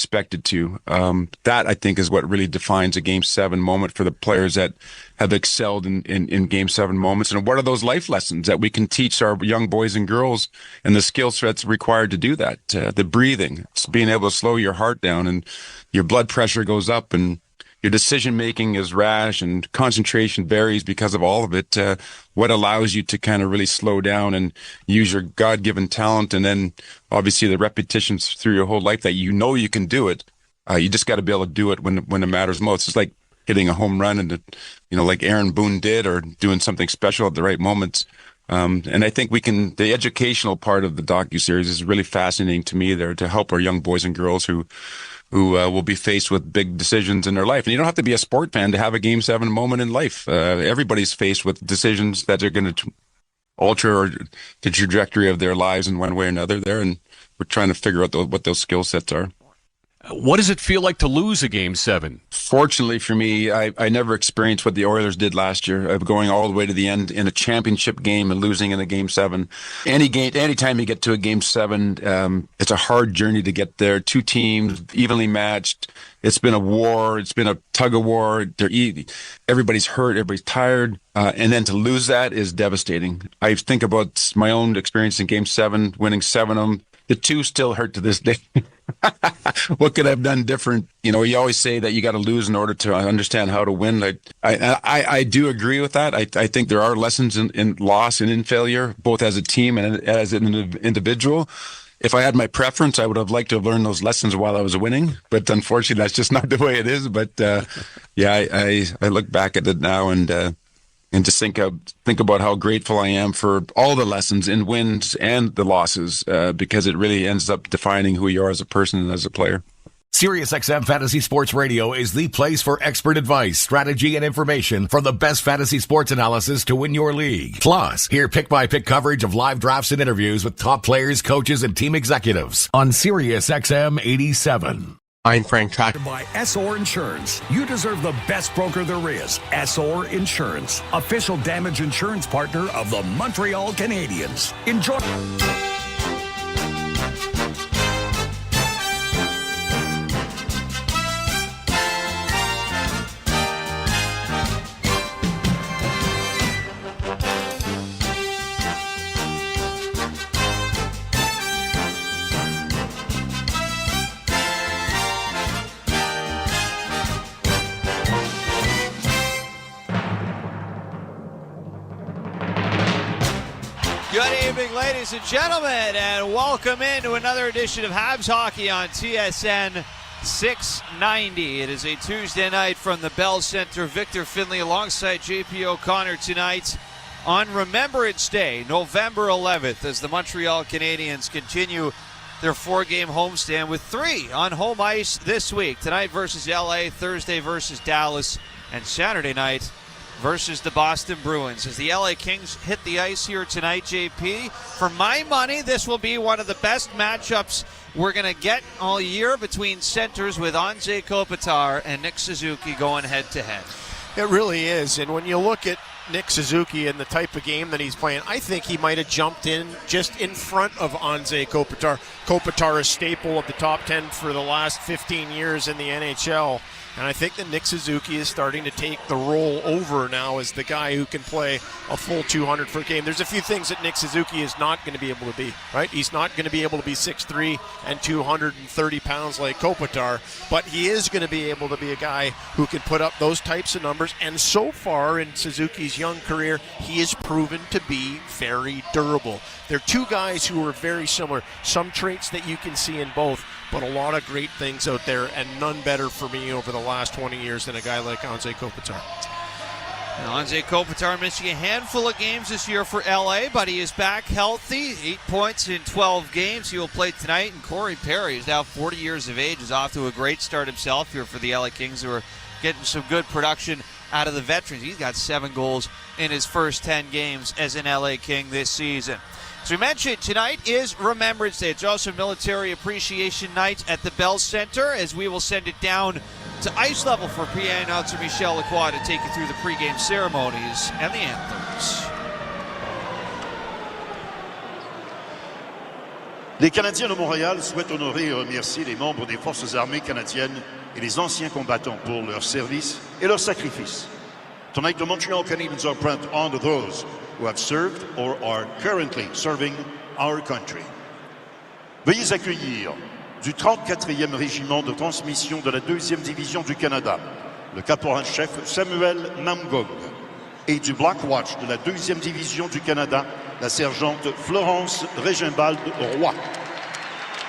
expected to. That, I think, is what really defines a Game 7 moment for the players that have excelled in Game 7 moments. And what are those life lessons that we can teach our young boys and girls and the skill sets required to do that? The breathing, it's being able to slow your heart down and your blood pressure goes up and your decision making is rash and concentration varies because of all of it. What allows you to kind of really slow down and use your God-given talent, and then obviously the repetitions through your whole life that you know you can do it. You just got to be able to do it when it matters most. It's like hitting a home run and like Aaron Boone did, or doing something special at the right moments. And I think the educational part of the docuseries is really fascinating to me there, to help our young boys and girls who will be faced with big decisions in their life. And you don't have to be a sport fan to have a Game 7 moment in life. Everybody's faced with decisions that are going to alter the trajectory of their lives in one way or another there. And we're trying to figure out what those skill sets are. What does it feel like to lose a Game 7? Fortunately for me, I never experienced what the Oilers did last year, of going all the way to the end in a championship game and losing in a Game 7. Anytime you get to a Game 7, it's a hard journey to get there. Two teams, evenly matched. It's been a war. It's been a tug of war. Everybody's hurt. Everybody's tired. And then to lose that is devastating. I think about my own experience in Game 7, winning 7 of them. The 2 still hurt to this day. What could I have done different? You always say that you got to lose in order to understand how to win. I do agree with that. I think there are lessons in loss and in failure, both as a team and as an individual. If I had my preference, I would have liked to have learned those lessons while I was winning. But unfortunately, that's just not the way it is. But I look back at it now and just think about how grateful I am for all the lessons in wins and the losses, because it really ends up defining who you are as a person and as a player. SiriusXM Fantasy Sports Radio is the place for expert advice, strategy, and information from the best fantasy sports analysis to win your league. Plus, hear pick-by-pick coverage of live drafts and interviews with top players, coaches, and team executives on SiriusXM 87. I'm Frank Track. By SOR Insurance. You deserve the best broker there is. SOR Insurance, official damage insurance partner of the Montreal Canadiens. Enjoy. Good evening, ladies and gentlemen, and welcome into another edition of Habs Hockey on TSN 690. It is a Tuesday night from the Bell Center. Victor Finley alongside JP O'Connor tonight on Remembrance Day, November 11th, as the Montreal Canadiens continue their 4-game homestand with 3 on home ice this week. Tonight versus LA, Thursday versus Dallas, and Saturday night versus the Boston Bruins. As the LA Kings hit the ice here tonight, JP, for my money, this will be one of the best matchups we're going to get all year between centers, with Anze Kopitar and Nick Suzuki going head-to-head. It really is. And when you look at Nick Suzuki and the type of game that he's playing, I think he might have jumped in just in front of Anze Kopitar. Kopitar, a staple of the top 10 for the last 15 years in the NHL. And I think that Nick Suzuki is starting to take the role over now as the guy who can play a full 200 for a game. There's a few things that Nick Suzuki is not going to be able to be, right? He's not going to be able to be 6'3" and 230 pounds like Kopitar, but he is going to be able to be a guy who can put up those types of numbers. And so far in Suzuki's young career, he has proven to be very durable. They're two guys who are very similar. Some traits that you can see in both, but a lot of great things out there, and none better for me over the last 20 years than a guy like Anze Kopitar. Anze Kopitar missing a handful of games this year for LA, but he is back healthy. 8 points in 12 games. He will play tonight. And Corey Perry is now 40 years of age, is off to a great start himself here for the LA Kings, who are getting some good production out of the veterans. He's got 7 goals in his first 10 games as an LA King this season. As we mentioned, tonight is Remembrance Day. It's also Military Appreciation Night at the Bell Center, as we will send it down to ice level for PA announcer Michel Lacroix to take you through the pregame ceremonies and the anthems. Les Canadiens de Montréal souhaitent honorer et remercier les membres des Forces armées canadiennes et les anciens combattants pour leur service et leur sacrifice. Tonight, the Montreal Canadiens are proud to honor those who have served or are currently serving our country. Veuillez accueillir du 34e régiment de transmission de la 2e division du Canada, le caporal-chef Samuel Namgong, et du Black Watch de la 2e division du Canada, la sergente Florence Régimbald-Roy.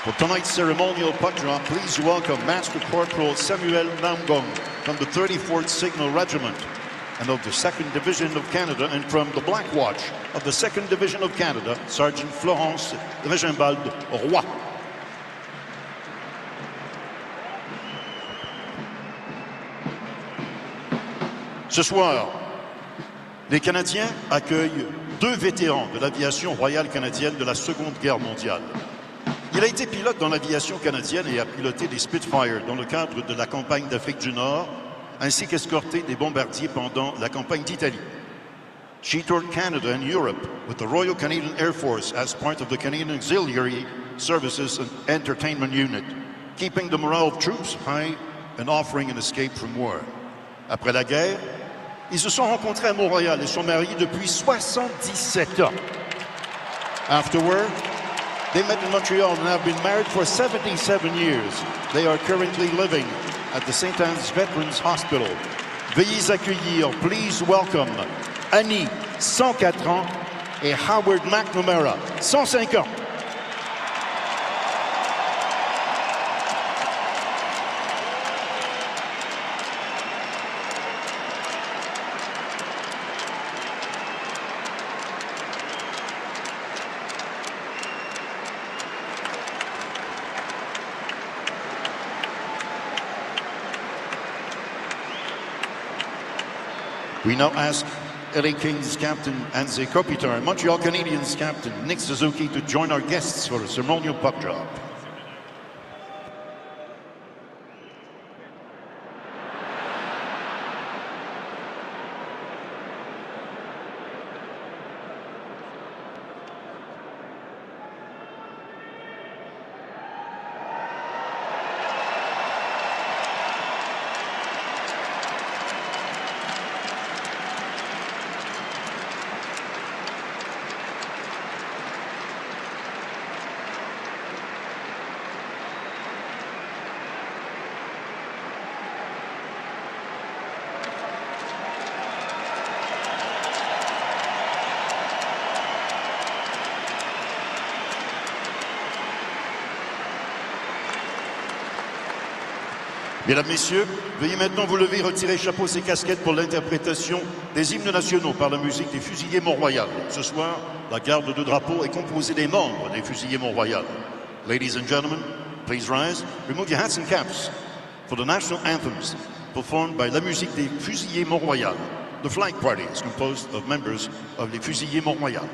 For tonight's ceremonial puck drop, please welcome Master Corporal Samuel Namgong from the 34th Signal Regiment and of the 2nd Division of Canada, and from the Black Watch of the 2nd Division of Canada, Sergeant Florence Régimbald-Roy. Ce soir, les Canadiens accueillent 2 vétérans de l'aviation royale canadienne de la Seconde Guerre mondiale. Il a été pilote dans l'aviation canadienne et a piloté des Spitfire dans le cadre de la campagne d'Afrique du Nord, ainsi qu'escorté des bombardiers pendant la campagne d'Italie. She toured Canada and Europe with the Royal Canadian Air Force as part of the Canadian Auxiliary Services and Entertainment Unit, keeping the morale of troops high and offering an escape from war. Après la guerre, ils se sont rencontrés à Montréal et sont mariés depuis 77 ans. Afterward, they met in Montreal and have been married for 77 years. They are currently living at the St. Anne's Veterans Hospital. Veuillez accueillir, please welcome, Annie, 104 ans, et Howard McNamara, 105 ans. We now ask LA Kings captain Anze Kopitar and Montreal Canadiens captain Nick Suzuki to join our guests for a ceremonial puck drop. Mesdames, Messieurs, veuillez maintenant vous lever, retirer chapeaux et casquettes pour l'interprétation des hymnes nationaux par la musique des Fusiliers Mont-Royal. Ce soir, la garde de drapeau est composée des membres des Fusiliers Mont-Royal. Ladies and gentlemen, please rise, remove your hats and caps for the national anthems performed by la musique des Fusiliers Mont-Royal. The flag party is composed of members of les Fusiliers Mont-Royal.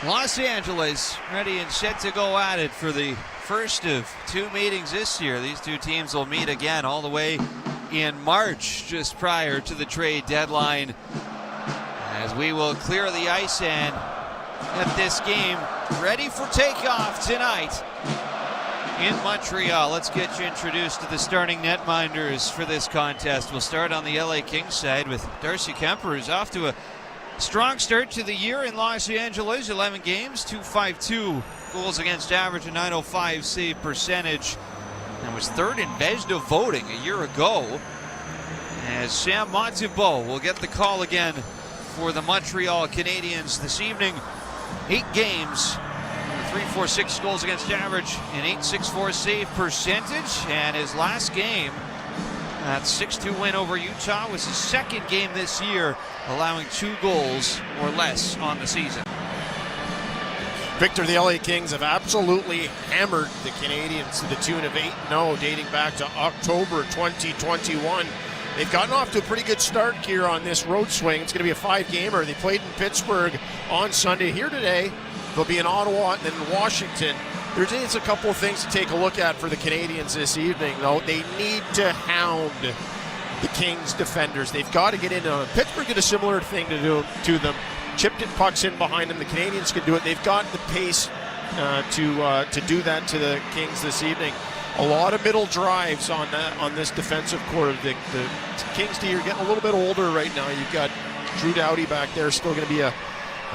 Los Angeles ready and set to go at it for the first of two meetings this year. These two teams will meet again all the way in March, just prior to the trade deadline, as we will clear the ice and get this game ready for takeoff tonight in Montreal. Let's get you introduced to the starting netminders for this contest. We'll start on the LA Kings side with Darcy Kemper, who's off to a strong start to the year in Los Angeles. 11 games, .252 goals against average, a .905 save percentage, and was third in Vezina voting a year ago. As Sam Montembeault will get the call again for the Montreal Canadiens this evening. 8 games, .346 goals against average, an .864 save percentage, and his last game, that 6-2 win over Utah, was his second game this year, allowing 2 goals or less on the season. Victor, the LA Kings have absolutely hammered the Canadiens to the tune of 8-0 dating back to October 2021. They've gotten off to a pretty good start here on this road swing. It's going to be a 5-gamer. They played in Pittsburgh on Sunday. Here today, they'll be in Ottawa and then in Washington. There's a couple of things to take a look at for the Canadiens this evening, though. They need to hound the Kings defenders. They've got to get into them. Pittsburgh did a similar thing to them. Chipped it, pucks in behind them. The Canadiens can do it. They've got the pace to do that to the Kings this evening. A lot of middle drives on this defensive core. The Kings D are getting a little bit older right now. You've got Drew Doughty back there, still going to be a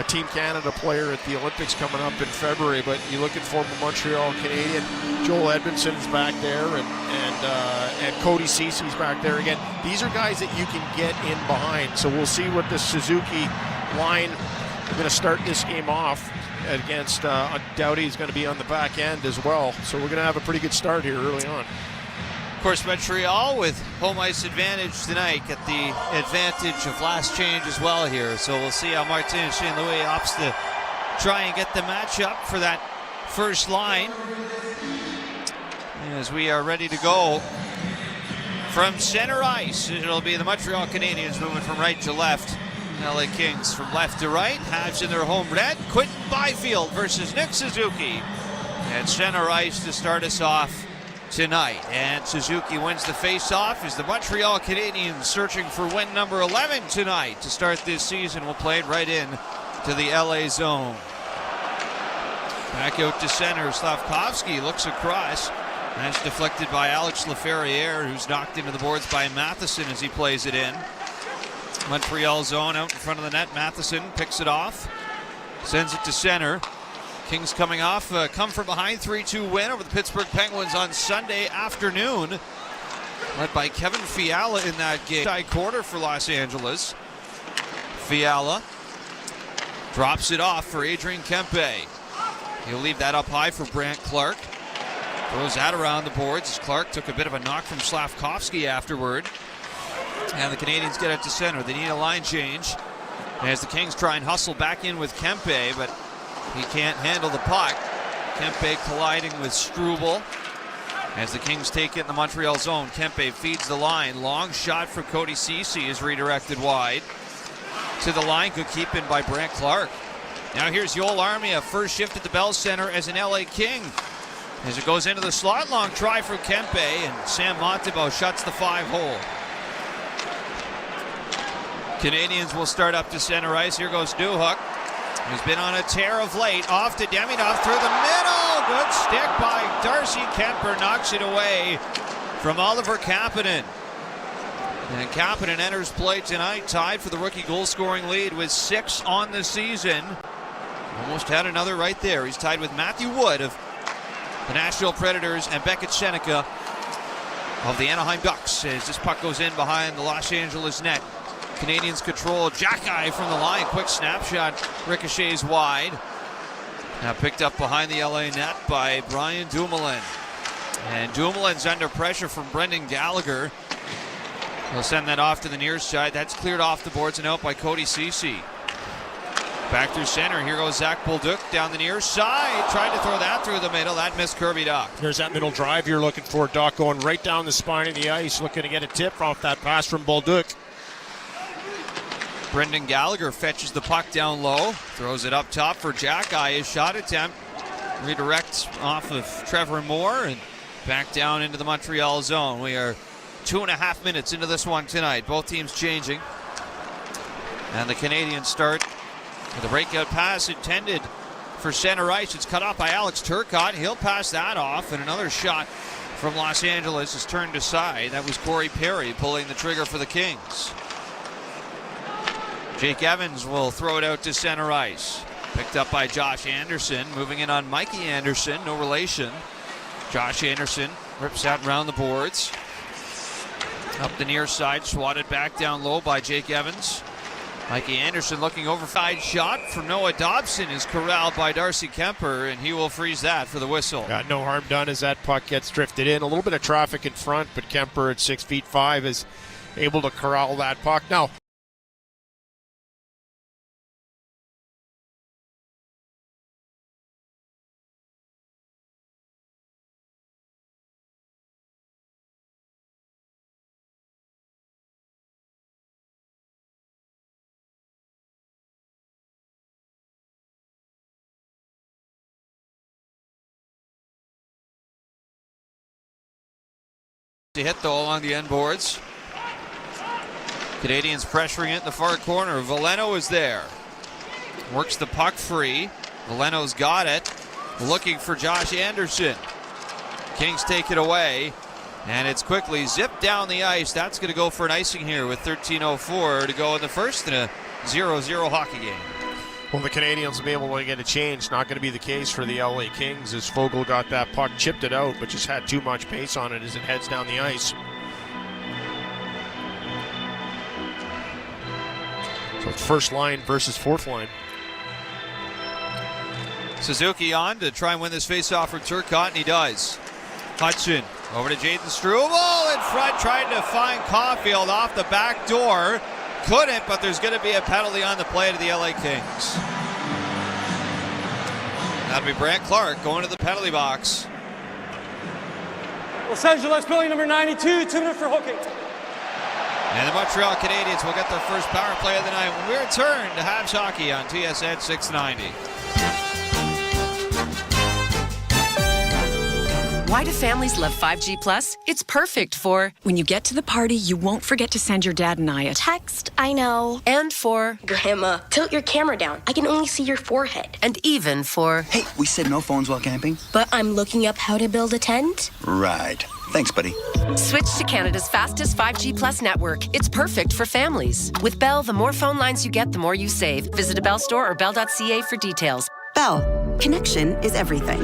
Team Canada player at the Olympics coming up in February, but you look at former Montreal Canadian Joel Edmondson's back there, and Cody Cece's back there again. These are guys that you can get in behind. So we'll see what the Suzuki line is going to start this game off against. Doughty is going to be on the back end as well. So we're going to have a pretty good start here early on. Of course, Montreal with home ice advantage tonight, get the advantage of last change as well here. So we'll see how Martin St. Louis opts to try and get the matchup for that first line, as we are ready to go from center ice. It'll be the Montreal Canadiens moving from right to left. LA Kings from left to right. Habs in their home red. Quinton Byfield versus Nick Suzuki at center ice to start us off tonight. And Suzuki wins the face-off as the Montreal Canadiens searching for win number 11 tonight to start this season. Will play it right in to the LA zone. Back out to center. Slavkovsky looks across. That's deflected by Alex Laferriere, who's knocked into the boards by Matheson as he plays it in. Montreal zone out in front of the net. Matheson picks it off, sends it to center. Kings coming off come from behind 3-2 win over the Pittsburgh Penguins on Sunday afternoon, led by Kevin Fiala in that game. Side quarter for Los Angeles. Fiala drops it off for Adrian Kempe. He'll leave that up high for Brant Clark. Throws that around the boards as Clark took a bit of a knock from Slavkovsky afterward. And the Canadiens get it to center. They need a line change as the Kings try and hustle back in with Kempe, but he can't handle the puck. Kempe colliding with Struble as the Kings take it in the Montreal zone. Kempe feeds the line. Long shot for Cody Cece is redirected wide. To the line, good keep in by Brant Clark. Now here's Yoel Armia, first shift at the Bell Center as an LA King. As it goes into the slot, long try for Kempe, and Sam Montembeault shuts the 5-hole. Canadiens will start up to center ice. Here goes Duhok, who's been on a tear of late. Off to Demidov through the middle. Good stick by Darcy Kemper. Knocks it away from Oliver Kapanen. And Kapanen enters play tonight, tied for the rookie goal-scoring lead with 6 on the season. Almost had another right there. He's tied with Matthew Wood of the Nashville Predators and Beckett Seneca of the Anaheim Ducks as this puck goes in behind the Los Angeles net. Canadiens control. Jack-eye from the line. Quick snapshot. Ricochets wide. Now picked up behind the LA net by Brian Dumoulin. And Dumoulin's under pressure from Brendan Gallagher. He'll send that off to the near side. That's cleared off the boards and out by Cody Cece. Back through center. Here goes Zach Bolduc down the near side. Tried to throw that through the middle. That missed Kirby Dach. There's that middle drive you're looking for. Dach going right down the spine of the ice, looking to get a tip off that pass from Bolduc. Brendan Gallagher fetches the puck down low, throws it up top for Jack-Eye. His shot attempt redirects off of Trevor Moore and back down into the Montreal zone. We are 2.5 minutes into this one tonight. Both teams changing. And the Canadiens start with a breakout pass intended for center ice. It's cut off by Alex Turcotte. He'll pass that off, and another shot from Los Angeles is turned aside. That was Corey Perry pulling the trigger for the Kings. Jake Evans will throw it out to center ice. Picked up by Josh Anderson. Moving in on Mikey Anderson. No relation. Josh Anderson rips out around the boards. Up the near side. Swatted back down low by Jake Evans. Mikey Anderson looking over. Side shot from Noah Dobson is corralled by Darcy Kemper, and he will freeze that for the whistle. Got no harm done as that puck gets drifted in. A little bit of traffic in front, but Kemper at 6'5" is able to corral that puck. Now, to hit though along the end boards. Canadiens pressuring it in the far corner. Veleno is there. Works the puck free. Veleno's got it. Looking for Josh Anderson. Kings take it away. And it's quickly zipped down the ice. That's going to go for an icing here with 13:04 to go in the first in a 0-0 hockey game. well, the Canadiens will be able to get a change. Not going to be the case for the LA Kings as Fogle got that puck, chipped it out, but just had too much pace on it as it heads down the ice. So it's first line versus fourth line. Suzuki on to try and win this faceoff from Turcotte, and he does. Hudson over to Jaden Struble in front, trying to find Caulfield off the back door. Couldn't, but there's going to be a penalty on the play to the LA Kings. That'll be Brant Clark going to the penalty box. Los Angeles building number 92, 2 minutes for hooking. And the Montreal Canadiens will get their first power play of the night when we return to Habs Hockey on TSN 690. Why do families love 5G Plus? It's perfect for when you get to the party, you won't forget to send your dad and I a text. I know. And for Grandma, tilt your camera down. I can only see your forehead. And even for hey, we said no phones while camping. But I'm looking up how to build a tent. Right. Thanks, buddy. Switch to Canada's fastest 5G Plus network. It's perfect for families. With Bell, the more phone lines you get, the more you save. Visit a Bell store or bell.ca for details. Bell. Connection is everything.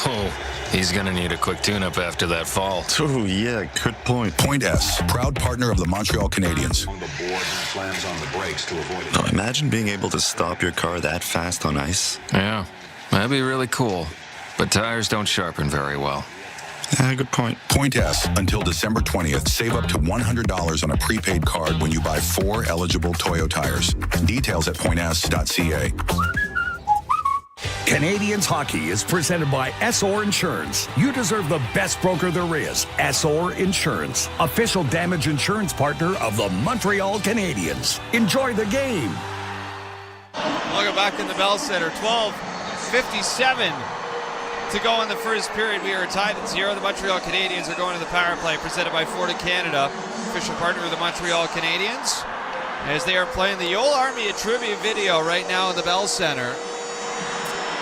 Oh, he's going to need a quick tune-up after that fall. Oh, yeah, good point. Point S, proud partner of the Montreal Canadiens. Now, imagine being able to stop your car that fast on ice. Yeah, that'd be really cool. But tires don't sharpen very well. Good point. Point S, until December 20th, save up to $100 on a prepaid card when you buy 4 eligible Toyo tires. Details at points.ca. Canadiens Hockey is presented by SOR Insurance. You deserve the best broker there is. SOR Insurance, official damage insurance partner of the Montreal Canadiens. Enjoy the game. Welcome back in the Bell Center. 12:57 to go in the first period. We are tied at 0. The Montreal Canadiens are going to the power play presented by Ford of Canada, official partner of the Montreal Canadiens, as they are playing the Yule Army tribute video right now in the Bell Center.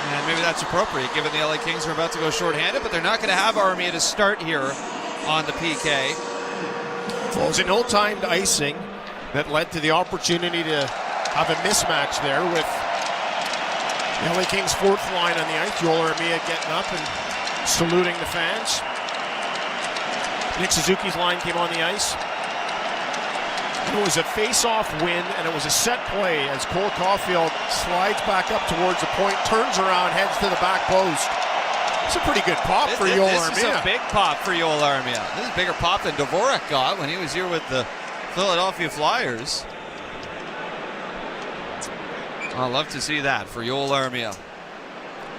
And maybe that's appropriate given the LA Kings are about to go shorthanded, but they're not going to have Armia to start here on the PK. Well, it was an ill-timed icing that led to the opportunity to have a mismatch there with the LA Kings' fourth line on the ice. Joel Armia getting up and saluting the fans. Nick Suzuki's line came on the ice. It was a face-off win, and it was a set play as Cole Caulfield slides back up towards the point, turns around, heads to the back post. It's a pretty good pop for Joel Armia. This is a big pop for Joel Armia. This is a bigger pop than Dvorak got when he was here with the Philadelphia Flyers. I'd love to see that for Joel Armia.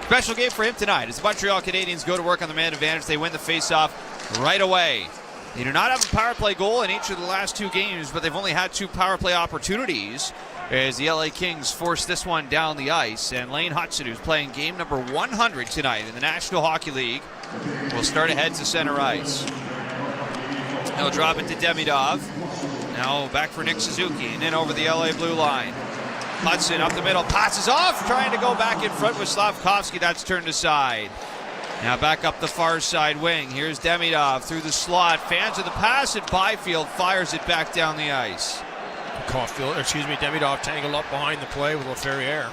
Special game for him tonight as the Montreal Canadiens go to work on the man advantage. They win the face-off right away. They do not have a power play goal in each of the last 2 games, but they've only had 2 power play opportunities as the LA Kings force this one down the ice. And Lane Hutson, who's playing game number 100 tonight in the National Hockey League, will start ahead to center ice. He'll drop it to Demidov. Now back for Nick Suzuki, and in over the LA blue line. Hudson up the middle, passes off, trying to go back in front with Slavkovsky. That's turned aside. Now back up the far side wing. Here's Demidov through the slot. Fans of the pass, and Byfield fires it back down the ice. Demidov tangled up behind the play with Laferriere.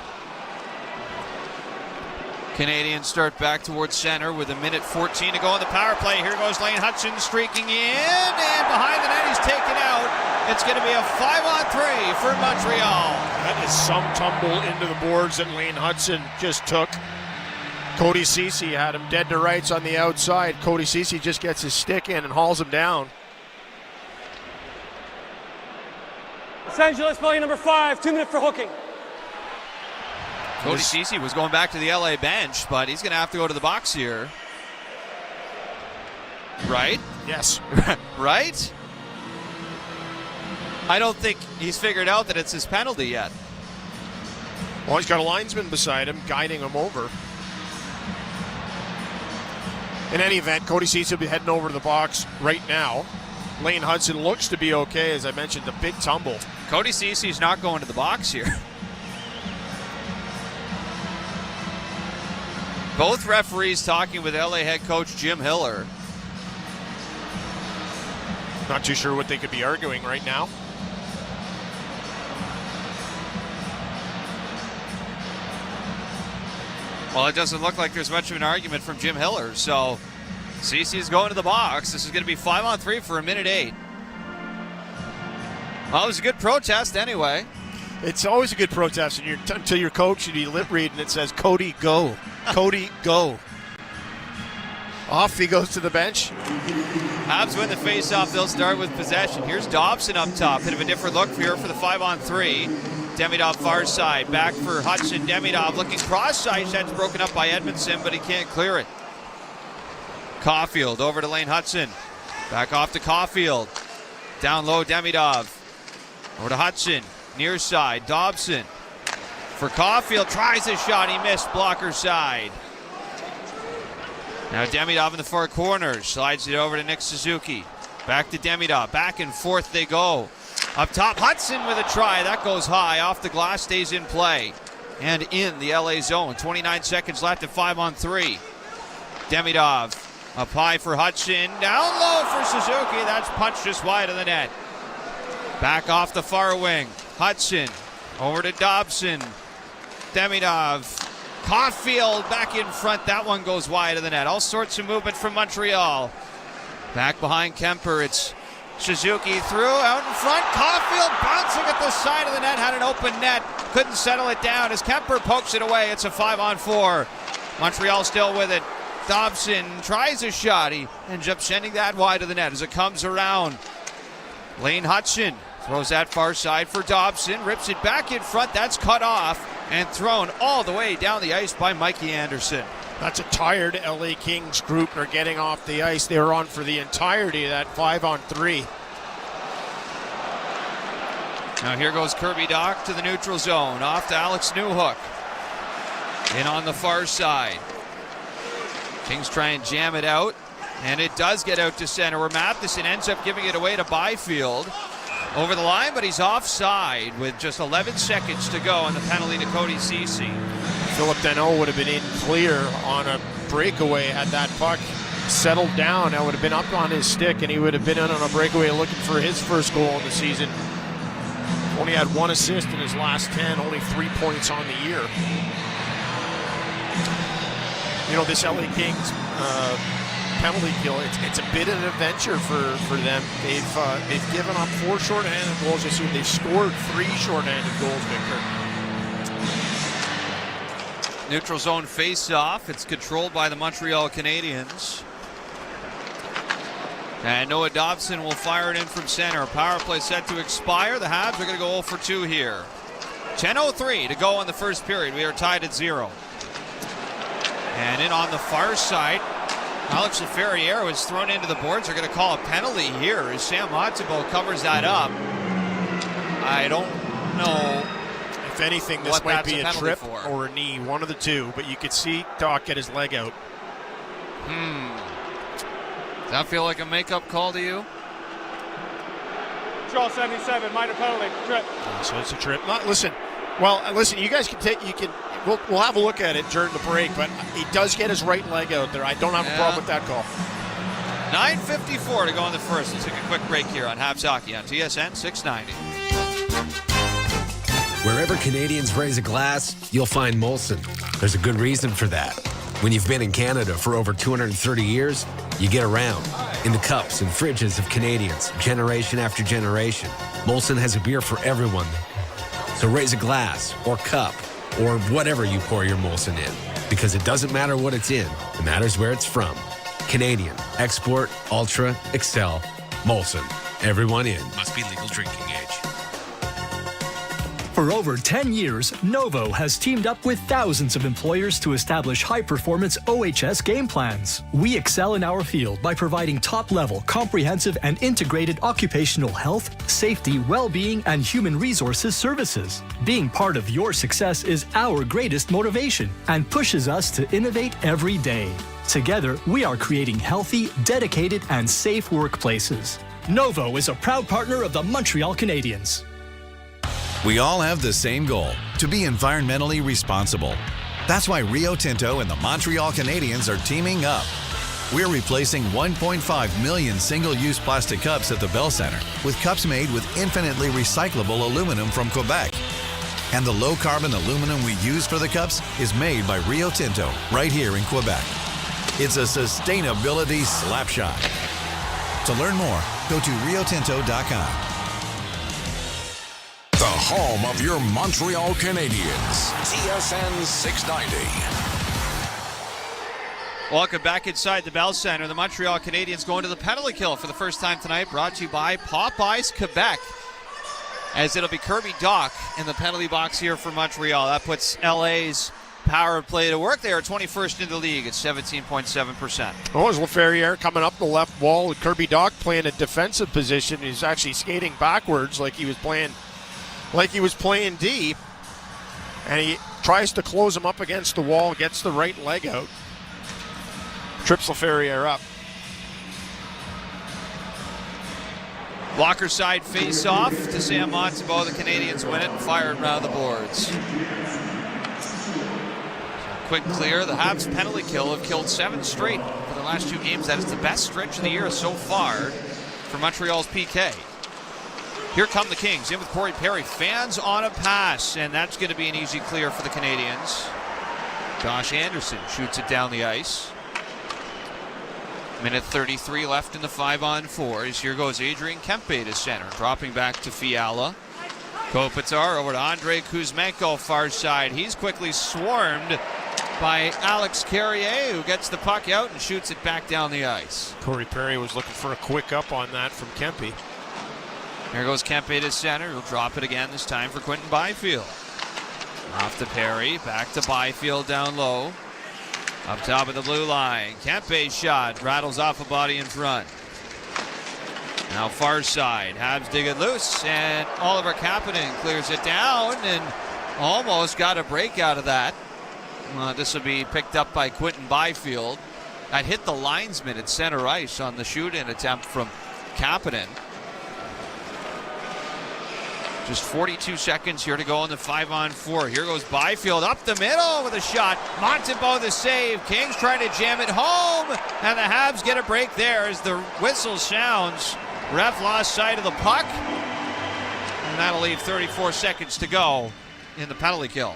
Canadians start back towards center with 1:14 to go on the power play. Here goes Lane Hutson streaking in, and behind the net he's taken out. It's going to be a 5-on-3 for Montreal. That is some tumble into the boards that Lane Hutson just took. Cody Ceci had him dead to rights on the outside. Cody Ceci just gets his stick in and hauls him down. Los Angeles, play number 5, 2 minutes for hooking. Cody Ceci was going back to the LA bench, but he's going to have to go to the box here. Right? Yes. Right? I don't think he's figured out that it's his penalty yet. Well, he's got a linesman beside him, guiding him over. In any event, Cody Ceci will be heading over to the box right now. Lane Hutson looks to be okay, as I mentioned, the big tumble. Cody Ceci's not going to the box here. Both referees talking with LA head coach Jim Hiller. Not too sure what they could be arguing right now. Well, it doesn't look like there's much of an argument from Jim Hiller, so Ceci's going to the box. This is going to be 5-on-3 for 1:08. Well, it was a good protest anyway. It's always a good protest until your coach and you lip read and it says, Cody, go. Cody, go. Off he goes to the bench. Habs win the face-off. They'll start with possession. Here's Dobson up top. Bit of a different look here for the 5-on-3. Demidov far side. Back for Hutson. Demidov looking cross-side. That's broken up by Edmondson, but he can't clear it. Caulfield over to Lane Hutson. Back off to Caulfield. Down low, Demidov. Over to Hutson. Near side, Dobson. For Caulfield, tries a shot. He missed, blocker side. Now Demidov in the far corner. Slides it over to Nick Suzuki. Back to Demidov. Back and forth they go. Up top, Hutson with a try. That goes high. Off the glass, stays in play. And in the LA zone. 29 seconds left at 5-on-3. Demidov up high for Hutson. Down low for Suzuki. That's punched just wide of the net. Back off the far wing. Hutson over to Dobson. Demidov. Caulfield back in front. That one goes wide of the net. All sorts of movement from Montreal. Back behind Kemper. It's Suzuki through, out in front. Caulfield bouncing at the side of the net. Had an open net. Couldn't settle it down as Kemper pokes it away. It's a 5-on-4. Montreal still with it. Dobson tries a shot. He ends up sending that wide of the net as it comes around. Lane Hutson throws that far side for Dobson. Rips it back in front. That's cut off and thrown all the way down the ice by Mikey Anderson. That's a tired LA Kings group. They're getting off the ice. They were on for the entirety of that 5-on-3. Now here goes Kirby Dach to the neutral zone. Off to Alex Newhook. In on the far side. Kings try and jam it out. And it does get out to center where Matheson ends up giving it away to Byfield. Over the line, but he's offside with just 11 seconds to go on the penalty to Cody Ceci. Philip Deneau would have been in clear on a breakaway had that puck settled down. That would have been up on his stick, and he would have been in on a breakaway looking for his first goal of the season. Only had 1 assist in his last 10, only 3 points on the year. You know, this LA Kings penalty kill, it's a bit of an adventure for them. They've given up 4 shorthanded goals this year. They've scored 3 shorthanded goals, Victor. Neutral zone face-off. It's controlled by the Montreal Canadiens. And Noah Dobson will fire it in from center. Power play set to expire. The Habs are going to go 0 for 2 here. 10:03 to go in the first period. We are tied at 0. And in on the far side, Alex Laferriere was thrown into the boards. They're going to call a penalty here as Sam Montembeault covers that up. I don't know. If anything, this might be a trip or a knee, one of the two, but you could see Doc get his leg out. Does that feel like a makeup call to you? Draw 77, minor penalty, trip. So it's a trip. Listen, you guys can take, we'll have a look at it during the break, but he does get his right leg out there. I don't have a problem with that call. 9:54 to go in the first. Let's take a quick break here on Habs Hockey on TSN 690. Wherever Canadians raise a glass, you'll find Molson. There's a good reason for that. When you've been in Canada for over 230 years, you get around. In the cups and fridges of Canadians, generation after generation, Molson has a beer for everyone. So raise a glass or cup or whatever you pour your Molson in, because it doesn't matter what it's in, it matters where it's from. Canadian, export, ultra, excel, Molson. Everyone in. Must be legal drinking age. For over 10 years, Novo has teamed up with thousands of employers to establish high-performance OHS game plans. We excel in our field by providing top-level, comprehensive, and integrated occupational health, safety, well-being, and human resources services. Being part of your success is our greatest motivation and pushes us to innovate every day. Together, we are creating healthy, dedicated, and safe workplaces. Novo is a proud partner of the Montreal Canadiens. We all have the same goal, to be environmentally responsible. That's why Rio Tinto and the Montreal Canadiens are teaming up. We're replacing 1.5 million single-use plastic cups at the Bell Centre with cups made with infinitely recyclable aluminum from Quebec. And the low-carbon aluminum we use for the cups is made by Rio Tinto right here in Quebec. It's a sustainability slapshot. To learn more, go to riotinto.com. The home of your Montreal Canadiens, TSN 690. Welcome back inside the Bell Centre. The Montreal Canadiens going to the penalty kill for the first time tonight, brought to you by Popeyes Quebec, as it'll be Kirby Dach in the penalty box here for Montreal. That puts LA's power play to work. They are 21st in the league at 17.7%. Oh, as Laferriere coming up the left wall, Kirby Dach playing a defensive position. He's actually skating backwards like he was playing D, and he tries to close him up against the wall, gets the right leg out, trips Laferriere up. Blocker side face-off to Sam Montembeault. The Canadiens win it and fire it around the boards. Quick clear. The Habs penalty kill have killed 7 straight for the last 2 games. That is the best stretch of the year so far for Montreal's PK. Here come the Kings, in with Corey Perry. Fans on a pass, and that's going to be an easy clear for the Canadiens. Josh Anderson shoots it down the ice. Minute 33 left in the 5-on-4. Here goes Adrian Kempe to center, dropping back to Fiala. Kopitar over to Andrei Kuzmenko, far side. He's quickly swarmed by Alex Carrier, who gets the puck out and shoots it back down the ice. Corey Perry was looking for a quick up on that from Kempe. Here goes Kempe to center. He'll drop it again, this time for Quinton Byfield. Off to Perry, back to Byfield down low. Up top of the blue line. Kempe's shot rattles off a body in front. Now far side. Habs dig it loose, and Oliver Kapanen clears it down and almost got a break out of that. This will be picked up by Quinton Byfield. That hit the linesman at center ice on the shoot-in attempt from Kapanen. Just 42 seconds here to go on the 5-on-4. Here goes Byfield up the middle with a shot. Montembeault the save. Kings trying to jam it home, and the Habs get a break there as the whistle sounds. Ref lost sight of the puck, and that'll leave 34 seconds to go in the penalty kill.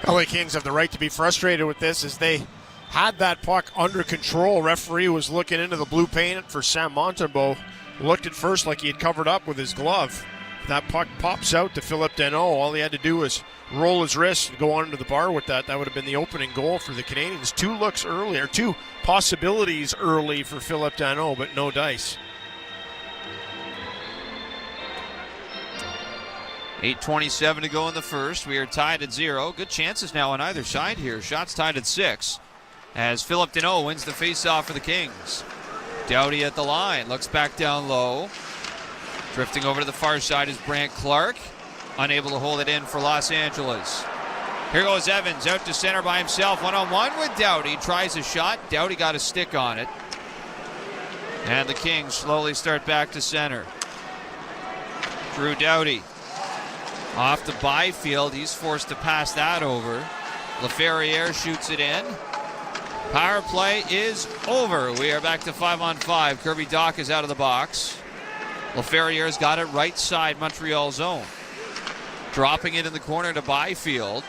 LA Kings have the right to be frustrated with this as they had that puck under control. Referee was looking into the blue paint for Sam Montembeault. Looked at first like he had covered up with his glove. That puck pops out to Philip Danault. All he had to do was roll his wrist and go on into the bar with that. That would have been the opening goal for the Canadiens. 2 looks earlier, 2 possibilities early for Philip Danault, but no dice. 8:27 to go in the first. We are tied at 0. Good chances now on either side here. Shots tied at 6. as Philip Deneau wins the faceoff for the Kings. Doughty at the line, looks back down low. Drifting over to the far side is Brandt Clark, unable to hold it in for Los Angeles. Here goes Evans out to center by himself, one-on-one with Doughty. Tries a shot, Doughty got a stick on it. And the Kings slowly start back to center. Drew Doughty off to Byfield. He's forced to pass that over. LaFerriere shoots it in. Power play is over. We are back to 5-on-5. Kirby Dach is out of the box. LaFerriere's got it right side Montreal zone. Dropping it in the corner to Byfield.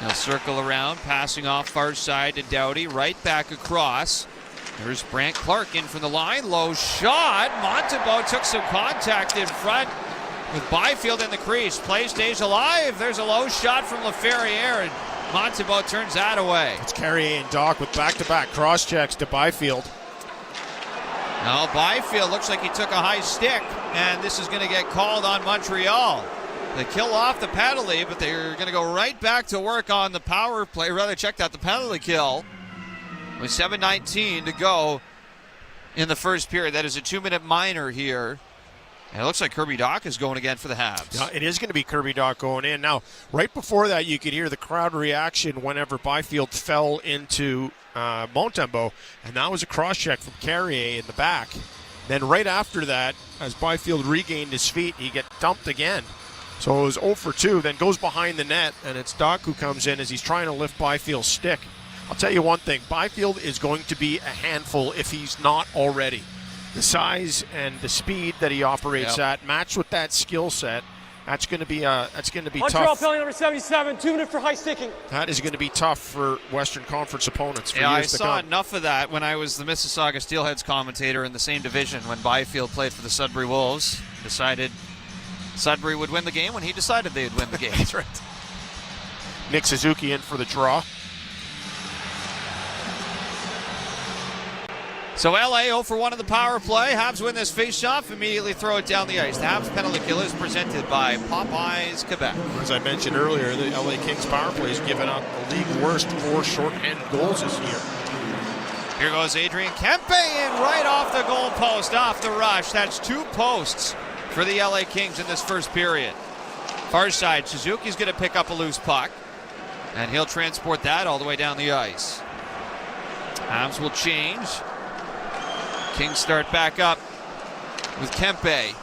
He'll circle around, passing off far side to Doughty. Right back across. There's Brandt Clark in from the line. Low shot. Montembeault took some contact in front with Byfield in the crease. Play stays alive. There's a low shot from LaFerriere, and Montembeault turns that away. It's Carrier and Dach with back-to-back cross-checks to Byfield. Now Byfield looks like he took a high stick, and this is going to get called on Montreal. They kill off the penalty, but they're going to go right back to work on the power play. Rather, checked out the penalty kill. With 7:19 to go in the first period. That is a 2-minute minor here. And it looks like Kirby Dach is going again for the Habs. Yeah, it is going to be Kirby Dach going in. Now, right before that, you could hear the crowd reaction whenever Byfield fell into Montembeault, and that was a cross-check from Carrier in the back. Then right after that, as Byfield regained his feet, he get dumped again. So it was 0 for 2, then goes behind the net, and it's Dach who comes in as he's trying to lift Byfield's stick. I'll tell you one thing, Byfield is going to be a handful if he's not already. The size and the speed that he operates at, matched with that skill set, that's going to be Montreal tough. penalty number 77, 2 minutes for high sticking. That is going to be tough for Western Conference opponents for I years to saw come. enough of that when I was the Mississauga Steelheads commentator in the same division when Byfield played for the Sudbury Wolves. Decided Sudbury would win the game when he decided they'd win the game. That's right. Nick Suzuki in for the draw. So LA 0 for 1 in the power play. Habs win this face-off, immediately throw it down the ice. The Habs penalty kill is presented by Popeyes Quebec. As I mentioned earlier, the LA Kings power play has given up the league worst 4 shorthanded goals this year. Here goes Adrian Kempe in right off the goal post, off the rush. That's 2 posts for the LA Kings in this first period. Far side, Suzuki's going to pick up a loose puck, and he'll transport that all the way down the ice. Habs will change. Kings start back up with Kempe.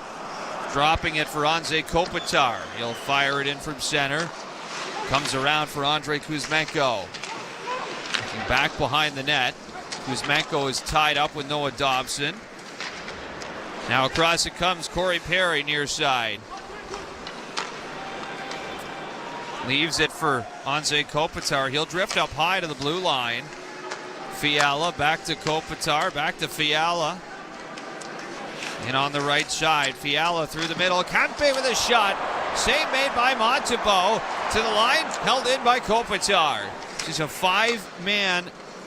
Dropping it for Anze Kopitar. He'll fire it in from center. Comes around for Andrei Kuzmenko. Looking back behind the net. Kuzmenko is tied up with Noah Dobson. Now across it comes Corey Perry near side. Leaves it for Anze Kopitar. He'll drift up high to the blue line. Fiala back to Kopitar, back to Fiala. And on the right side, Fiala through the middle. Kempe with a shot. Save made by Montembeault. To the line, held in by Kopitar. She's a 5-man,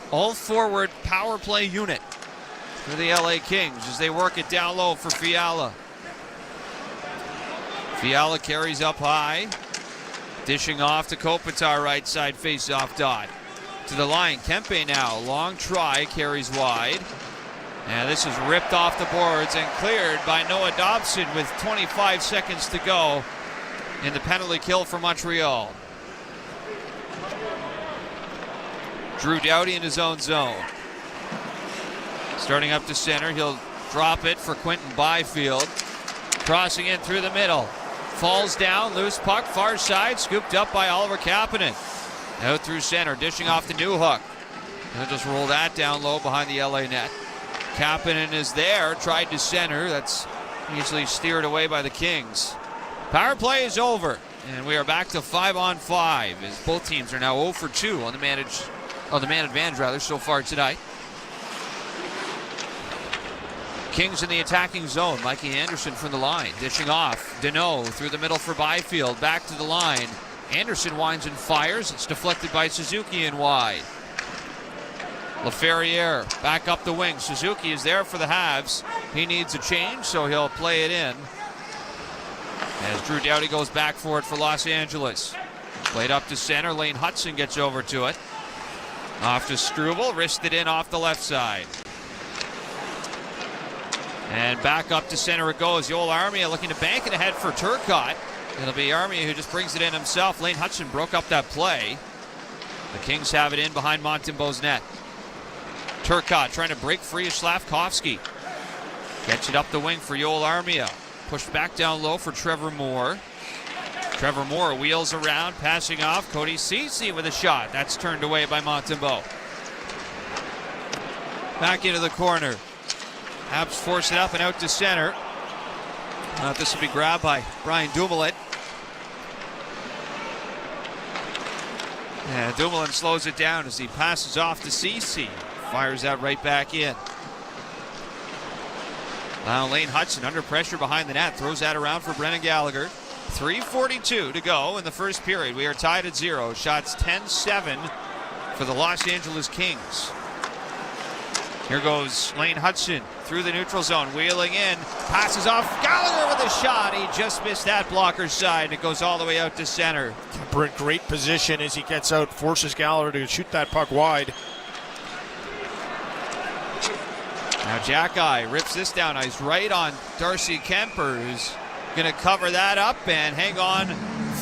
all-forward power play unit for the LA Kings as they work it down low for Fiala. Fiala carries up high. Dishing off to Kopitar, right side face-off dot. To the line, Kempe now, long try, carries wide. And this is ripped off the boards and cleared by Noah Dobson with 25 seconds to go in the penalty kill for Montreal. Drew Doughty in his own zone. Starting up to center, he'll drop it for Quinton Byfield. Crossing in through the middle. Falls down, loose puck, far side, scooped up by Oliver Kapanen. Out through center, dishing off to Newhook. He'll just roll that down low behind the LA net. Kapanen is there, tried to center. That's easily steered away by the Kings. Power play is over, and we are back to 5-on-5 as both teams are now 0 for 2 on the man advantage so far tonight. Kings in the attacking zone. Mikey Anderson from the line, dishing off. Deneau through the middle for Byfield, back to the line. Anderson winds and fires. It's deflected by Suzuki and wide. LaFerriere back up the wing. Suzuki is there for the Habs. He needs a change, so he'll play it in. As Drew Doughty goes back for it for Los Angeles. Played up to center. Lane Hudson gets over to it. Off to Struble, wristed in off the left side. And back up to center it goes. Joel Armia looking to bank it ahead for Turcotte. It'll be Armia who just brings it in himself. Lane Hutchin broke up that play. The Kings have it in behind Montembeau's net. Turcotte trying to break free of Slavkovsky. Gets it up the wing for Joel Armia. Pushed back down low for Trevor Moore. Trevor Moore wheels around, passing off. Cody Ceci with a shot. That's turned away by Montembeau. Back into the corner. Habs force it up and out to center. This will be grabbed by Brian Dumoulin. And Dumoulin slows it down as he passes off to Ceci. Fires that right back in. Now Lane Hutchin under pressure behind the net. Throws that around for Brendan Gallagher. 3:42 to go in the first period. We are tied at 0. Shots 10-7 for the Los Angeles Kings. Here goes Lane Hutchin through the neutral zone. Wheeling in. Passes off. Gallagher with a shot. He just missed that blocker's side. It goes all the way out to center. Great position as he gets out. Forces Gallagher to shoot that puck wide. Now Jack-Eye rips this down. He's right on Darcy Kemper, who's going to cover that up and hang on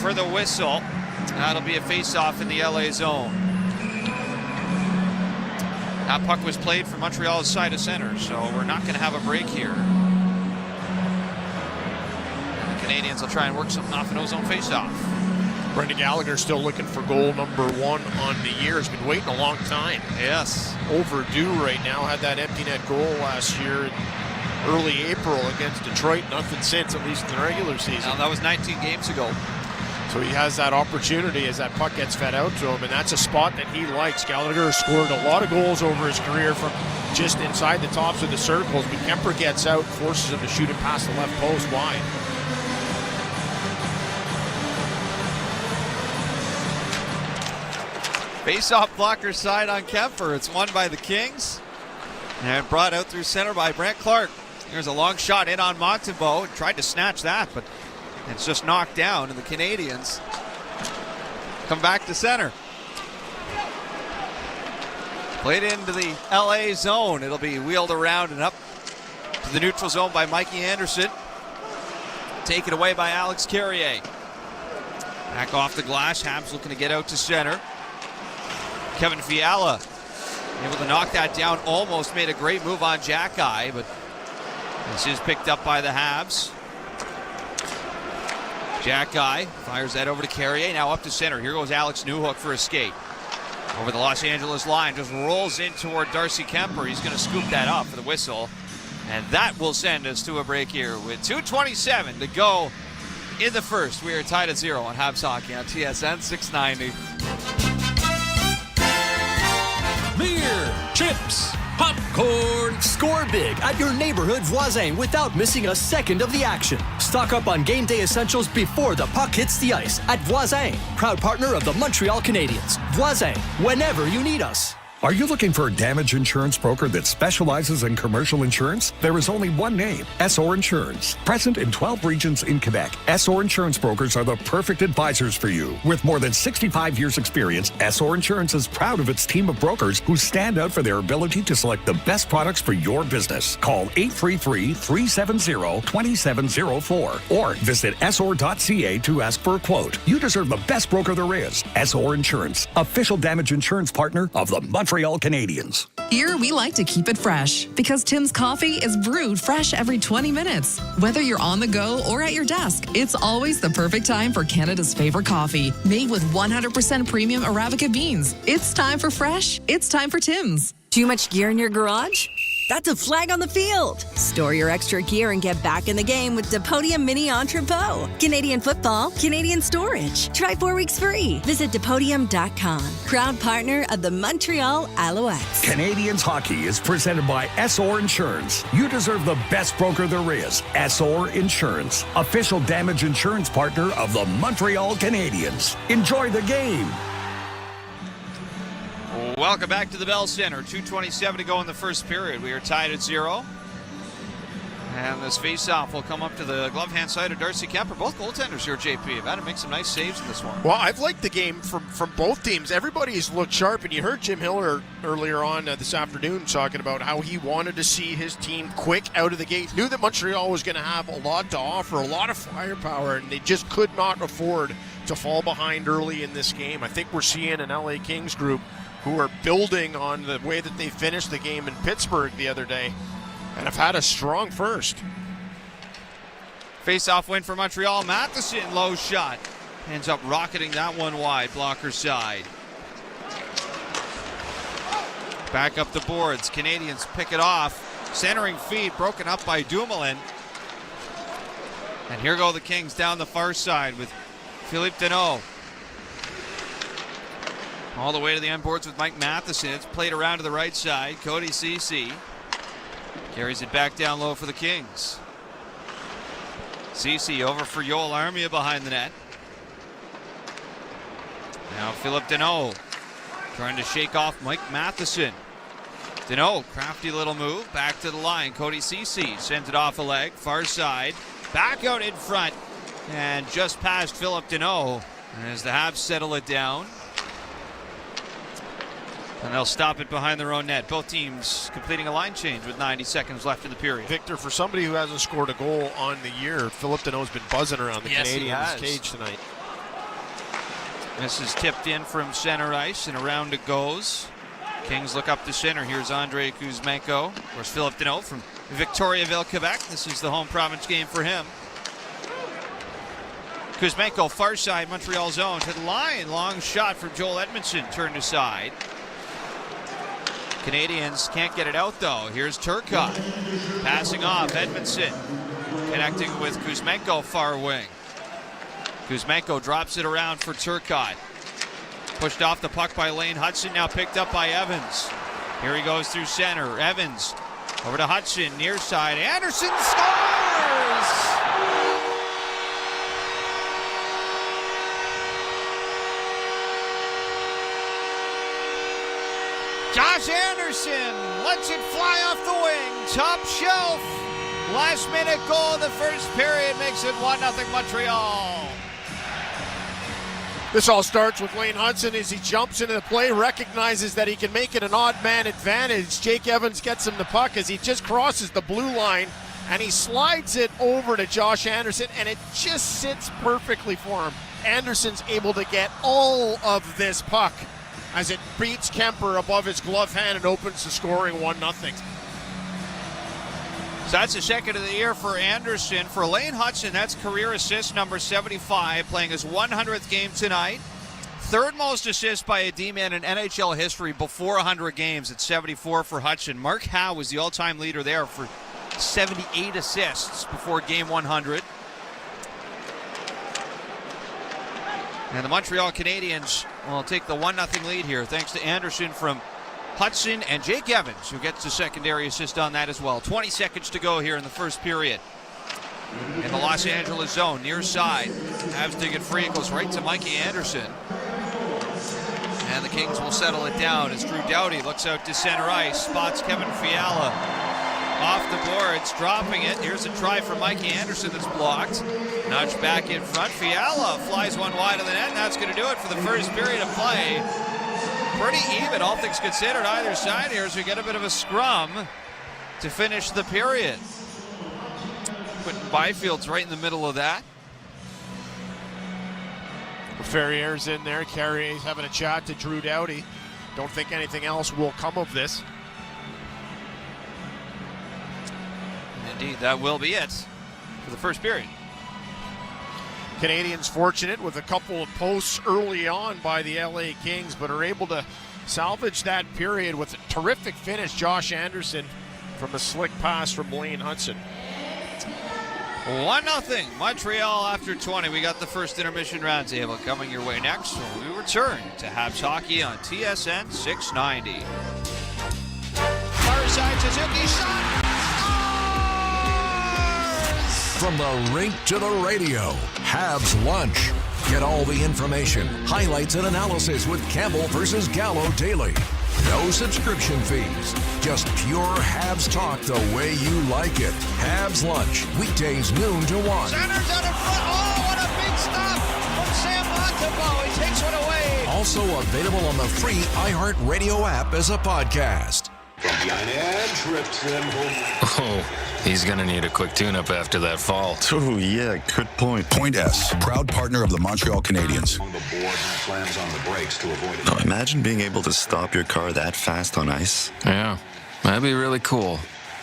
for the whistle. That'll be a face-off in the LA zone. That puck was played from Montreal's side of center, so we're not going to have a break here. The Canadiens will try and work something off an ozone face-off. Brendan Gallagher still looking for goal number 1 on the year. He's been waiting a long time. Yes. Overdue right now. Had that empty net goal last year in early April against Detroit. Nothing since, at least in the regular season. Now, that was 19 games ago. So he has that opportunity as that puck gets fed out to him, and that's a spot that he likes. Gallagher has scored a lot of goals over his career from just inside the tops of the circles, but Kemper gets out, forces him to shoot it past the left post wide. Face-off blocker side on Kemper. It's won by the Kings and brought out through center by Brent Clark. Here's a long shot in on Montembeau. Tried to snatch that, but it's just knocked down, and the Canadiens come back to center. Played into the LA zone. It'll be wheeled around and up to the neutral zone by Mikey Anderson. Taken away by Alex Carrier. Back off the glass. Habs looking to get out to center. Kevin Fiala able to knock that down. Almost made a great move on Jack-Eye, but this is picked up by the Habs. Jack-Eye fires that over to Carrier. Now up to center. Here goes Alex Newhook for a skate. Over the Los Angeles line. Just rolls in toward Darcy Kemper. He's going to scoop that up for the whistle. And that will send us to a break here with 2:27 to go in the first. We are tied at 0 on Habs Hockey on TSN 690. Beer, chips, popcorn. Score big at your neighborhood Voisin without missing a second of the action. Stock up on game day essentials before the puck hits the ice at Voisin, proud partner of the Montreal Canadiens. Voisin, whenever you need us. Are you looking for a damage insurance broker that specializes in commercial insurance? There is only one name, SR Insurance. Present in 12 regions in Quebec, SR Insurance brokers are the perfect advisors for you. With more than 65 years experience, SR Insurance is proud of its team of brokers who stand out for their ability to select the best products for your business. Call 833-370-2704 or visit sr.ca to ask for a quote. You deserve the best broker there is. SR Insurance, official damage insurance partner of the Montreal Canadiens. Here, we like to keep it fresh because Tim's coffee is brewed fresh every 20 minutes. Whether you're on the go or at your desk, it's always the perfect time for Canada's favorite coffee, made with 100% premium Arabica beans. It's time for fresh. It's time for Tim's. Too much gear in your garage? That's a flag on the field. Store your extra gear and get back in the game with Depodium Mini Entrepot. Canadian football, Canadian storage. Try 4 weeks free. Visit Depodium.com. Proud partner of the Montreal Alouettes. Canadiens hockey is presented by SR Insurance. You deserve the best broker there is. SR Insurance, official damage insurance partner of the Montreal Canadiens. Enjoy the game. Welcome back to the Bell Center. 2:27 to go in the first period. We are tied at 0. And this face-off will come up to the glove hand side of Darcy Kemper. Both goaltenders here, JP, have had to make some nice saves in this one. Well, I've liked the game from both teams. Everybody's looked sharp, and you heard Jim Hiller earlier on this afternoon talking about how he wanted to see his team quick out of the gate. Knew that Montreal was going to have a lot to offer, a lot of firepower, and they just could not afford to fall behind early in this game. I think we're seeing an LA Kings group who are building on the way that they finished the game in Pittsburgh the other day, and have had a strong first. Face-off win for Montreal. Matheson, low shot. Ends up rocketing that one wide, blocker side. Back up the boards. Canadians pick it off. Centering feed broken up by Dumoulin. And here go the Kings down the far side with Philippe Deneau. All the way to the end boards with Mike Matheson. It's played around to the right side. Cody Ceci carries it back down low for the Kings. Ceci over for Yoel Armia behind the net. Now Philippe Deneau trying to shake off Mike Matheson. Deneau, crafty little move, back to the line. Cody Ceci sends it off a leg, far side, back out in front, and just past Philippe Deneau. And as the Habs settle it down, and they'll stop it behind their own net. Both teams completing a line change with 90 seconds left in the period. Victor, for somebody who hasn't scored a goal on the year, Philippe Deneau's been buzzing around the Canadiens' cage tonight. This is tipped in from center ice, and around it goes. Kings look up to center. Here's Andrei Kuzmenko. Of course, Philippe Deneau from Victoriaville, Quebec. This is the home province game for him. Kuzmenko, far side, Montreal zone to the line. Long shot from Joel Edmondson, turned aside. Canadians can't get it out, though. Here's Turcotte. Passing off. Edmondson connecting with Kuzmenko, far wing. Kuzmenko drops it around for Turcotte. Pushed off the puck by Lane Hudson, now picked up by Evans. Here he goes through center. Evans over to Hudson, near side. Anderson scores! Josh Anderson lets it fly off the wing. Top shelf. Last minute goal of the first period makes it 1-0 Montreal. This all starts with Lane Hudson as he jumps into the play, recognizes that he can make it an odd man advantage. Jake Evans gets him the puck as he just crosses the blue line, and he slides it over to Josh Anderson, and it just sits perfectly for him. Anderson's able to get all of this puck as it beats Kemper above his glove hand and opens the scoring 1-0. So that's the second of the year for Anderson. For Lane Hudson, that's career assist number 75, playing his 100th game tonight. Third most assists by a D-man in NHL history before 100 games at 74 for Hudson. Mark Howe was the all-time leader there for 78 assists before game 100. And the Montreal Canadiens will take the 1-0 lead here thanks to Anderson from Hudson and Jake Evans, who gets the secondary assist on that as well. 20 seconds to go here in the first period. In the Los Angeles zone, near side. Habs dig it free. It goes right to Mikey Anderson. And the Kings will settle it down as Drew Doughty looks out to center ice. Spots Kevin Fiala off the boards, dropping it. Here's a try for Mikey Anderson that's blocked. Nudge back in front. Fiala flies one wide of the net, and that's going to do it for the first period of play. Pretty even, all things considered, either side here as we get a bit of a scrum to finish the period. Quentin Byfield's right in the middle of that. Ferrier's in there. Carrier's having a chat to Drew Doughty. Don't think anything else will come of this. Indeed, that will be it for the first period. Canadians fortunate with a couple of posts early on by the LA Kings, but are able to salvage that period with a terrific finish. Josh Anderson from a slick pass from Lane Hudson. 1-0 Montreal after 20. We got the first intermission roundtable coming your way next when we return to Habs hockey on TSN 690. Far side Suzuki shot. From the rink to the radio, Habs Lunch. Get all the information, highlights, and analysis with Campbell versus Gallo daily. No subscription fees. Just pure Habs talk the way you like it. Habs Lunch. Weekdays noon to 1. Center's out in front. Oh, what a big stop from Sam Montembeault. He takes one away. Also available on the free iHeartRadio app as a podcast. From behind and trips in home. Oh, he's going to need a quick tune-up after that fall. Oh, yeah, good point. Point S, proud partner of the Montreal Canadiens. On the board and slams on the brakes to avoid it. Now, imagine being able to stop your car that fast on ice. Yeah, that'd be really cool.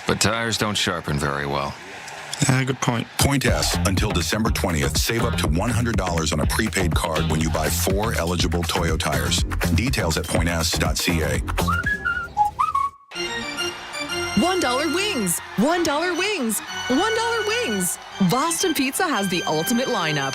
But tires don't sharpen very well. Yeah, good point. Point S, until December 20th, save up to $100 on a prepaid card when you buy 4 eligible Toyo tires. Details at points.ca. $1 wings, $1 wings, $1 wings. Boston Pizza has the ultimate lineup.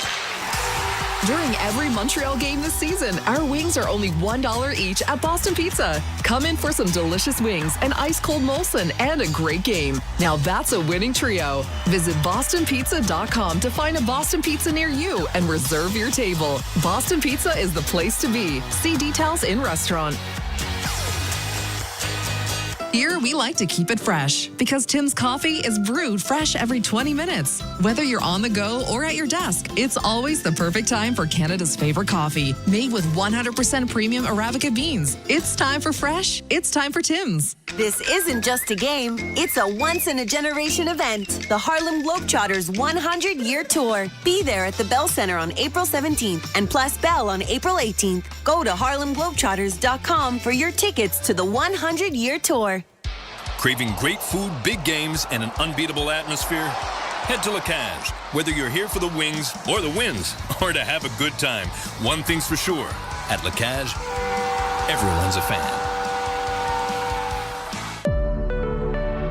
During every Montreal game this season, our wings are only $1 each at Boston Pizza. Come in for some delicious wings, an ice-cold Molson, and a great game. Now that's a winning trio. Visit bostonpizza.com to find a Boston Pizza near you and reserve your table. Boston Pizza is the place to be. See details in restaurant. Here, we like to keep it fresh because Tim's coffee is brewed fresh every 20 minutes. Whether you're on the go or at your desk, it's always the perfect time for Canada's favorite coffee. Made with 100% premium Arabica beans. It's time for fresh. It's time for Tim's. This isn't just a game, it's a once-in-a-generation event. The Harlem Globetrotters 100-year tour. Be there at the Bell Center on April 17th and Place Bell on April 18th. Go to harlemglobetrotters.com for your tickets to the 100-year tour. Craving great food, big games, and an unbeatable atmosphere? Head to La Cage. Whether you're here for the wings or the wins, or to have a good time, one thing's for sure. At La Cage, everyone's a fan.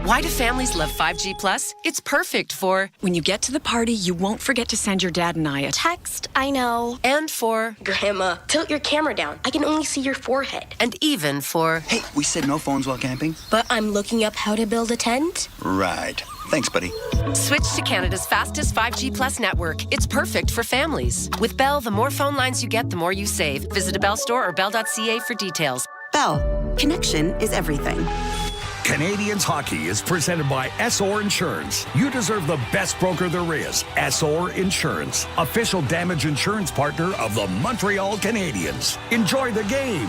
Why do families love 5G Plus? It's perfect for when you get to the party, you won't forget to send your dad and I a text. I know. And for Grandma, tilt your camera down. I can only see your forehead. And even for Hey, we said no phones while camping. But I'm looking up how to build a tent. Right. Thanks, buddy. Switch to Canada's fastest 5G Plus network. It's perfect for families. With Bell, the more phone lines you get, the more you save. Visit a Bell store or bell.ca for details. Bell. Connection is everything. Canadiens hockey is presented by SOR Insurance. You deserve the best broker there is. SOR Insurance, official damage insurance partner of the Montreal Canadiens. Enjoy the game.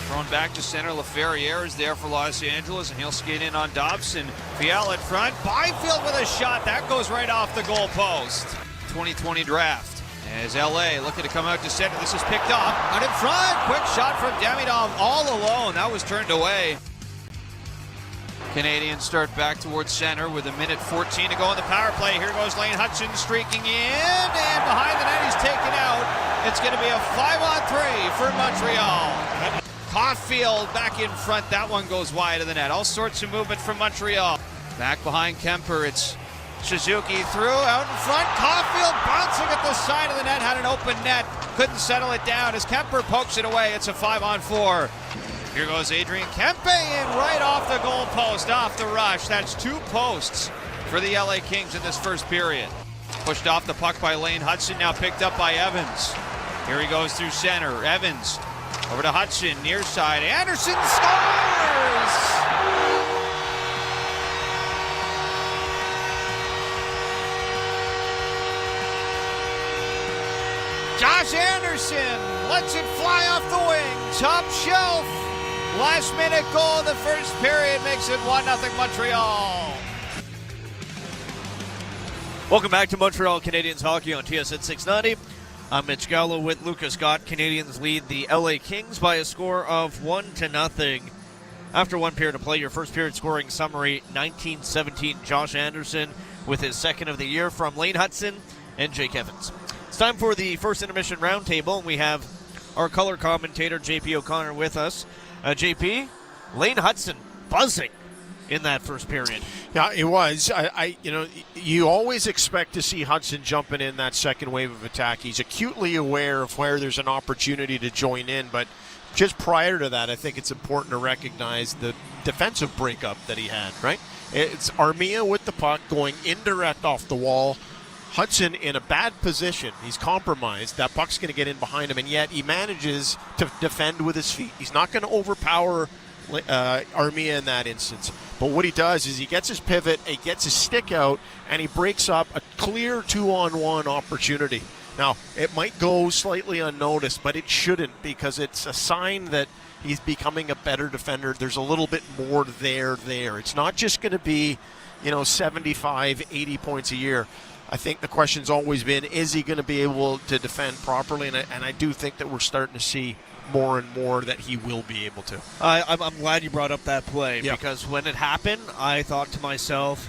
Thrown back to center. LaFerriere is there for Los Angeles, and he'll skate in on Dobson. Fiala in front. Byfield with a shot. That goes right off the goal post. 2020 draft. As LA looking to come out to center. This is picked up. Out in front. Quick shot from Demidov all alone. That was turned away. Canadiens start back towards center with 1:14 to go on the power play. Here goes Lane Hutson streaking in. And behind the net he's taken out. It's going to be a 5-on-3 for Montreal. Caulfield back in front. That one goes wide of the net. All sorts of movement from Montreal. Back behind Kemper. It's Suzuki through, out in front. Caulfield bouncing at the side of the net, had an open net. Couldn't settle it down as Kemper pokes it away. It's a 5-on-4. Here goes Adrian Kempe in right off the goal post, off the rush. That's 2 posts for the LA Kings in this first period. Pushed off the puck by Lane Hutson, now picked up by Evans. Here he goes through center. Evans over to Hutson, near side. Anderson scores! Josh Anderson lets it fly off the wing. Top shelf. Last minute goal in the first period makes it 1-0 Montreal. Welcome back to Montreal Canadiens hockey on TSN 690. I'm Mitch Gallo with Lucas Scott. Canadiens lead the LA Kings by a score of 1-0. After 1 period of play, your first period scoring summary, 1917. Josh Anderson with his second of the year from Lane Hutson and Jake Evans. It's time for the first intermission roundtable, and we have our color commentator, JP O'Connor, with us. JP, Lane Hutson buzzing in that first period. Yeah, it was. You always expect to see Hutson jumping in that second wave of attack. He's acutely aware of where there's an opportunity to join in, but just prior to that, I think it's important to recognize the defensive breakup that he had, right? It's Armia with the puck going indirect off the wall. Hudson in a bad position. He's compromised. That puck's going to get in behind him, and yet he manages to defend with his feet. He's not going to overpower Armia in that instance. But what he does is he gets his pivot, he gets his stick out, and he breaks up a clear 2-on-1 opportunity. Now, it might go slightly unnoticed, but it shouldn't, because it's a sign that he's becoming a better defender. There's a little bit more there. It's not just going to be, 75, 80 points a year. I think the question's always been, is he going to be able to defend properly? And I do think that we're starting to see more and more that he will be able to. I'm glad you brought up that play, because when it happened, I thought to myself,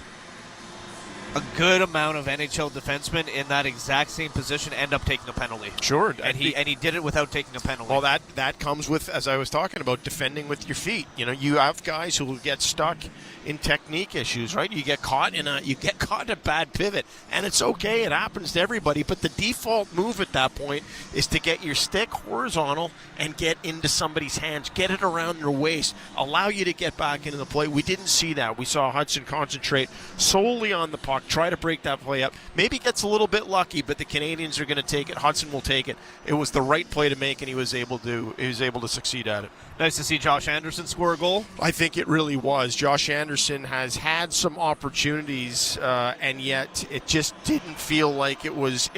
a good amount of NHL defensemen in that exact same position end up taking a penalty. Sure. And he did it without taking a penalty. Well, that comes with, as I was talking about, defending with your feet. You have guys who will get stuck in technique issues, right? You get caught in a bad pivot, and it's okay. It happens to everybody. But the default move at that point is to get your stick horizontal and get into somebody's hands, get it around their waist, allow you to get back into the play. We didn't see that. We saw Hudson concentrate solely on the puck, try to break that play up. Maybe gets a little bit lucky, but the Canadiens are going to take it. Hudson will take it. It was the right play to make, and he was able to succeed at it. Nice to see Josh Anderson score a goal. I think it really was. Josh Anderson has had some opportunities, and yet it just didn't feel like it was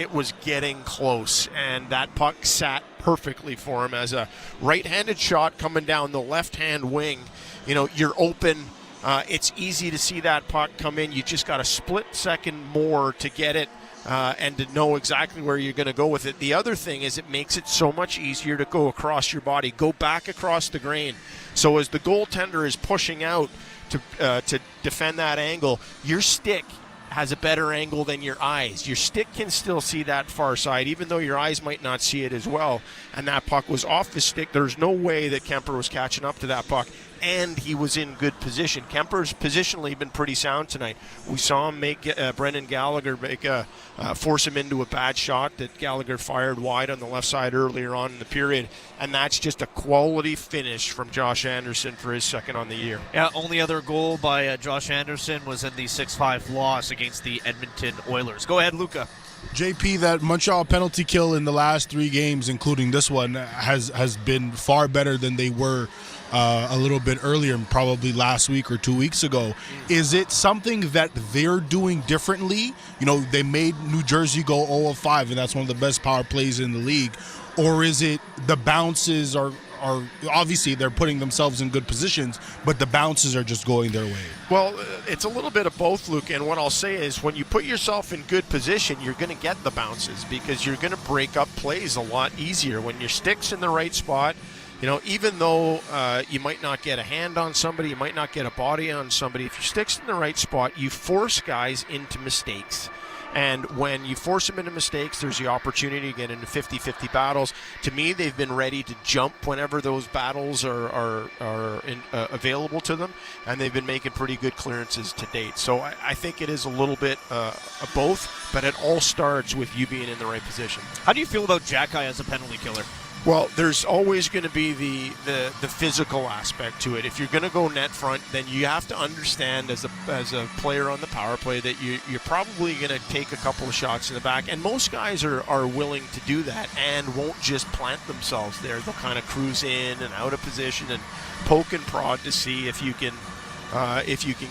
getting close. And that puck sat perfectly for him as a right-handed shot coming down the left-hand wing. You're open. It's easy to see that puck come in. You just got a split second more to get it and to know exactly where you're going to go with it. The other thing is it makes it so much easier to go across your body, go back across the grain. So as the goaltender is pushing out to defend that angle, your stick has a better angle than your eyes. Your stick can still see that far side, even though your eyes might not see it as well. And that puck was off the stick. There's no way that Kemper was catching up to that puck. And he was in good position. Kemper's positionally been pretty sound tonight. We saw him make Brendan Gallagher force him into a bad shot that Gallagher fired wide on the left side earlier on in the period. And that's just a quality finish from Josh Anderson for his second on the year. Yeah, only other goal by Josh Anderson was in the 6-5 loss against the Edmonton Oilers. Go ahead, Luca. JP, that Montreal penalty kill in the last 3 games, including this one, has been far better than they were a little bit earlier, probably last week or 2 weeks ago. Is it something that they're doing differently? They made New Jersey go 0-5, and that's one of the best power plays in the league. Or is it the bounces are obviously they're putting themselves in good positions, but the bounces are just going their way? Well, it's a little bit of both, Luke. And what I'll say is when you put yourself in good position, you're going to get the bounces because you're going to break up plays a lot easier. When your stick's in the right spot, even though you might not get a hand on somebody, you might not get a body on somebody, if your stick's in the right spot, you force guys into mistakes. And when you force them into mistakes, there's the opportunity to get into 50-50 battles. To me, they've been ready to jump whenever those battles are available to them, and they've been making pretty good clearances to date. So I think it is a little bit of both, but it all starts with you being in the right position. How do you feel about Jack Guy as a penalty killer? Well, there's always going to be the physical aspect to it. If you're going to go net front, then you have to understand as a player on the power play that you're probably going to take a couple of shots in the back. And most guys are willing to do that and won't just plant themselves there. They'll kind of cruise in and out of position and poke and prod to see if you can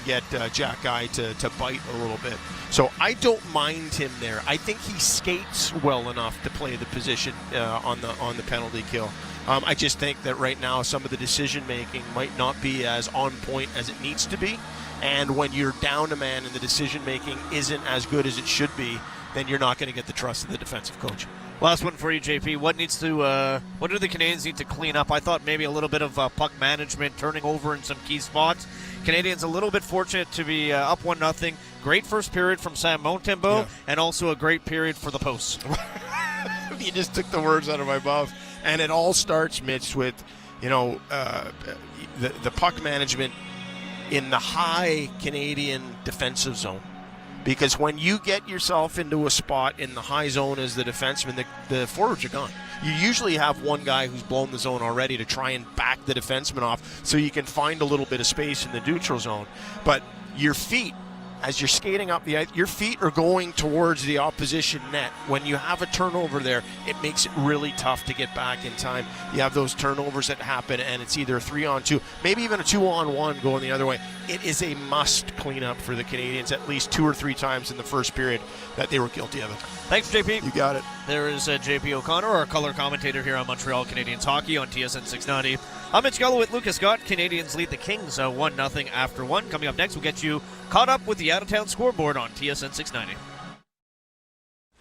get Jack Guy to bite a little bit. So I don't mind him there. I think he skates well enough to play the position on the penalty kill. I just think that right now some of the decision making might not be as on point as it needs to be. And when you're down a man and the decision making isn't as good as it should be, then you're not going to get the trust of the defensive coach. Last one for you, JP. What do the Canadiens need to clean up? I thought maybe a little bit of puck management, turning over in some key spots. Canadiens a little bit fortunate to be up 1-0. Great first period from Sam Montembeault, and also a great period for the posts. You just took the words out of my mouth. And it all starts, Mitch, with the puck management in the high Canadian defensive zone. Because when you get yourself into a spot in the high zone as the defenseman, the forwards are gone. You usually have one guy who's blown the zone already to try and back the defenseman off so you can find a little bit of space in the neutral zone. But your feet as you're skating up the ice, your feet are going towards the opposition net. When you have a turnover there, it makes it really tough to get back in time. You have those turnovers that happen, and it's either a 3-on-2, maybe even a 2-on-1 going the other way. It is a must clean up for the Canadiens at least 2 or 3 times in the first period that they were guilty of it. Thanks, JP. You got it. There is JP O'Connor, our color commentator here on Montreal Canadiens Hockey on TSN 690. I'm Mitch Gallo with Lucas Scott. Canadiens lead the Kings 1-0 after 1. Coming up next, we'll get you caught up with the out-of-town scoreboard on TSN 690.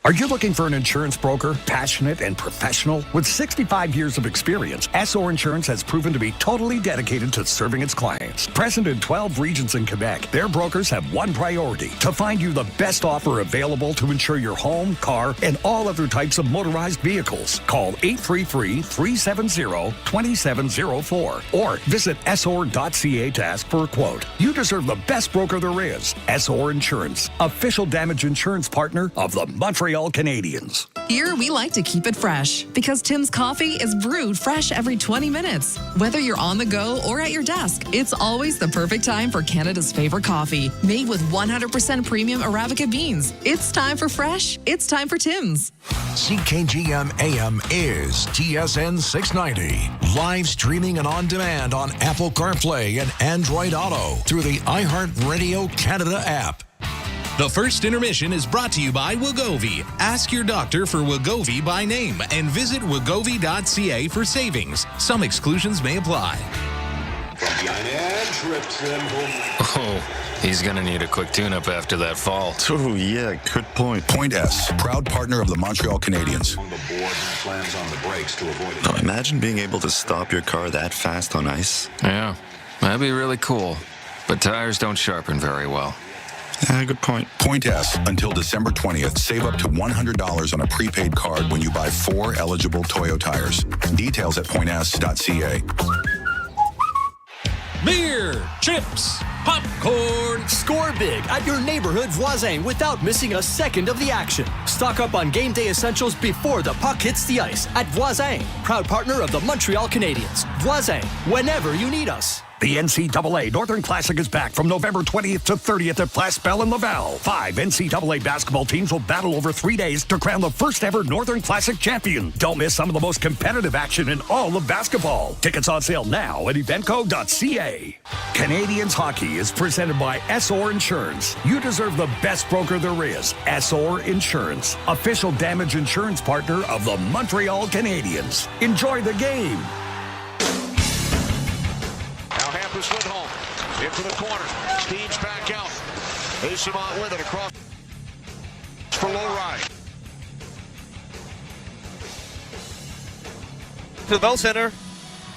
Are you looking for an insurance broker, passionate and professional? With 65 years of experience, SO Insurance has proven to be totally dedicated to serving its clients. Present in 12 regions in Quebec, their brokers have one priority: to find you the best offer available to insure your home, car, and all other types of motorized vehicles. Call 833-370-2704 or visit sor.ca to ask for a quote. You deserve the best broker there is. SO Insurance, official damage insurance partner of the Montreal Canadiens. Here, we like to keep it fresh because Tim's coffee is brewed fresh every 20 minutes. Whether you're on the go or at your desk, it's always the perfect time for Canada's favorite coffee. Made with 100% premium Arabica beans. It's time for fresh. It's time for Tim's. CKGM AM is TSN 690. Live streaming and on demand on Apple CarPlay and Android Auto through the iHeartRadio Canada app. The first intermission is brought to you by Wegovy. Ask your doctor for Wegovy by name and visit wegovy.ca for savings. Some exclusions may apply. Oh, he's going to need a quick tune-up after that fall. Oh, yeah, good point. Point S, proud partner of the Montreal Canadiens. Now, imagine being able to stop your car that fast on ice. Yeah, that'd be really cool. But tires don't sharpen very well. Good point. Point S, until December 20th, save up to $100 on a prepaid card when you buy 4 eligible Toyo tires. Details at points.ca. Beer, chips, popcorn. Score big at your neighborhood Voisin without missing a second of the action. Stock up on game day essentials before the puck hits the ice at Voisin, proud partner of the Montreal Canadiens. Voisin, whenever you need us. The NCAA Northern Classic is back from November 20th to 30th at Place Bell in Laval. 5 NCAA basketball teams will battle over 3 days to crown the first ever Northern Classic champion. Don't miss some of the most competitive action in all of basketball. Tickets on sale now at eventco.ca. Canadiens Hockey is presented by SOR Insurance. You deserve the best broker there is. SOR Insurance, official damage insurance partner of the Montreal Canadiens. Enjoy the game. Hampus Lindholm into the corner. Steves back out. Eyssimont with it across for low ride. To the Bell Center,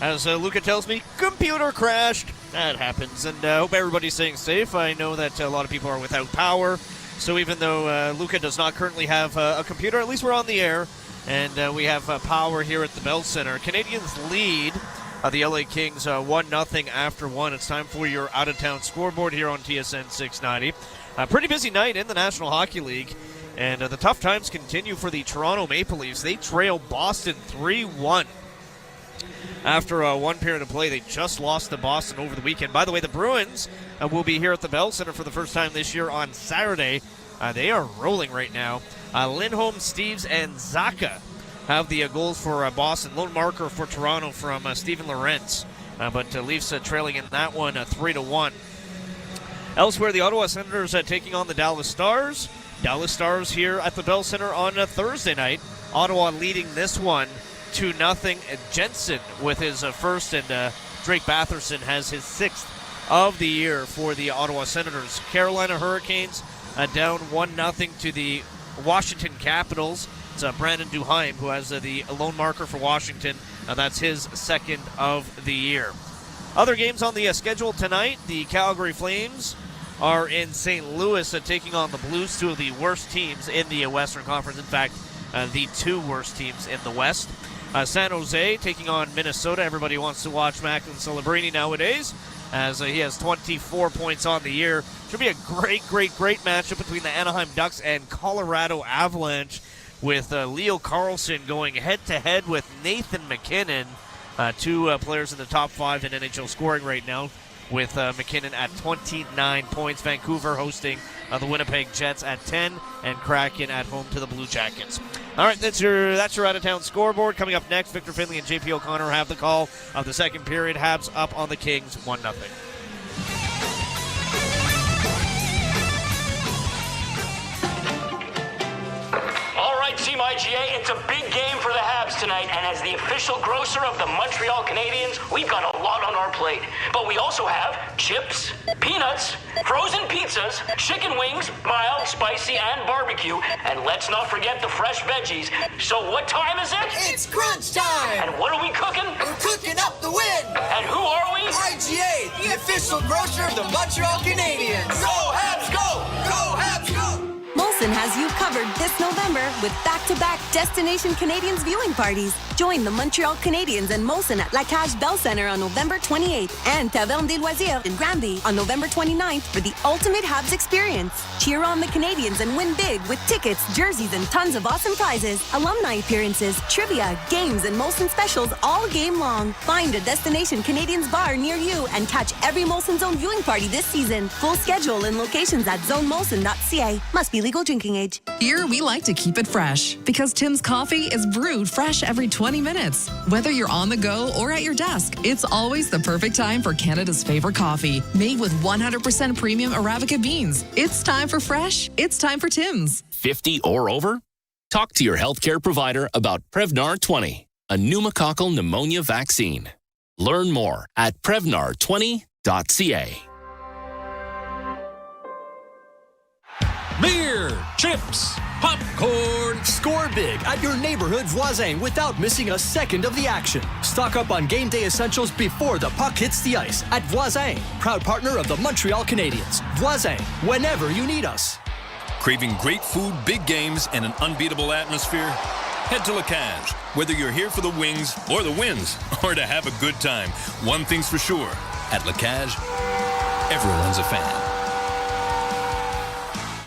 as Luca tells me, computer crashed. That happens, and I hope everybody's staying safe. I know that a lot of people are without power, so even though Luca does not currently have a computer, at least we're on the air, and we have power here at the Bell Center. Canadiens lead the LA Kings 1-0 after 1. It's time for your out-of-town scoreboard here on TSN 690. Pretty busy night in the National Hockey League, and the tough times continue for the Toronto Maple Leafs. They trail Boston 3-1. After one period of play, they just lost to Boston over the weekend. By the way, the Bruins will be here at the Bell Center for the first time this year on Saturday. They are rolling right now. Lindholm, Steves, and Zacha have the goals for Boston. Lone marker for Toronto from Steven Lorentz. But Leafs trailing in that one 3-1. Elsewhere, the Ottawa Senators taking on the Dallas Stars. Dallas Stars here at the Bell Center on Thursday night. Ottawa leading this one 2-0. Jensen with his first, and Drake Batherson has his 6th of the year for the Ottawa Senators. Carolina Hurricanes down 1-0 to the Washington Capitals. It's Brandon Duheim who has the lone marker for Washington. That's his 2nd of the year. Other games on the schedule tonight, the Calgary Flames are in St. Louis taking on the Blues, 2 of the worst teams in the Western Conference. In fact, the 2 worst teams in the West. San Jose taking on Minnesota. Everybody wants to watch Macklin Celebrini nowadays, as he has 24 points on the year. Should be a great matchup between the Anaheim Ducks and Colorado Avalanche, with Leo Carlsson going head-to-head with Nathan McKinnon, 2 players in the top 5 in NHL scoring right now. with McKinnon at 29 points. Vancouver hosting the Winnipeg Jets at 10, and Kraken at home to the Blue Jackets. All right, that's your out-of-town scoreboard. Coming up next, Victor Finley and JP O'Connor have the call of the second period. Habs up on the Kings 1-0. Team IGA, it's a big game for the Habs tonight, and as the official grocer of the Montreal Canadiens, we've got a lot on our plate. But we also have chips, peanuts, frozen pizzas, chicken wings, mild, spicy, and barbecue, and let's not forget the fresh veggies. So what time is it? It's crunch time! And what are we cooking? We're cooking up the win! And who are we? IGA, the official grocer of the Montreal Canadiens! Go Habs, go! Go Habs, go! Molson has you covered this November with back-to-back Destination Canadiens viewing parties. Join the Montreal Canadiens and Molson at La Cage Bell Center on November 28th and Taverne des Loisirs in Granby on November 29th for the ultimate Habs experience. Cheer on the Canadiens and win big with tickets, jerseys, and tons of awesome prizes, alumni appearances, trivia, games, and Molson specials all game long. Find a Destination Canadiens bar near you and catch every Molson Zone viewing party this season. Full schedule and locations at zonemolson.ca. Must be legal drinking age. Here, we like to keep it fresh because Tim's coffee is brewed fresh every 20 minutes. Whether you're on the go or at your desk, it's always the perfect time for Canada's favorite coffee. Made with 100% premium Arabica beans. It's time for fresh. It's time for Tim's. 50 or over? Talk to your healthcare provider about Prevnar 20, a pneumococcal pneumonia vaccine. Learn more at Prevnar20.ca. Beer, chips, popcorn. Score big at your neighborhood Voisin without missing a second of the action. Stock up on game day essentials before the puck hits the ice at Voisin, proud partner of the Montreal Canadiens. Voisin, whenever you need us. Craving great food, big games, and an unbeatable atmosphere? Head to La Cage. Whether you're here for the wings or the wins, or to have a good time, one thing's for sure. At La Cage, everyone's a fan.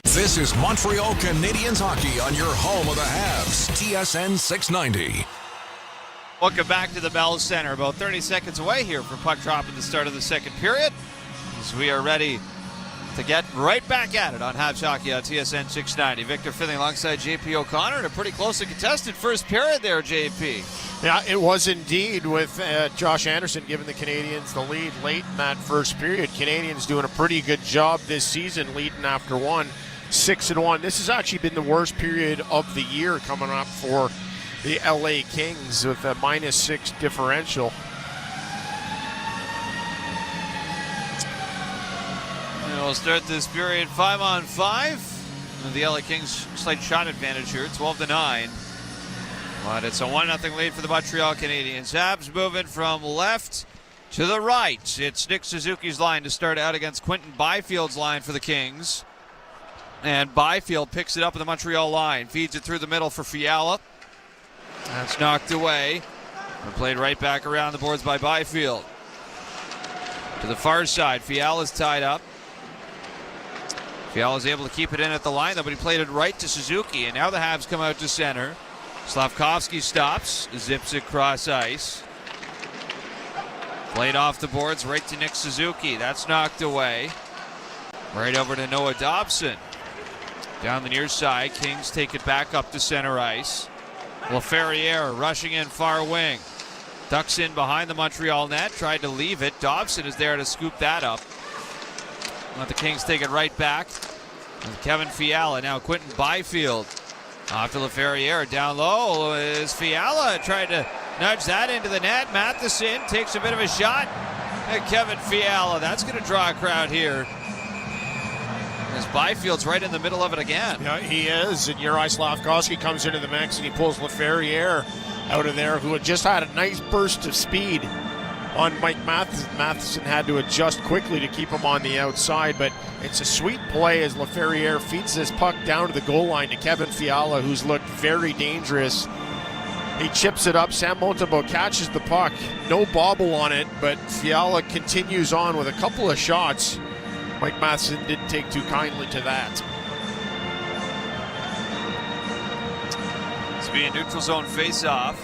This is Montreal Canadiens hockey on your home of the Habs, TSN 690. Welcome back to the Bell Center. About 30 seconds away here from puck drop at the start of the second period, as we are ready to get right back at it on Habs hockey on TSN 690. Victor Finley alongside JP O'Connor in a pretty closely contested first period there, JP. Yeah, it was indeed, with Josh Anderson giving the Canadiens the lead late in that first period. Canadiens doing a pretty good job this season, leading after one. 6-1. This has actually been the worst period of the year coming up for the LA Kings with a -6 differential. And we'll start this period 5-on-5. The LA Kings slight shot advantage here, 12-9. But it's a 1-0 lead for the Montreal Canadiens. Habs moving from left to the right. It's Nick Suzuki's line to start out against Quinton Byfield's line for the Kings. And Byfield picks it up in the Montreal line. Feeds it through the middle for Fiala. That's knocked away. And played right back around the boards by Byfield. To the far side, Fiala's tied up. Fiala's able to keep it in at the line, though, but he played it right to Suzuki. And now the Habs come out to center. Slavkovsky stops, zips it cross ice. Played off the boards right to Nick Suzuki. That's knocked away. Right over to Noah Dobson. Down the near side, Kings take it back up to center ice. Laferriere rushing in far wing. Ducks in behind the Montreal net, tried to leave it. Dobson is there to scoop that up. Let the Kings take it right back. And Kevin Fiala, now Quinton Byfield. Off to Laferriere, down low is Fiala. Tried to nudge that into the net. Matheson takes a bit of a shot. And Kevin Fiala, that's going to draw a crowd here. As Byfield's right in the middle of it again. Yeah, he is. And Juraj Slavkovsky comes into the mix and he pulls Laferriere out of there, who had just had a nice burst of speed on Mike Matheson. Matheson had to adjust quickly to keep him on the outside, but it's a sweet play as Laferriere feeds this puck down to the goal line to Kevin Fiala, who's looked very dangerous. He chips it up. Sam Montembeault catches the puck. No bobble on it, but Fiala continues on with a couple of shots. Mike Matheson didn't take too kindly to that. It's being neutral zone face-off.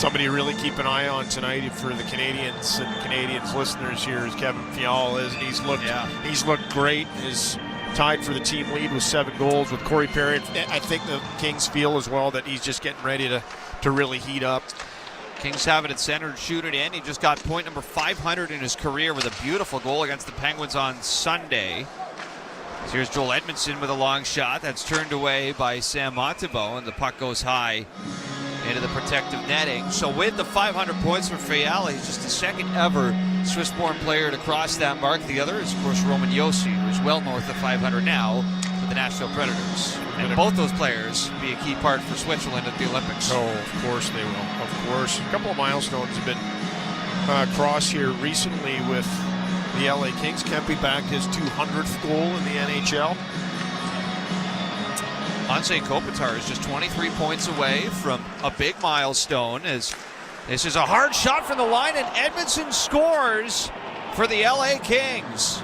Somebody to really keep an eye on tonight for the Canadians and Canadians listeners here is Kevin Fiala, and he's looked great. Is tied for the team lead with 7 goals with Corey Perry. I think the Kings feel as well that he's just getting ready to really heat up. Kings have it at center to shoot it in. He just got point number 500 in his career with a beautiful goal against the Penguins on Sunday. So here's Joel Edmondson with a long shot. That's turned away by Sam Montembeault, and the puck goes high into the protective netting. So with the 500 points for Fiala, he's just the second ever Swiss-born player to cross that mark. The other is, of course, Roman Josi, who's well north of 500 now with the Nashville Predators. And both those players be a key part for Switzerland at the Olympics. Oh, of course they will. Of course. A couple of milestones have been crossed here recently with the LA Kings. Kempe backed his 200th goal in the NHL. Anze Kopitar is just 23 points away from a big milestone, as this is a hard shot from the line, and Edmondson scores for the LA Kings.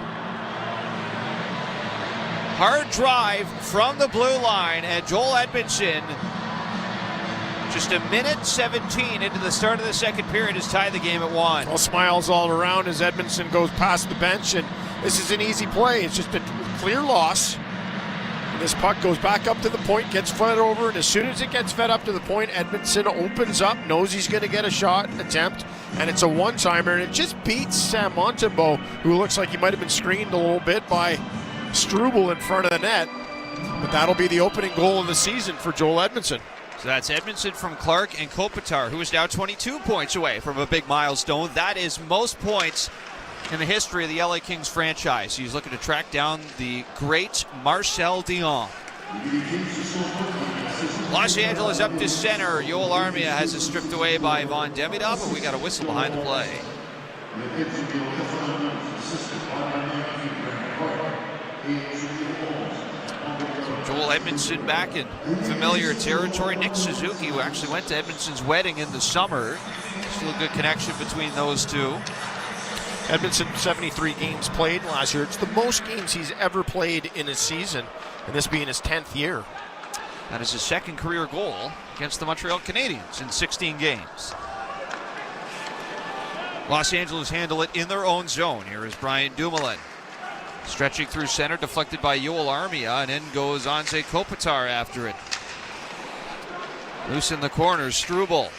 Hard drive from the blue line, and Joel Edmondson, just a minute 17 into the start of the second period, has tied the game at 1. Well, smiles all around as Edmondson goes past the bench, and this is an easy play. It's just a clear loss. This puck goes back up to the point, gets fed over, and as soon as it gets fed up to the point, Edmondson opens up, knows he's going to get a shot attempt, and it's a one-timer, and it just beats Sam Montembeault, who looks like he might have been screened a little bit by Struble in front of the net. But that'll be the opening goal of the season for Joel Edmondson. So that's Edmondson from Clark and Kopitar, who is now 22 points away from a big milestone. That is most points in the history of the LA Kings franchise. He's looking to track down the great Marcel Dion. Los Angeles up to center. Yoel Armia has it stripped away by Von Demidov, but we got a whistle behind the play. Joel Edmondson back in familiar territory. Nick Suzuki, who actually went to Edmondson's wedding in the summer. Still a good connection between those two. Edmondson, 73 games played last year. It's the most games he's ever played in a season, and this being his 10th year. That is his second career goal against the Montreal Canadiens in 16 games. Los Angeles handle it in their own zone. Here is Brian Dumoulin. Stretching through center, deflected by Yoel Armia, and in goes Anze Kopitar after it. Loose in the corner, Struble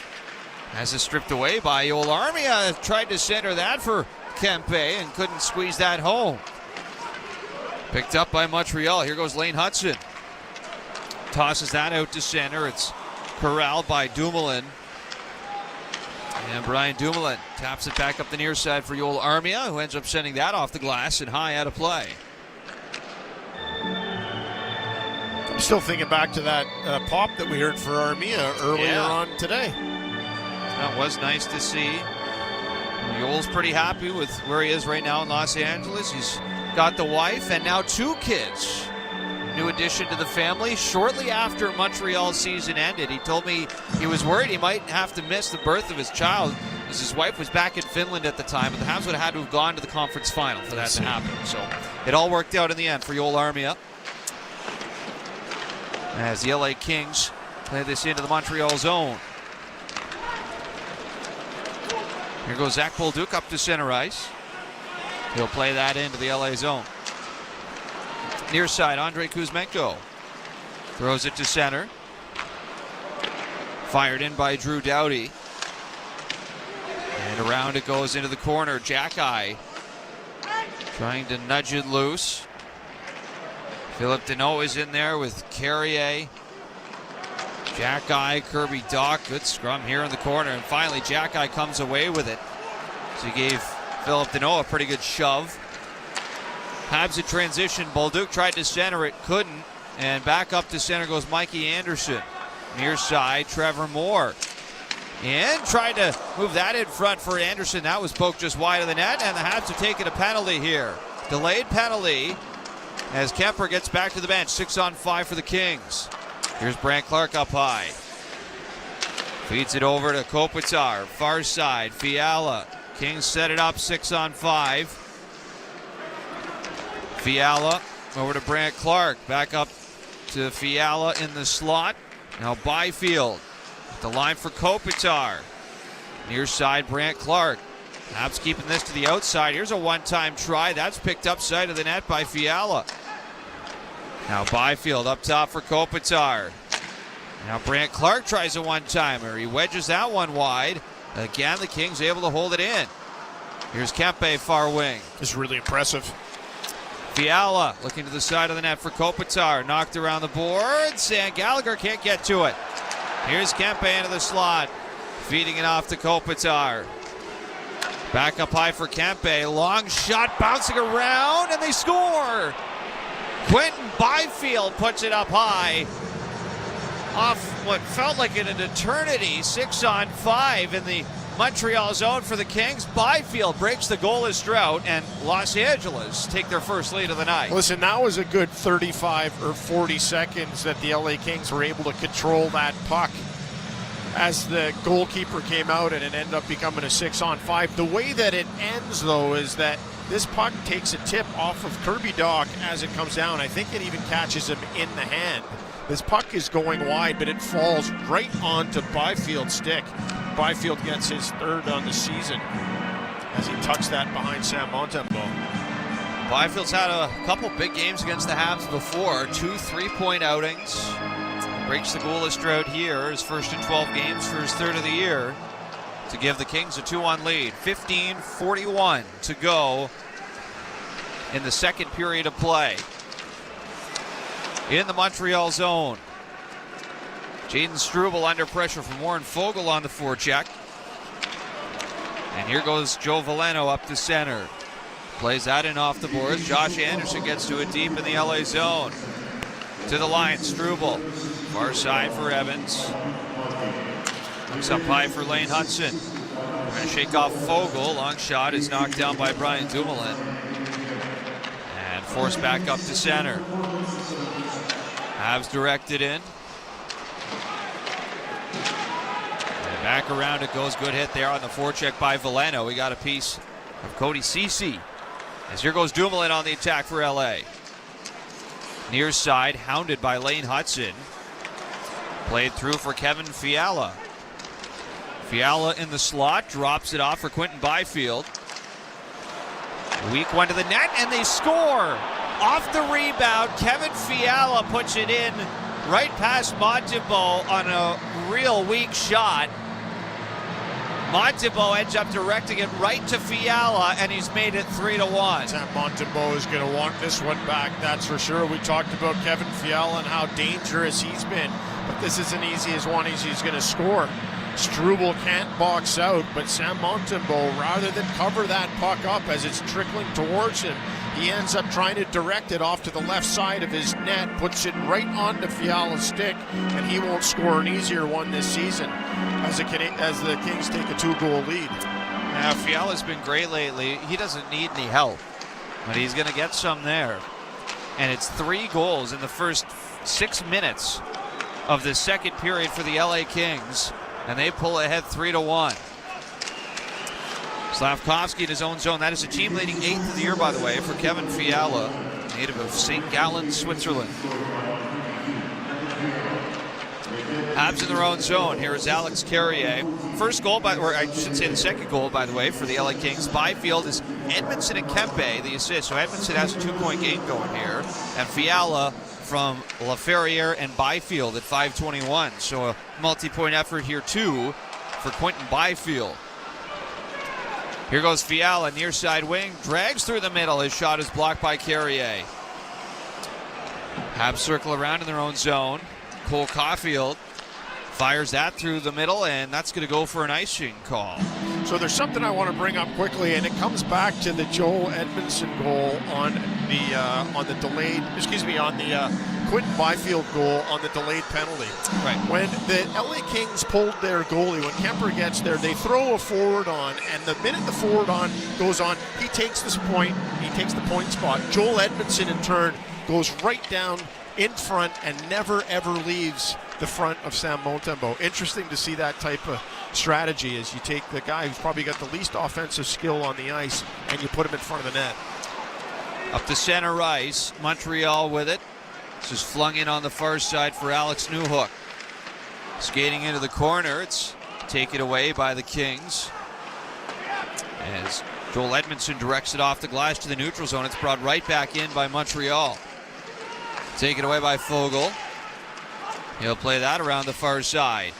has it stripped away by Yoel Armia. Tried to center that for Kempe and couldn't squeeze that home. Picked up by Montreal. Here goes Lane Hudson. Tosses that out to center. It's corralled by Dumoulin. And Brian Dumoulin taps it back up the near side for Yoel Armia, who ends up sending that off the glass and high out of play. I'm still thinking back to that pop that we heard for Armia earlier on today. That was nice to see. Yoel's pretty happy with where he is right now in Los Angeles. He's got the wife and now 2 kids. New addition to the family. Shortly after Montreal's season ended, he told me he was worried he might have to miss the birth of his child, as his wife was back in Finland at the time, and the Habs would have had to have gone to the conference final for that to happen. So it all worked out in the end for Yoel Armia, as the LA Kings play this into the Montreal zone. Here goes Zach Bolduc up to center ice. He'll play that into the LA zone. Near side, Andrei Kuzmenko throws it to center. Fired in by Drew Doughty. And around it goes into the corner. Jack-Eye trying to nudge it loose. Philip Deneau is in there with Carrier. Jack-Eye, Kirby Dach. Good scrum here in the corner. And finally, Jack-Eye comes away with it. So he gave Philip Deneau a pretty good shove. Habs in transition. Bolduc tried to center it, couldn't. And back up to center goes Mikey Anderson. Near side, Trevor Moore. And tried to move that in front for Anderson. That was poked just wide of the net, and the Habs have taken a penalty here. Delayed penalty as Kemper gets back to the bench. 6-on-5 for the Kings. Here's Brandt Clark up high. Feeds it over to Kopitar. Far side, Fiala. Kings set it up, 6-on-5. Fiala over to Brandt Clark. Back up to Fiala in the slot. Now Byfield. The line for Kopitar. Near side, Brant Clark. Habs keeping this to the outside. Here's a one-time try. That's picked up side of the net by Fiala. Now Byfield up top for Kopitar. Now Brant Clark tries a one-timer. He wedges that one wide. Again, the Kings able to hold it in. Here's Kempe, far wing. This is really impressive. Fiala looking to the side of the net for Kopitar. Knocked around the boards, and Gallagher can't get to it. Here's Kempe into the slot. Feeding it off to Kopitar. Back up high for Kempe. Long shot bouncing around, and they score. Quentin Byfield puts it up high. Off what felt like an eternity. 6-on-5 in the Montreal zone for the Kings. Byfield breaks the goalless drought, and Los Angeles take their first lead of the night. Listen, that was a good 35 or 40 seconds that the LA Kings were able to control that puck as the goalkeeper came out, and it ended up becoming a 6-on-5. The way that it ends, though, is that this puck takes a tip off of Kirby Dach as it comes down. I think it even catches him in the hand. This puck is going wide, but it falls right onto Byfield's stick. Byfield gets his third on the season as he tucks that behind Sam Montembeault. Byfield's had a couple big games against the Habs before. 2 3-point outings. Breaks the goalless drought here. His first in 12 games for his third of the year to give the Kings a 2-1 lead. 15:41 to go in the second period of play. In the Montreal zone. Jaden Struble under pressure from Warren Foegele on the forecheck. And here goes Joe Veleno up to center. Plays that in off the boards. Josh Anderson gets to it deep in the LA zone. To the line, Struble. Far side for Evans. Looks up high for Lane Hudson. We're going to shake off Foegele. Long shot is knocked down by Brian Dumoulin. And forced back up to center. Habs directed in. And back around it goes. Good hit there on the forecheck by Veleno. We got a piece of Cody Ceci. As here goes Dumoulin on the attack for LA. Near side, hounded by Lane Hudson. Played through for Kevin Fiala. Fiala in the slot, drops it off for Quentin Byfield. Weak one to the net, and they score! Off the rebound, Kevin Fiala puts it in right past Montembeault on a real weak shot. Montembeault ends up directing it right to Fiala, and he's made it 3-1. Sam Montembeault is going to want this one back, that's for sure. We talked about Kevin Fiala and how dangerous he's been, but this isn't easy as one he's going to score. Struble can't box out, but Sam Montembeault, rather than cover that puck up as it's trickling towards him, he ends up trying to direct it off to the left side of his net, puts it right onto Fiala's stick, and he won't score an easier one this season as the Kings take a 2-goal lead. Now, Fiala's been great lately. He doesn't need any help, but he's going to get some there. And it's 3 goals in the first 6 minutes of the second period for the LA Kings, and they pull ahead 3-1. Slavkovsky in his own zone. That is a team-leading 8th of the year, by the way, for Kevin Fiala, native of St. Gallen, Switzerland. Habs in their own zone. Here is Alex Carrier. First goal, or I should say the second goal, by the way, for the LA Kings. Byfield is Edmondson and Kempe, the assist. So Edmondson has a 2-point game going here. And Fiala from LaFerriere and Byfield at 5:21. So a multi-point effort here, too, for Quentin Byfield. Here goes Fiala, near side wing, drags through the middle. His shot is blocked by Carrier. Habs circle around in their own zone. Cole Caulfield fires that through the middle, and that's going to go for an icing call. So there's something I want to bring up quickly, and it comes back to the Joel Edmondson goal on the Quentin Byfield goal on the delayed penalty. Right. When the LA Kings pulled their goalie, when Kemper gets there, they throw a forward on, and the minute the forward on goes on, he takes the point spot. Joel Edmondson, in turn, goes right down in front and never ever leaves the front of Sam Montembeault. Interesting to see that type of strategy as you take the guy who's probably got the least offensive skill on the ice and you put him in front of the net. Up to center ice, Montreal with it. This is flung in on the far side for Alex Newhook. Skating into the corner, it's take it away by the Kings. As Joel Edmondson directs it off the glass to the neutral zone, it's brought right back in by Montreal. Taken away by Fogle. He'll play that around the far side.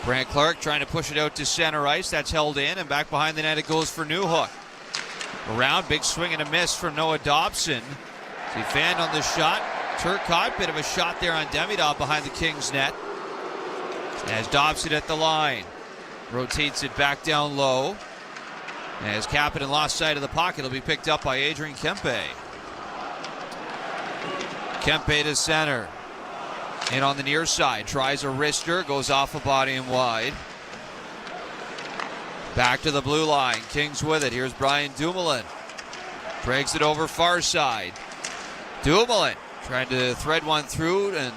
Brant Clark trying to push it out to center ice. That's held in, and back behind the net it goes for Newhook. Around, big swing and a miss from Noah Dobson. He fanned on the shot. Turcotte, bit of a shot there on Demidov behind the Kings net. As Dobson at the line. Rotates it back down low. As Kapanen lost sight of the pocket, it'll be picked up by Adrian Kempe. Kempe to center. In on the near side, tries a wrister, goes off a body and wide. Back to the blue line, Kings with it. Here's Brian Dumoulin. Breaks it over far side. Dumoulin trying to thread one through and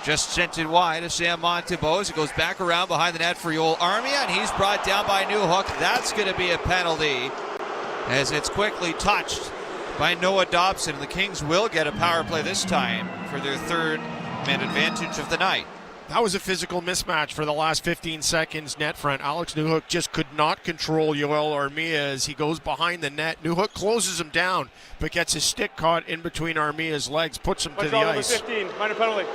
just sent it wide to Sam Montembeault. It goes back around behind the net for Joel Armia, and he's brought down by Newhook. That's going to be a penalty as it's quickly touched by Noah Dobson. The Kings will get a power play this time for their third man advantage of the night. That was a physical mismatch for the last 15 seconds net front. Alex Newhook just could not control Joel Armia as he goes behind the net. Newhook closes him down, but gets his stick caught in between Armia's legs, puts him to the ice. 15, minor penalty.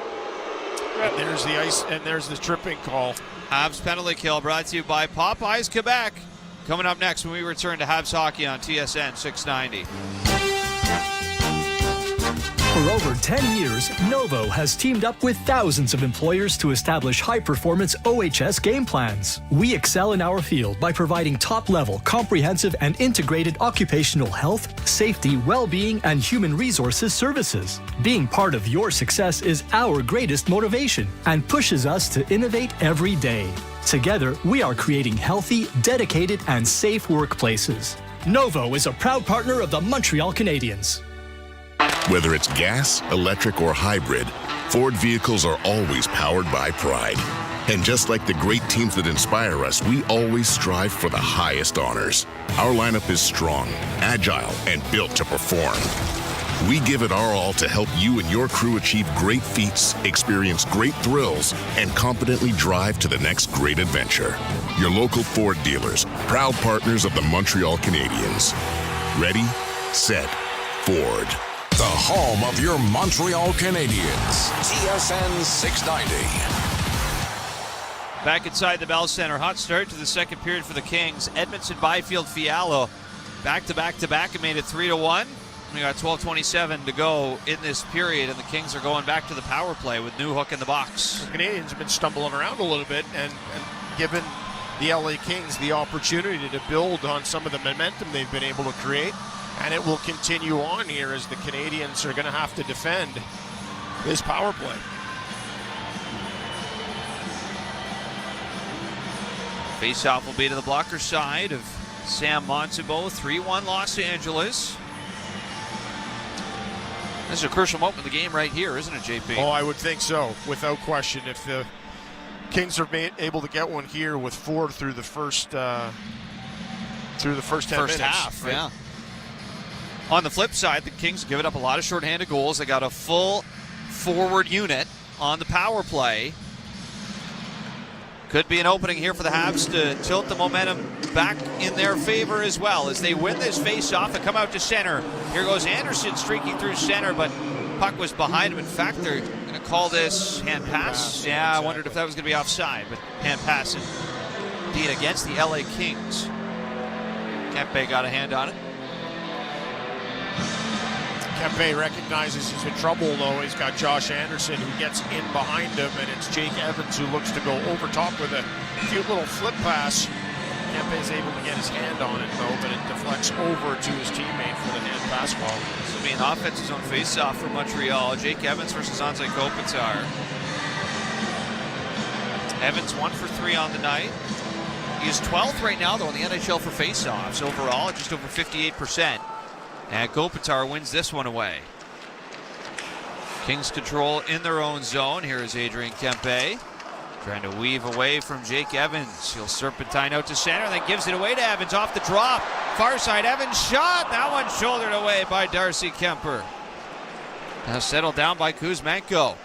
And there's the ice, and there's the tripping call. Habs penalty kill brought to you by Popeyes Quebec. Coming up next when we return to Habs Hockey on TSN 690. For over 10 years, Novo has teamed up with thousands of employers to establish high-performance OHS game plans. We excel in our field by providing top-level, comprehensive, and integrated occupational health, safety, well-being, and human resources services. Being part of your success is our greatest motivation and pushes us to innovate every day. Together, we are creating healthy, dedicated, and safe workplaces. Novo is a proud partner of the Montreal Canadiens. Whether it's gas, electric, or hybrid, Ford vehicles are always powered by pride. And just like the great teams that inspire us, we always strive for the highest honors. Our lineup is strong, agile, and built to perform. We give it our all to help you and your crew achieve great feats, experience great thrills, and competently drive to the next great adventure. Your local Ford dealers, proud partners of the Montreal Canadiens. Ready, set, Ford. The home of your Montreal Canadiens. TSN 690. Back inside the Bell Center. Hot start to the second period for the Kings. Edmondson, Byfield, Fialo. Back-to-back and made it 3-1. We got 12:27 to go in this period, and the Kings are going back to the power play with Newhook in the box. The Canadiens have been stumbling around a little bit and given the LA Kings the opportunity to build on some of the momentum they've been able to create. And it will continue on here as the Canadiens are going to have to defend this power play. Face-off will be to the blocker side of Sam Montembeault. 3-1 Los Angeles. This is a crucial moment in the game right here, isn't it, JP? Oh, I would think so, without question. If the Kings are able to get one here with 4 through the first 10 minutes. Half, right? Yeah. On the flip side, the Kings have given up a lot of shorthanded goals. They got a full forward unit on the power play. Could be an opening here for the Habs to tilt the momentum back in their favor as well as they win this face-off and come out to center. Here goes Anderson streaking through center, but puck was behind him. In fact, they're going to call this hand pass. Yeah, I wondered if that was going to be offside, but hand pass indeed against the LA Kings. Kempe got a hand on it. Kempe recognizes he's in trouble, though. He's got Josh Anderson who gets in behind him, and it's Jake Evans who looks to go over top with a cute little flip pass. Kempe's able to get his hand on it, though, but it deflects over to his teammate for the hand pass ball. This will be an offensive zone face-off for Montreal. Jake Evans versus Anze Kopitar. Evans 1 for 3 on the night. He is 12th right now, though, in the NHL for face-offs. Overall, just over 58%. And Kopitar wins this one away. Kings control in their own zone. Here is Adrian Kempe. Trying to weave away from Jake Evans. He'll serpentine out to center, and then gives it away to Evans off the drop. Far side, Evans shot. That one shouldered away by Darcy Kemper. Now settled down by Kuzmenko.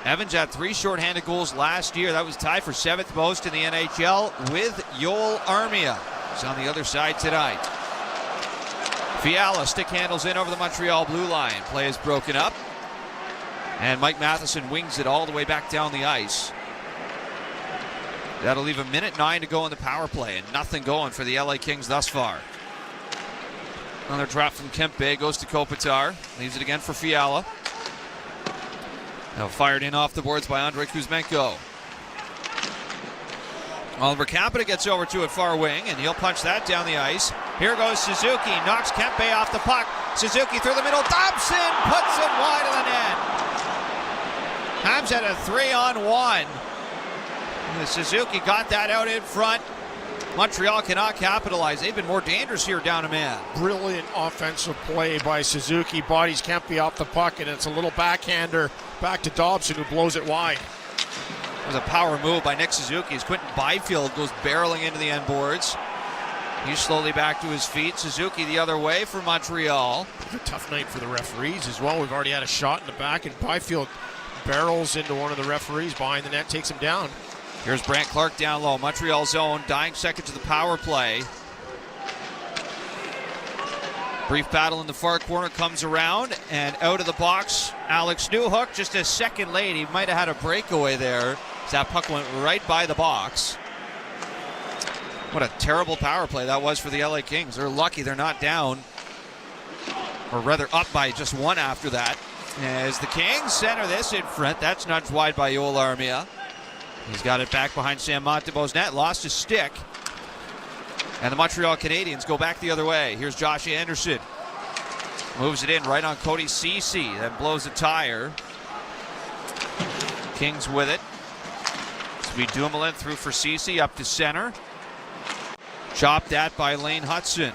Evans had 3 shorthanded goals last year. That was tied for 7th most in the NHL with Yoel Armia. He's on the other side tonight. Fiala stick handles in over the Montreal blue line. Play is broken up. And Mike Matheson wings it all the way back down the ice. That'll leave 1:09 to go in the power play, and nothing going for the LA Kings thus far. Another drop from Kempe, goes to Kopitar. Leaves it again for Fiala. Now fired in off the boards by Andrei Kuzmenko. Oliver Capita gets over to it far wing, and he'll punch that down the ice. Here goes Suzuki, knocks Kempe off the puck. Suzuki through the middle, Dobson puts it wide of the net. Habs had a 3-on-1. Suzuki got that out in front. Montreal cannot capitalize. They've been more dangerous here down a man. Brilliant offensive play by Suzuki. Bodies Kempe off the puck, and it's a little backhander back to Dobson, who blows it wide. It was a power move by Nick Suzuki as Quentin Byfield goes barreling into the end boards. He's slowly back to his feet. Suzuki the other way for Montreal. It's a tough night for the referees as well. We've already had a shot in the back, and Byfield barrels into one of the referees behind the net, takes him down. Here's Brant Clark down low. Montreal zone, dying seconds of the power play. Brief battle in the far corner, comes around, and out of the box, Alex Newhook just a second late. He might have had a breakaway there. That puck went right by the box. What a terrible power play that was for the LA Kings. They're lucky they're not down, or rather up by just 1 after that. As the Kings center this in front, that's nudged wide by Yoel Armia. He's got it back behind Sam Montebo's net, lost his stick. And the Montreal Canadiens go back the other way. Here's Josh Anderson. Moves it in right on Cody Ceci, then blows a tire. Kings with it. Sweet Dumoulin through for Ceci, up to center. Chopped at by Lane Hudson.